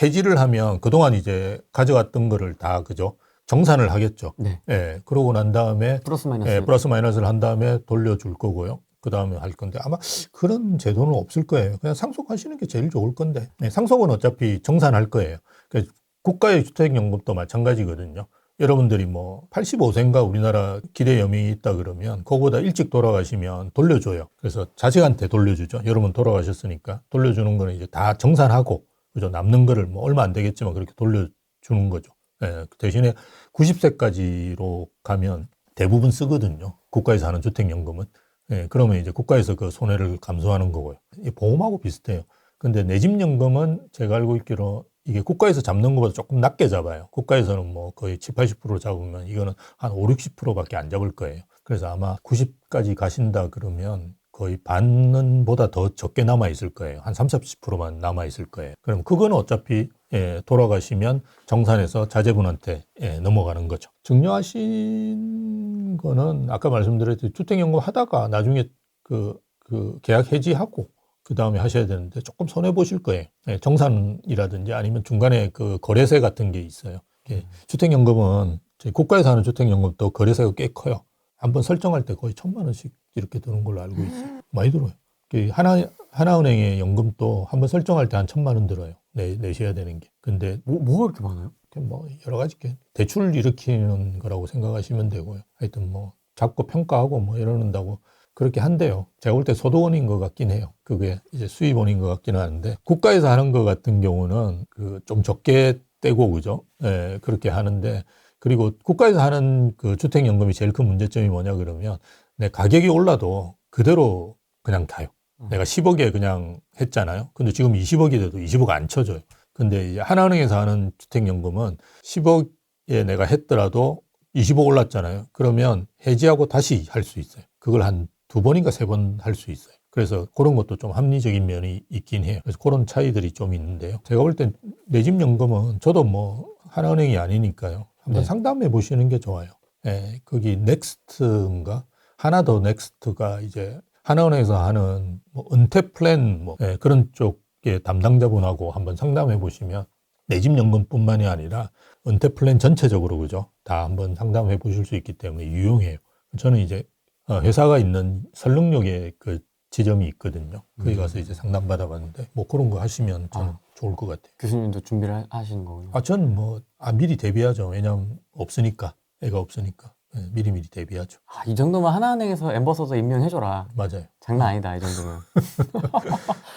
해지를 하면 그동안 이제 가져갔던 거를 다 그죠 정산을 하겠죠. 네. 예, 그러고 난 다음에 플러스 마이너스. 예, 플러스 마이너스를 한 다음에 돌려줄 거고요. 그 다음에 할 건데 아마 그런 제도는 없을 거예요. 그냥 상속하시는 게 제일 좋을 건데 네, 상속은 어차피 정산할 거예요. 그러니까 국가의 주택연금도 마찬가지거든요. 여러분들이 뭐 85세인가 우리나라 기대 연명이 있다 그러면 그거보다 일찍 돌아가시면 돌려줘요. 그래서 자식한테 돌려주죠. 여러분 돌아가셨으니까 돌려주는 거는 이제 다 정산하고 그죠 남는 거를 뭐 얼마 안 되겠지만 그렇게 돌려주는 거죠. 예, 대신에 90세까지로 가면 대부분 쓰거든요. 국가에서 하는 주택연금은. 예, 그러면 이제 국가에서 그 손해를 감수하는 거고요. 이 보험하고 비슷해요. 근데 내 집 연금은 제가 알고 있기로 이게 국가에서 잡는 것보다 조금 낮게 잡아요. 국가에서는 뭐 거의 70, 80% 잡으면 이거는 한 5, 60%밖에 안 잡을 거예요. 그래서 아마 90까지 가신다 그러면 거의 반은 보다 더 적게 남아 있을 거예요. 한 30, 40%만 남아 있을 거예요. 그럼 그거는 어차피 예, 돌아가시면 정산해서 자제분한테 예, 넘어가는 거죠. 증여하신 거는 아까 말씀드렸듯이 주택연금 하다가 나중에 그 계약 해지하고 그 다음에 하셔야 되는데 조금 손해 보실 거예요. 예, 정산이라든지 아니면 중간에 그 거래세 같은 게 있어요. 예, 주택연금은 저희 국가에서 하는 주택연금도 거래세가 꽤 커요. 한번 설정할 때 거의 1,000만 원씩 이렇게 드는 걸로 알고 있어요. 많이 들어요. 하나은행의 연금도 한번 설정할 때 한 1,000만 원 들어요. 내셔야 되는 게. 근데 뭐가 그렇게 많아요? 뭐 여러 가지 대출 일으키는 거라고 생각하시면 되고요. 하여튼 뭐 잡고 평가하고 뭐 이러는다고 그렇게 한대요. 제가 볼 때 소득원인 것 같긴 해요. 그게 이제 수입원인 것 같기는 하는데 국가에서 하는 것 같은 경우는 그 좀 적게 떼고 그죠? 예, 그렇게 하는데 그리고 국가에서 하는 그 주택연금이 제일 큰 문제점이 뭐냐 그러면 내 가격이 올라도 그대로 그냥 가요. 내가 10억에 그냥 했잖아요. 근데 지금 20억이 돼도 20억 안 쳐줘요. 근데 이제 하나은행에서 하는 주택연금은 10억에 내가 했더라도 20억 올랐잖아요. 그러면 해지하고 다시 할 수 있어요. 그걸 한 2번인가 3번 할 수 있어요. 그래서 그런 것도 좀 합리적인 면이 있긴 해요. 그래서 그런 차이들이 좀 있는데요. 제가 볼 땐 내 집 연금은 저도 뭐 하나은행이 아니니까요. 한번 네. 상담해 보시는 게 좋아요. 예, 거기 넥스트인가? 하나 더 넥스트가 이제 하나은행에서 하는 뭐 은퇴 플랜 뭐 예, 그런 쪽의 담당자분하고 한번 상담해 보시면 내 집 연금뿐만이 아니라 은퇴 플랜 전체적으로 그죠? 다 한번 상담해 보실 수 있기 때문에 유용해요. 저는 이제 회사가 있는 설릉역에 그 지점이 있거든요. 거기 가서 이제 상담 받아봤는데 뭐 그런 거 하시면 저는 좋을 것 같아요. 교수님도 준비를 하시는 거군요. 저는 뭐 미리 대비하죠. 왜냐하면 없으니까 애가 없으니까 예, 미리미리 대비하죠. 이 정도면 하나은행에서 엠버 써서 임명해줘라. 맞아요. 장난 아니다, 이 정도면.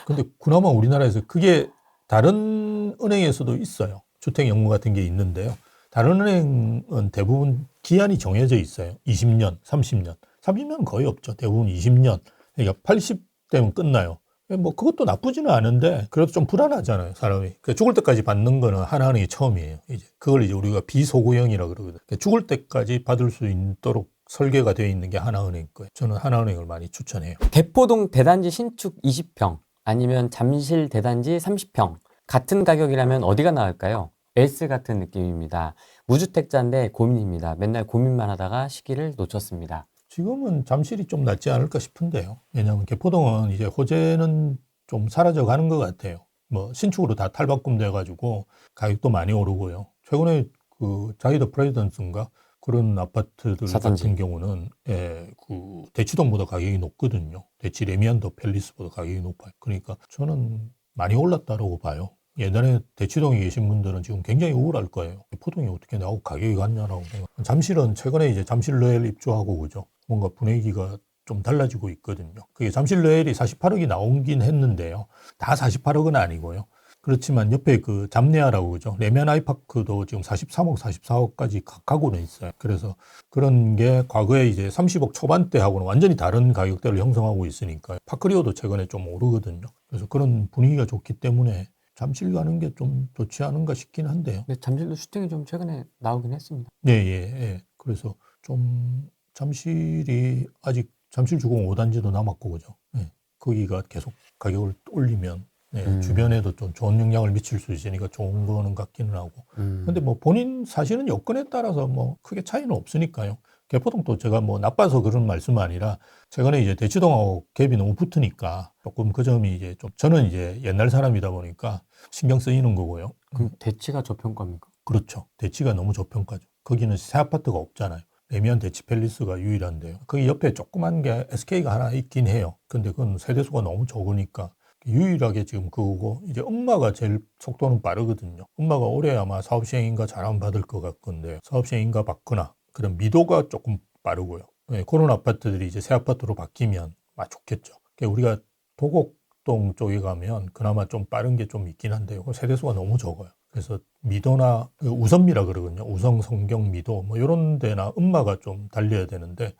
근데 그나마 우리나라에서 그게 다른 은행에서도 있어요. 주택연금 같은 게 있는데요. 다른 은행은 대부분 기한이 정해져 있어요. 20년, 30년. 30년 거의 없죠. 대부분 20년. 그러니까 80대면 끝나요. 뭐 그것도 나쁘지는 않은데 그래도 좀 불안하잖아요, 사람이. 죽을 때까지 받는 거는 하나은행이 처음이에요. 이제 그걸 이제 우리가 비소구형이라 그러거든요. 죽을 때까지 받을 수 있도록 설계가 되어 있는 게 하나은행 거예요. 저는 하나은행을 많이 추천해요. 대포동 대단지 신축 20평 아니면 잠실 대단지 30평 같은 가격이라면 어디가 나을까요? 엘스 같은 느낌입니다. 무주택자인데 고민입니다. 맨날 고민만 하다가 시기를 놓쳤습니다. 지금은 잠실이 좀 낫지 않을까 싶은데요. 왜냐하면 개포동은 이제 호재는 좀 사라져 가는 것 같아요. 뭐 신축으로 다 탈바꿈돼가지고 가격도 많이 오르고요. 최근에 그 자이더 프레지던스인가 그런 아파트들 사단지. 같은 경우는 그 대치동보다 가격이 높거든요. 대치 레미안더 팰리스보다 가격이 높아요. 그러니까 저는 많이 올랐다라고 봐요. 옛날에 대치동에 계신 분들은 지금 굉장히 우울할 거예요. 포동이 어떻게 나오고 가격이 갔냐라고 생각. 잠실은 최근에 이제 잠실레일 입주하고 그죠. 뭔가 분위기가 좀 달라지고 있거든요. 그게 잠실레일이 48억이 나오긴 했는데요. 다 48억은 아니고요. 그렇지만 옆에 그 잠내아라고 그죠. 레미안 아이파크도 지금 43억, 44억까지 가고는 있어요. 그래서 그런 게 과거에 이제 30억 초반대하고는 완전히 다른 가격대를 형성하고 있으니까 파크리오도 최근에 좀 오르거든요. 그래서 그런 분위기가 좋기 때문에 잠실 가는 게 좀 좋지 않은가 싶긴 한데요. 근데 잠실도 슈팅이 좀 최근에 나오긴 했습니다. 예. 그래서 좀 잠실이 아직 잠실 주공 5단지도 남았고 그죠. 예. 거기가 계속 가격을 올리면 네, 주변에도 좀 좋은 영향을 미칠 수 있으니까 좋은 거는 같기는 하고. 근데 뭐 본인 사실은 여건에 따라서 뭐 크게 차이는 없으니까요. 개포동도 제가 뭐 나빠서 그런 말씀은 아니라 최근에 이제 대치동하고 갭이 너무 붙으니까 조금 그 점이 이제 좀 저는 이제 옛날 사람이다 보니까 신경 쓰이는 거고요. 그럼 대치가 저평가입니까? 그렇죠. 대치가 너무 저평가죠. 거기는 새 아파트가 없잖아요. 레미안 대치 팰리스가 유일한데요. 거기 옆에 조그만 게 SK가 하나 있긴 해요. 근데 그건 세대수가 너무 적으니까 유일하게 지금 그거고 이제 엄마가 제일 속도는 빠르거든요. 엄마가 올해 아마 사업 시행인가 잘안 받을 것 같건데 사업 시행인가 받거나 그런 미도가 조금 빠르고요. 네, 그런 아파트들이 이제 새 아파트로 바뀌면 좋겠죠. 그러니까 우리가 도곡동 쪽에 가면 그나마 좀 빠른 게 좀 있긴 한데요. 그 세대수가 너무 적어요. 그래서 미도나 우선미라 그러거든요. 우성, 성경, 미도 뭐 이런 데나 음마가 좀 달려야 되는데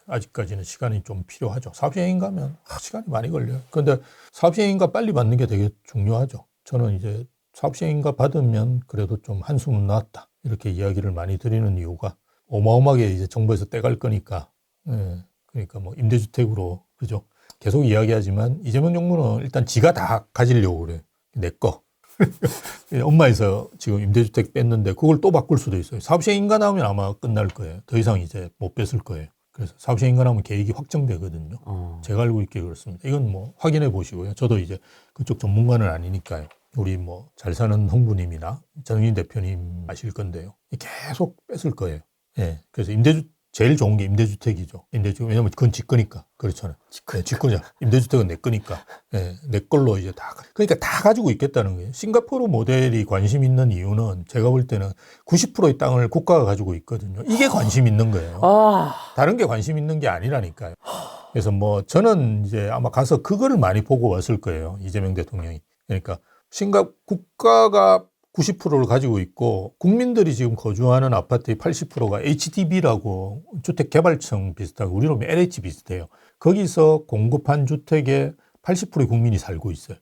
아직까지는 시간이 좀 필요하죠. 사업시행인 가면 시간이 많이 걸려요. 그런데 사업시행인가 빨리 받는 게 되게 중요하죠. 저는 이제 사업시행인가 받으면 그래도 좀 한숨은 나왔다. 이렇게 이야기를 많이 드리는 이유가 어마어마하게 이제 정부에서 떼갈 거니까. 그러니까 뭐 임대주택으로 그죠. 계속 이야기하지만 이재명 정부는 일단 지가 다 가지려고 그래요. 내 거. 엄마에서 지금 임대주택 뺐는데 그걸 또 바꿀 수도 있어요. 사업시행 인가나오면 아마 끝날 거예요. 더 이상 이제 못 뺐을 거예요. 그래서 사업시행 인가나오면 계획이 확정되거든요. 제가 알고 있게 그렇습니다. 이건 뭐 확인해 보시고요. 저도 이제 그쪽 전문가는 아니니까요. 우리 뭐 잘 사는 홍부님이나 전윤 대표님 아실 건데요. 계속 뺐을 거예요. 예. 그래서 제일 좋은 게 임대주택이죠. 임대주택, 왜냐면 그건 지 거니까. 그렇잖아요. 네, 지 거냐. 임대주택은 내 거니까. 네, 내 걸로 이제 그러니까 다 가지고 있겠다는 거예요. 싱가포르 모델이 관심 있는 이유는 제가 볼 때는 90%의 땅을 국가가 가지고 있거든요. 이게 관심 있는 거예요. 다른 게 관심 있는 게 아니라니까요. 그래서 뭐 저는 이제 아마 가서 그거를 많이 보고 왔을 거예요. 이재명 대통령이. 그러니까 국가가 90%를 가지고 있고 국민들이 지금 거주하는 아파트의 80%가 HDB라고 주택개발청 비슷하고 우리로 보면 LH 비슷해요. 거기서 공급한 주택의 80%의 국민이 살고 있어요.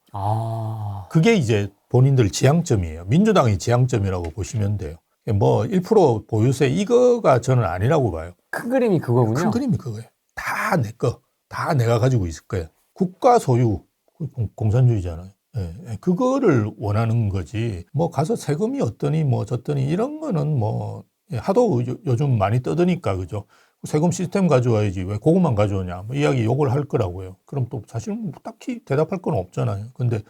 그게 이제 본인들 지향점이에요. 민주당의 지향점이라고 보시면 돼요. 뭐 1% 보유세 이거가 저는 아니라고 봐요. 큰 그림이 그거군요. 큰 그림이 그거예요. 다 내 거. 다 내가 가지고 있을 거예요. 국가 소유. 공산주의잖아요. 예, 그거를 원하는 거지. 뭐 가서 세금이 어떠니 뭐 저떠니 이런 거는 뭐 하도 요즘 많이 떠드니까 그죠. 세금 시스템 가져와야지 왜 그것만 가져오냐 뭐 이야기 욕을 할 거라고요. 그럼 또 사실 뭐 딱히 대답할 건 없잖아요. 근데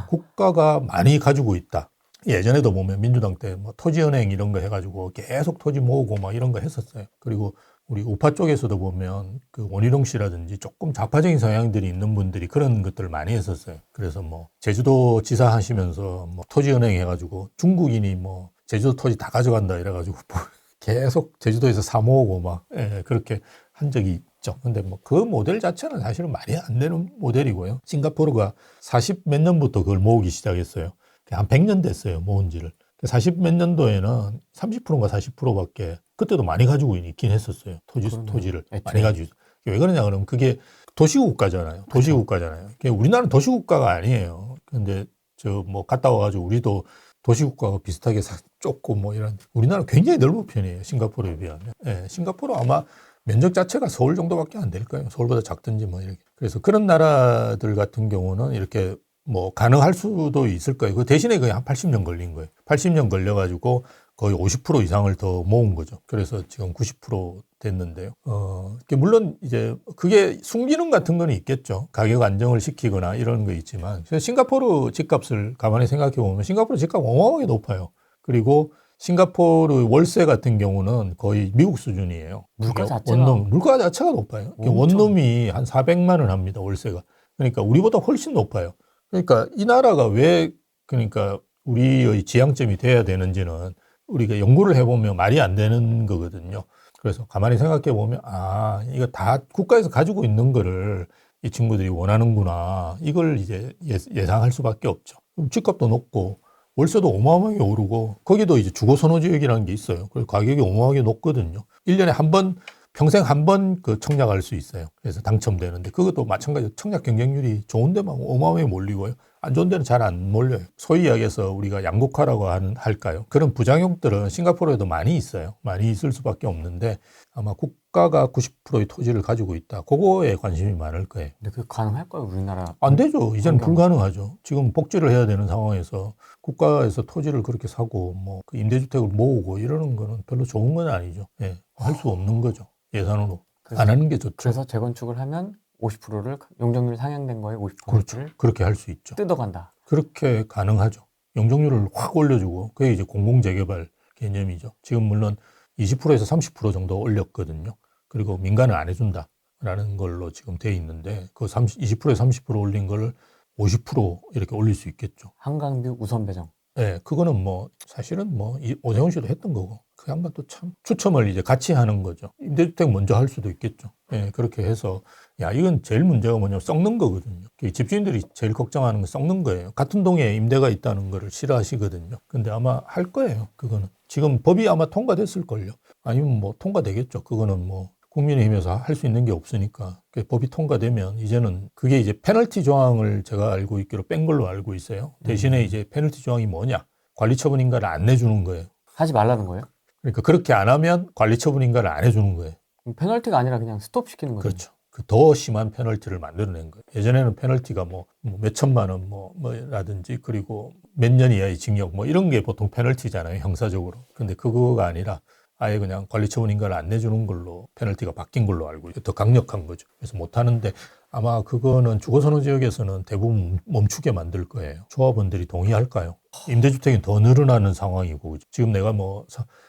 국가가 많이 가지고 있다. 예전에도 보면 민주당 때 뭐 토지은행 이런 거 해가지고 계속 토지 모으고 막 이런 거 했었어요. 그리고 우리 우파 쪽에서도 보면 그 원희룡 씨라든지 조금 좌파적인 성향들이 있는 분들이 그런 것들을 많이 했었어요. 그래서 뭐 제주도 지사 하시면서 뭐 토지은행 해가지고 중국인이 뭐 제주도 토지 다 가져간다 이래가지고 계속 제주도에서 사 모으고 막 그렇게 한 적이 있죠. 근데 뭐 그 모델 자체는 사실은 말이 안 되는 모델이고요. 싱가포르가 40 몇 년부터 그걸 모으기 시작했어요. 한 100년 됐어요, 모은 지를. 40 몇 년도에는 30%인가 40%밖에 그때도 많이 가지고 있긴 했었어요. 토지를 많이 가지고 있어요. 왜 그러냐 그러면 그게 도시국가잖아요. 도시국가잖아요. 우리나라는 도시국가가 아니에요. 근데 저 뭐 갔다 와가지고 우리도 도시국가가 비슷하게 좁고 뭐 이런 우리나라 굉장히 넓은 편이에요. 싱가포르에 비하면. 예, 싱가포르 아마 면적 자체가 서울 정도밖에 안 될 거예요. 서울보다 작든지 뭐 이렇게. 그래서 그런 나라들 같은 경우는 이렇게 뭐 가능할 수도 있을 거예요. 그 대신에 그냥 한 80년 걸린 거예요. 80년 걸려가지고 거의 50% 이상을 더 모은 거죠. 그래서 지금 90% 됐는데요. 물론 이제 그게 순기능 같은 건 있겠죠. 가격 안정을 시키거나 이런 거 있지만 싱가포르 집값을 가만히 생각해 보면 싱가포르 집값 어마어마하게 높아요. 그리고 싱가포르 월세 같은 경우는 거의 미국 수준이에요. 물가 자체가 물가 자체가 높아요. 원룸이 한 400만 원 합니다. 월세가. 그러니까 우리보다 훨씬 높아요. 그러니까 이 나라가 왜 그러니까 우리의 지향점이 돼야 되는지는 우리가 연구를 해보면 말이 안 되는 거거든요. 그래서 가만히 생각해 보면 이거 다 국가에서 가지고 있는 거를 이 친구들이 원하는구나. 이걸 이제 예상할 수밖에 없죠. 집값도 높고 월세도 어마어마하게 오르고 거기도 이제 주거선호지역이라는 게 있어요. 그래서 가격이 어마어마하게 높거든요. 1년에 한 번 평생 한 번 그 청약할 수 있어요. 그래서 당첨되는데 그것도 마찬가지로 청약 경쟁률이 좋은 데만 어마어마하게 몰리고요. 안 좋은 데는 잘 안 몰려요. 소위 이야기해서 우리가 양극화라고 할까요? 그런 부작용들은 싱가포르에도 많이 있어요. 많이 있을 수밖에 없는데 아마 국가가 90%의 토지를 가지고 있다. 그거에 관심이 많을 거예요. 근데 그게 가능할까요, 우리나라? 안 되죠. 이제는 환경. 불가능하죠. 지금 복지를 해야 되는 상황에서 국가에서 토지를 그렇게 사고 뭐 그 임대주택을 모으고 이러는 거는 별로 좋은 건 아니죠. 예, 할 수 없는 거죠. 예산으로. 안 하는 게 좋죠. 그래서 재건축을 하면 50%를 용적률 상향된 거에 50%를 그렇죠. 그렇게 할 수 있죠. 뜯어간다. 그렇게 가능하죠. 용적률을 확 올려주고 그게 이제 공공재개발 개념이죠. 지금 물론 20%에서 30% 정도 올렸거든요. 그리고 민간은 안 해준다라는 걸로 지금 돼 있는데 그 20%에서 30% 올린 걸 50% 이렇게 올릴 수 있겠죠. 한강뷰 우선 배정. 네, 그거는 뭐 사실은 뭐 오세훈 씨도 했던 거고 그 양반도 참 추첨을 이제 같이 하는 거죠. 임대주택 먼저 할 수도 있겠죠. 예, 그렇게 해서 야 이건 제일 문제가 뭐냐면 썩는 거거든요. 집주인들이 제일 걱정하는 건 썩는 거예요. 같은 동에 임대가 있다는 거를 싫어하시거든요. 근데 아마 할 거예요. 그거는 지금 법이 아마 통과됐을걸요. 아니면 뭐 통과되겠죠. 그거는 뭐 국민의힘에서 할 수 있는 게 없으니까 법이 통과되면 이제는 그게 이제 페널티 조항을 제가 알고 있기로 뺀 걸로 알고 있어요. 대신에 이제 페널티 조항이 뭐냐? 관리처분 인가를 안 내주는 거예요. 하지 말라는 거예요? 그러니까 그렇게 안 하면 관리처분 인가를 안 해주는 거예요. 그럼 페널티가 아니라 그냥 스톱시키는 거죠. 그렇죠. 그 더 심한 페널티를 만들어낸 거예요. 예전에는 페널티가 뭐 몇 천만 원 뭐라든지 그리고 몇 년 이하의 징역 뭐 이런 게 보통 페널티잖아요. 형사적으로. 근데 그거가 아니라 아예 그냥 관리처분 인가를 안 내주는 걸로 페널티가 바뀐 걸로 알고 있어요. 더 강력한 거죠. 그래서 못하는데 아마 그거는 주거선호 지역에서는 대부분 멈추게 만들 거예요. 조합원들이 동의할까요? 임대주택이 더 늘어나는 상황이고 지금 내가 뭐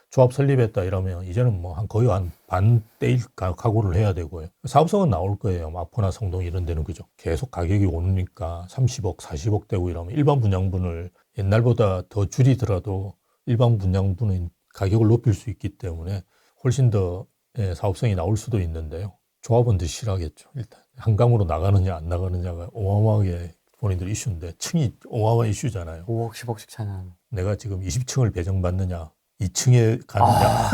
조합 설립했다 이러면 이제는 뭐 거의 한 반대일 각오를 해야 되고요. 사업성은 나올 거예요. 마포나 성동 이런 데는 그죠. 계속 가격이 오르니까 30억, 40억 되고 이러면 일반 분양분을 옛날보다 더 줄이더라도 일반 분양분은 가격을 높일 수 있기 때문에 훨씬 더 사업성이 나올 수도 있는데요. 조합원들이 싫어하겠죠. 일단 한강으로 나가느냐 안 나가느냐가 어마어마하게 본인들 이슈인데 층이 어마어마한 이슈잖아요. 5억, 10억씩 차는. 내가 지금 20층을 배정받느냐 2층에 가느냐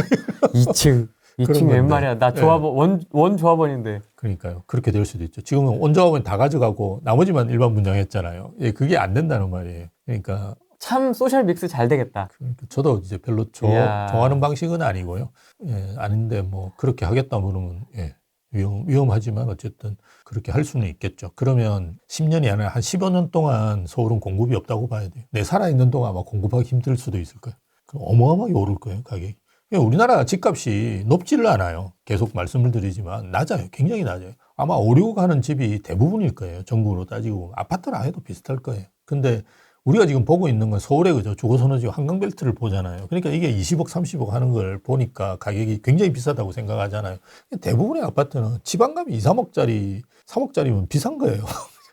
2층 그런 웬 건데. 말이야. 나 조합원 원 조합원인데. 그러니까요. 그렇게 될 수도 있죠. 지금은 원조합원 다 가져가고 나머지만 일반 분양했잖아요. 예, 그게 안 된다는 말이에요. 그러니까 참 소셜 믹스 잘 되겠다. 저도 이제 별로 이야. 좋아하는 방식은 아니고요. 예, 아닌데 뭐 그렇게 하겠다 그러면 예, 위험하지만 어쨌든 그렇게 할 수는 있겠죠. 그러면 10년이 아니라 한 15년 동안 서울은 공급이 없다고 봐야 돼요. 내 살아있는 동안 아마 공급하기 힘들 수도 있을 거예요. 그럼 어마어마하게 오를 거예요, 가격이. 우리나라 집값이 높지를 않아요. 계속 말씀을 드리지만 낮아요. 굉장히 낮아요. 아마 오류가 하는 집이 대부분일 거예요. 전국으로 따지고 아파트라 해도 비슷할 거예요. 근데 우리가 지금 보고 있는 건 서울의 그죠 주거선호지구 한강벨트를 보잖아요. 그러니까 이게 20억, 30억 하는 걸 보니까 가격이 굉장히 비싸다고 생각하잖아요. 대부분의 아파트는 지방감이 2, 3억짜리, 3억짜리면 비싼 거예요.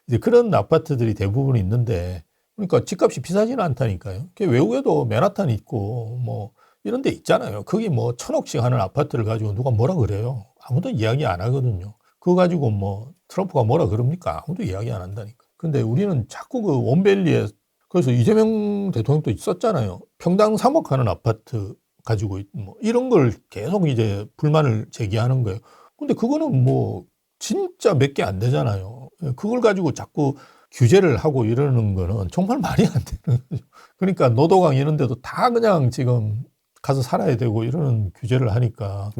이제 그런 아파트들이 대부분 있는데, 그러니까 집값이 비싸지는 않다니까요. 외국에도 맨하탄 있고 뭐 이런 데 있잖아요. 거기 뭐 1,000억씩 하는 아파트를 가지고 누가 뭐라 그래요. 아무도 이야기 안 하거든요. 그거 가지고 뭐 트럼프가 뭐라 그럽니까? 아무도 이야기 안 한다니까. 근데 우리는 자꾸 그 원밸리에 그래서 이재명 대통령도 있었잖아요. 평당 3억 하는 아파트 가지고 뭐 이런 걸 계속 이제 불만을 제기하는 거예요. 근데 그거는 뭐 진짜 몇 개 안 되잖아요. 그걸 가지고 자꾸 규제를 하고 이러는 거는 정말 말이 안 되는 거죠. 그러니까 노도강 이런 데도 다 그냥 지금 가서 살아야 되고 이러는 규제를 하니까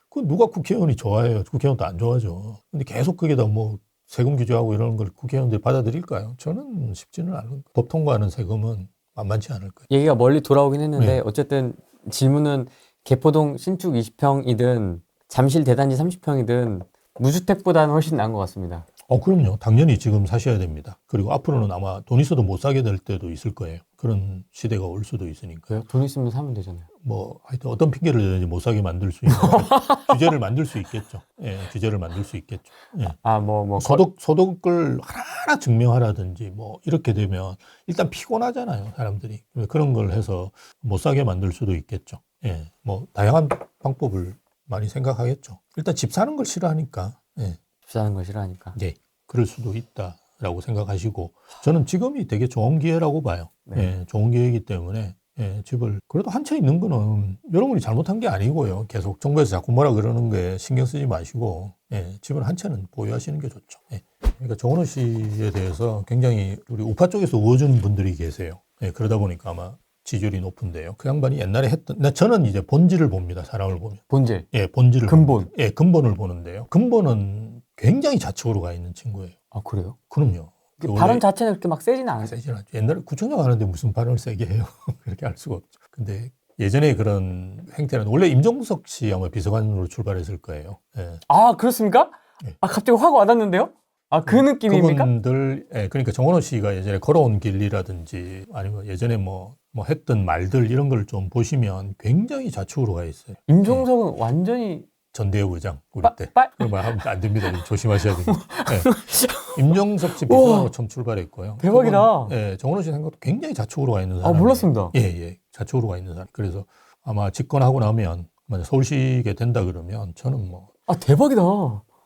그 누가 국회의원이 좋아해요? 국회의원도 안 좋아하죠. 근데 계속 거기다 뭐 세금 규제하고 이러는 걸 국회의원들이 받아들일까요? 저는 쉽지는 않은 거예요. 법 통과하는 세금은 만만치 않을 거예요. 얘기가 멀리 돌아오긴 했는데 네. 어쨌든 질문은 개포동 신축 20평이든 잠실 대단지 30평이든 무주택보다는 훨씬 나은 것 같습니다. 그럼요. 당연히 지금 사셔야 됩니다. 그리고 앞으로는 아마 돈 있어도 못 사게 될 때도 있을 거예요. 그런 시대가 올 수도 있으니까. 그래요? 돈 있으면 사면 되잖아요. 뭐 하여튼 어떤 핑계를 대든지 못 사게 만들 수 있는 규제를 만들 수 있겠죠. 예, 규제를 만들 수 있겠죠. 예. 소득을 하나하나 증명하라든지 뭐 이렇게 되면 일단 피곤하잖아요, 사람들이. 그런 걸 해서 못 사게 만들 수도 있겠죠. 예, 뭐 다양한 방법을 많이 생각하겠죠. 일단 집 사는 걸 싫어하니까. 예. 집 사는 걸 싫어하니까. 네, 그럴 수도 있다라고 생각하시고 저는 지금이 되게 좋은 기회라고 봐요. 네. 예, 좋은 기회이기 때문에 집을 그래도 한 채 있는 거는 여러분이 잘못한 게 아니고요. 계속 정부에서 자꾸 뭐라 그러는 거에 신경 쓰지 마시고 집을 한 채는 보유하시는 게 좋죠. 예. 그러니까 정원호 씨에 대해서 굉장히 우리 우파 쪽에서 우호주는 분들이 계세요. 예, 그러다 보니까 아마 지지율이 높은데요. 그 양반이 옛날에 했던, 저는 이제 본질을 봅니다. 사람을 보면. 본질. 예, 본질을. 근본. 봅니다. 예, 근본을 보는데요. 근본은 굉장히 좌측으로 가 있는 친구예요. 아, 그래요? 그럼요. 발언 자체는 그렇게 막 세지는 않아요. 세진 않죠. 옛날에 구청장 하는데 무슨 발언을 세게 해요. 그렇게 할 수가 없죠. 근데 예전에 그런 행태는 원래 임종석 씨 아마 비서관으로 출발했을 거예요. 예. 아, 그렇습니까? 네. 아, 갑자기 확 와닿는데요? 아, 그 느낌입니까? 그분들, 예, 그러니까 정원호 씨가 예전에 걸어온 길이라든지 아니면 예전에 뭐 했던 말들 이런 걸 좀 보시면 굉장히 좌측으로 가 있어요. 임종석은 완전히 전대협 의장 우리 때. 빨. 그런 말 하면 안 됩니다. 조심하셔야 됩니다. 예. 임종석 씨 비서관으로 처음 출발했고요. 대박이다. 예, 정원호 씨 생각도 굉장히 좌측으로 가 있는 아, 사람. 몰랐습니다. 예, 예. 좌측으로 가 있는 사람. 그래서 아마 집권하고 나면 만약 서울시게 된다 그러면 저는 뭐 아, 대박이다.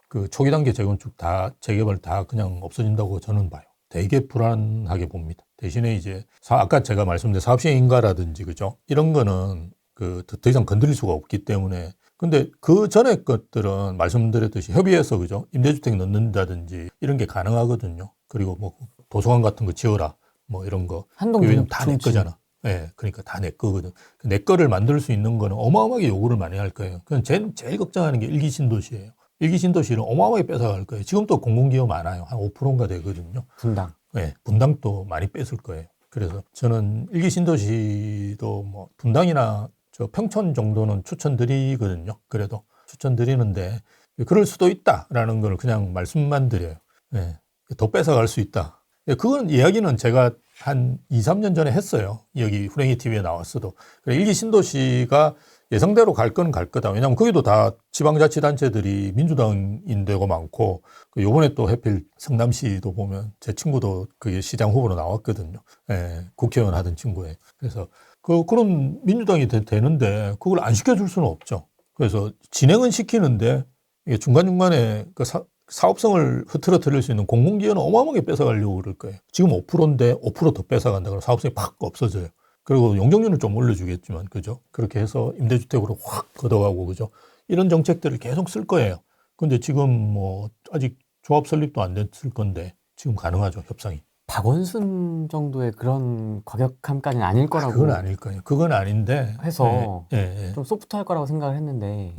그 초기 단계 재건축 다 재개발 다 그냥 없어진다고 저는 봐요. 되게 불안하게 봅니다. 대신에 이제 아까 제가 말씀드린 사업 시행 인가라든지 그죠? 이런 거는 그 더 이상 건드릴 수가 없기 때문에 근데 그 전에 것들은 말씀드렸듯이 협의해서 그죠? 임대주택 넣는다든지 이런 게 가능하거든요. 그리고 뭐 도서관 같은 거 지어라 뭐 이런 거. 한동 왜냐면 다 내 중치. 거잖아. 예, 그러니까 다 내 거거든. 내 거를 만들 수 있는 거는 어마어마하게 요구를 많이 할 거예요. 그건 제일 걱정하는 게 일기 신도시예요. 일기 신도시는 어마어마하게 뺏어갈 거예요. 지금도 공공기업 많아요. 한 5%인가 되거든요. 분당. 네, 분당도 많이 뺏을 거예요. 그래서 저는 일기 신도시도 뭐 분당이나 저 평촌 정도는 추천드리거든요. 그래도 추천드리는데 그럴 수도 있다라는 걸 그냥 말씀만 드려요. 네, 더 뺏어갈 수 있다. 그건 이야기는 제가 한 2, 3년 전에 했어요. 여기 후랭이 TV에 나왔어도. 일기 신도시가 예상대로 갈 건 갈 거다. 왜냐하면 거기도 다 지방자치단체들이 민주당인 데가 많고, 요번에 또 해필 성남시도 보면 제 친구도 그게 시장 후보로 나왔거든요. 예, 국회의원 하던 친구예요. 그래서 그런 민주당이 되는데 그걸 안 시켜줄 수는 없죠. 그래서 진행은 시키는데 이게 중간중간에 그 사업성을 흐트러뜨릴 수 있는 공공기관은 어마어마하게 뺏어가려고 그럴 거예요. 지금 5%인데 5%더 뺏어간다 그러면 사업성이 팍 없어져요. 그리고 용적률은 좀 올려주겠지만, 그죠? 그렇게 해서 임대주택으로 확 걷어가고, 그죠? 이런 정책들을 계속 쓸 거예요. 근데 지금 뭐, 아직 조합 설립도 안 됐을 건데, 지금 가능하죠, 협상이. 박원순 정도의 그런 과격함까지는 아닐 거라고. 그건 아닐 거예요. 그건 아닌데. 해서 예. 좀 소프트할 거라고 생각을 했는데.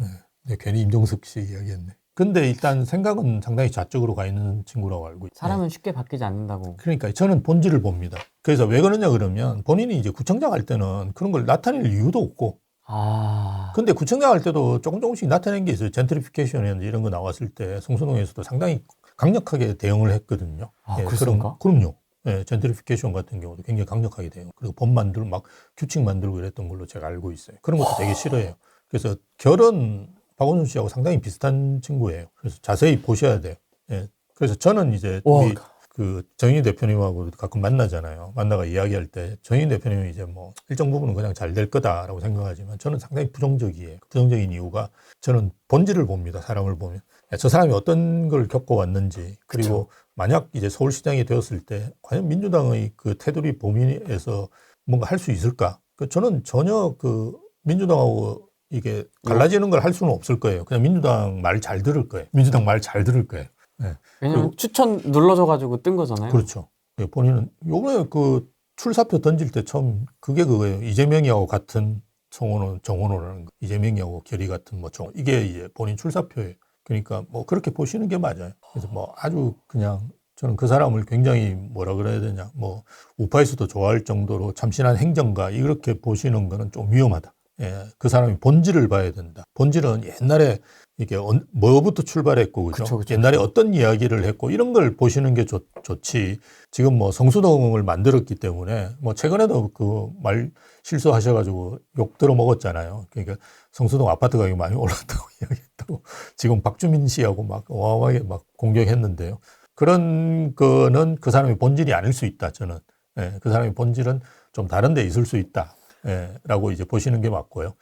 네, 괜히 임종석 씨 이야기했네. 근데 일단 생각은 상당히 좌측으로 가 있는 친구라고 알고 있어요. 사람은 쉽게 바뀌지 않는다고. 그러니까 저는 본질을 봅니다. 그래서 왜 그러냐 그러면 본인이 이제 구청장 할 때는 그런 걸 나타낼 이유도 없고. 아. 근데 구청장 할 때도 조금씩 나타낸 게 있어요. 젠트리피케이션 이런 거 나왔을 때 성수동에서도 상당히 강력하게 대응을 했거든요. 아, 예, 그렇습니까? 그럼요. 예, 젠트리피케이션 같은 경우도 굉장히 강력하게 대응. 그리고 법 만들고 막 규칙 만들고 이랬던 걸로 제가 알고 있어요. 그런 것도 되게 싫어해요. 그래서 결은 박원순 씨하고 상당히 비슷한 친구예요. 그래서 자세히 보셔야 돼요. 예. 그래서 저는 이제 우리 그 정인 대표님하고 가끔 만나잖아요. 만나가 이야기할 때 정인 대표님이 이제 뭐 일정 부분은 그냥 잘 될 거다라고 생각하지만 저는 상당히 부정적이에요. 부정적인 이유가 저는 본질을 봅니다. 사람을 보면. 저 사람이 어떤 걸 겪어왔는지 그리고 그쵸. 만약 이제 서울시장이 되었을 때 과연 민주당의 그 테두리 범위에서 뭔가 할 수 있을까? 저는 전혀 그 민주당하고 이게 갈라지는 걸 할 수는 없을 거예요. 그냥 민주당 말 잘 들을 거예요. 민주당 말 잘 들을 거예요. 네. 왜냐면 추천 눌러줘가지고 뜬 거잖아요. 그렇죠. 본인은 요번에 그 출사표 던질 때 처음 그게 그거예요. 이재명이하고 같은 정원호라는 거. 이재명이하고 결의 같은 뭐 이게 이제 본인 출사표예요. 그러니까 뭐 그렇게 보시는 게 맞아요. 그래서 뭐 아주 그냥 저는 그 사람을 굉장히 뭐라 그래야 되냐 뭐 우파에서도 좋아할 정도로 참신한 행정가 이렇게 보시는 거는 좀 위험하다. 예, 그 사람이 본질을 봐야 된다. 본질은 옛날에 이게 뭐부터 출발했고, 그죠? 그쵸. 옛날에 어떤 이야기를 했고, 이런 걸 보시는 게 좋지. 지금 뭐 성수동을 만들었기 때문에, 뭐 최근에도 그 말 실수하셔가지고 욕 들어 먹었잖아요. 그러니까 성수동 아파트 가격이 많이 올랐다고 이야기했다고. 지금 박주민 씨하고 막 어마어마하게 막 공격했는데요. 그런 거는 그 사람의 본질이 아닐 수 있다, 저는. 예, 그 사람의 본질은 좀 다른 데 있을 수 있다. 예, 라고 이제 보시는 게 맞고요.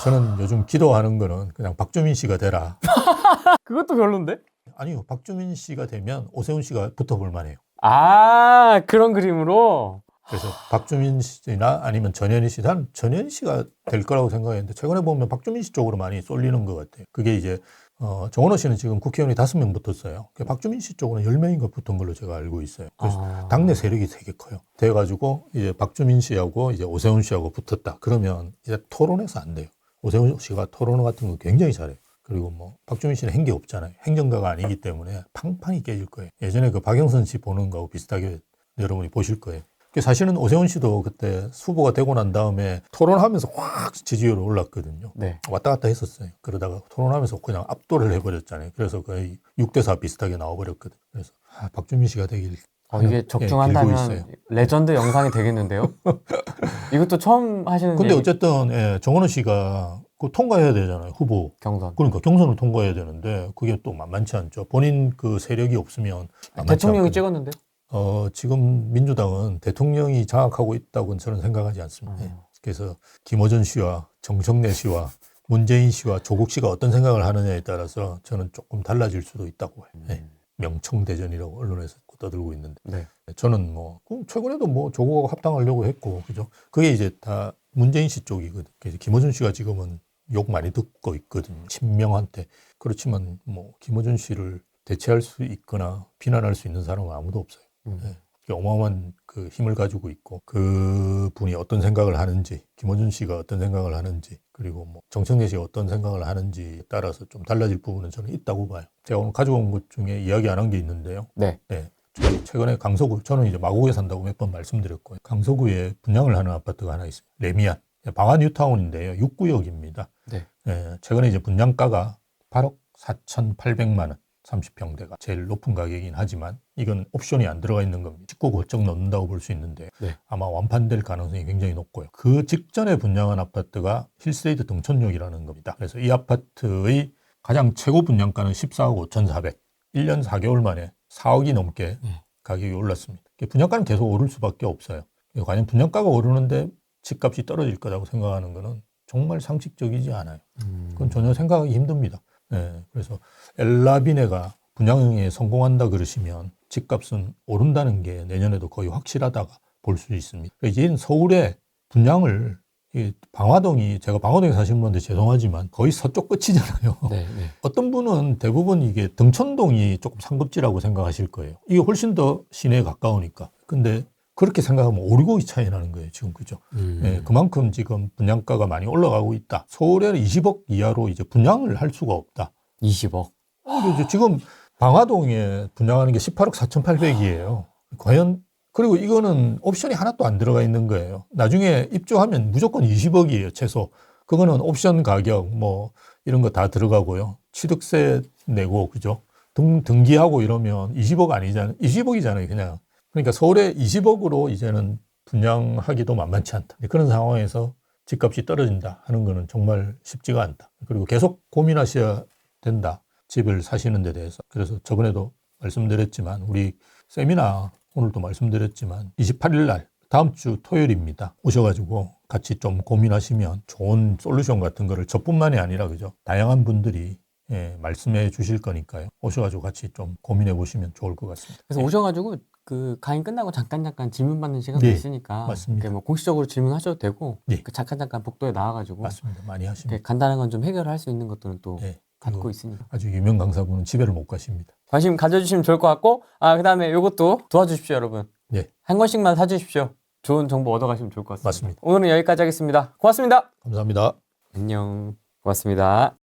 저는 요즘 기도하는 거는 그냥 박주민 씨가 되라. 그것도 별론데? 아니요. 박주민 씨가 되면 오세훈 씨가 붙어볼 만해요. 아, 그런 그림으로? 그래서 박주민 씨나 아니면 전현희 씨, 난 전현희 씨가 될 거라고 생각했는데 최근에 보면 박주민 씨 쪽으로 많이 쏠리는 것 같아요. 그게 이제 정원호 씨는 지금 국회의원이 5명 붙었어요. 박주민 씨 쪽으로는 10명인가 붙은 걸로 제가 알고 있어요. 그래서 당내 세력이 되게 커요. 돼가지고 이제 박주민 씨하고 이제 오세훈 씨하고 붙었다. 그러면 이제 토론해서 안 돼요. 오세훈 씨가 토론 같은 거 굉장히 잘해요. 그리고 뭐 박주민 씨는 행계 없잖아요. 행정가가 아니기 때문에 팡팡이 깨질 거예요. 예전에 그 박영선 씨 보는 거하고 비슷하게 여러분이 보실 거예요. 사실은 오세훈 씨도 그때 후보가 되고 난 다음에 토론하면서 확 지지율이 올랐거든요. 네. 왔다 갔다 했었어요. 그러다가 토론하면서 그냥 압도를 해버렸잖아요. 그래서 거의 6대4 비슷하게 나와버렸거든요. 그래서 박주민 씨가 되길 이게 빌고 적중한다면 있어요. 레전드 영상이 되겠는데요? 이것도 처음 하시는 근데 얘기- 어쨌든 정원호 씨가 그 통과해야 되잖아요. 후보. 경선. 그러니까 경선을 통과해야 되는데 그게 또 만만치 않죠. 본인 그 세력이 없으면 만만치 대통령이 않거든요. 찍었는데요? 지금 민주당은 대통령이 장악하고 있다고는 저는 생각하지 않습니다. 그래서 김어준 씨와 정청래 씨와 문재인 씨와 조국 씨가 어떤 생각을 하느냐에 따라서 저는 조금 달라질 수도 있다고 해요. 네. 명청대전이라고 언론에서 떠들고 있는데 네. 저는 뭐 최근에도 뭐 조국하고 합당하려고 했고 그죠. 그게 이제 다 문재인 씨 쪽이거든요. 그래서 김어준 씨가 지금은 욕 많이 듣고 있거든요. 친명한테. 그렇지만 뭐 김어준 씨를 대체할 수 있거나 비난할 수 있는 사람은 아무도 없어요. 네. 어마어마한 그 힘을 가지고 있고 그 분이 어떤 생각을 하는지 김어준 씨가 어떤 생각을 하는지 그리고 뭐 정청래 씨가 어떤 생각을 하는지에 따라서 좀 달라질 부분은 저는 있다고 봐요. 제가 오늘 가져온 것 중에 이야기 안 한 게 있는데요. 네. 최근에 강서구 저는 이제 마곡에 산다고 몇 번 말씀드렸고요. 강서구에 분양을 하는 아파트가 하나 있습니다. 레미안 방안 뉴타운인데요. 6구역입니다. 네. 최근에 이제 분양가가 8억 4,800만 원. 30평대가 제일 높은 가격이긴 하지만 이건 옵션이 안 들어가 있는 겁니다. 19고 넣는다고 볼 수 있는데 네. 아마 완판될 가능성이 굉장히 높고요. 그 직전에 분양한 아파트가 힐스테이트 등촌역이라는 겁니다. 그래서 이 아파트의 가장 최고 분양가는 14억 5,400. 1년 4개월 만에 4억이 넘게 가격이 올랐습니다. 분양가는 계속 오를 수밖에 없어요. 과연 분양가가 오르는데 집값이 떨어질 거라고 생각하는 것은 정말 상식적이지 않아요. 그건 전혀 생각하기 힘듭니다. 그래서 엘라비네가 분양에 성공한다 그러시면 집값은 오른다는 게 내년에도 거의 확실하다가 볼 수 있습니다. 이제는 서울에 분양을 방화동이 제가 방화동에 사시는 분한테 죄송하지만 거의 서쪽 끝이잖아요. 네. 어떤 분은 대부분 이게 등촌동이 조금 상급지라고 생각하실 거예요. 이게 훨씬 더 시내에 가까우니까. 근데 그렇게 생각하면 5, 6억이 차이 나는 거예요. 지금 그죠? 그만큼 지금 분양가가 많이 올라가고 있다. 서울에는 20억 이하로 이제 분양을 할 수가 없다. 20억. 지금 방화동에 분양하는 게 18억 4,800이에요. 과연 그리고 이거는 옵션이 하나도 안 들어가 있는 거예요. 나중에 입주하면 무조건 20억이에요. 최소. 그거는 옵션 가격 뭐 이런 거 다 들어가고요. 취득세 내고 그죠? 등기하고 이러면 20억 아니잖아요. 20억이잖아요. 그냥. 그러니까 서울에 20억으로 이제는 분양하기도 만만치 않다. 그런 상황에서 집값이 떨어진다 하는 거는 정말 쉽지가 않다. 그리고 계속 고민하셔야 된다. 집을 사시는 데 대해서. 그래서 저번에도 말씀드렸지만 우리 세미나 오늘도 말씀드렸지만 28일 날 다음 주 토요일입니다. 오셔가지고 같이 좀 고민하시면 좋은 솔루션 같은 거를 저뿐만이 아니라 그죠? 다양한 분들이 말씀해 주실 거니까요. 오셔가지고 같이 좀 고민해 보시면 좋을 것 같습니다. 그래서 오셔가지고 그 강의 끝나고 잠깐 질문 받는 시간도 네, 있으니까 맞습니다. 뭐 공식적으로 질문하셔도 되고 네. 그 잠깐 복도에 나와가지고 맞습니다. 많이 하십니다. 이렇게 간단한 건 좀 해결할 수 있는 것들은 또 네. 갖고 그리고 있으니까 아주 유명 강사분은 집에를 못 가십니다. 관심 가져주시면 좋을 것 같고 그다음에 이것도 도와주십시오 여러분. 네. 한 권씩만 사주십시오. 좋은 정보 얻어가시면 좋을 것 같습니다. 맞습니다. 오늘은 여기까지 하겠습니다. 고맙습니다. 감사합니다. 안녕. 고맙습니다.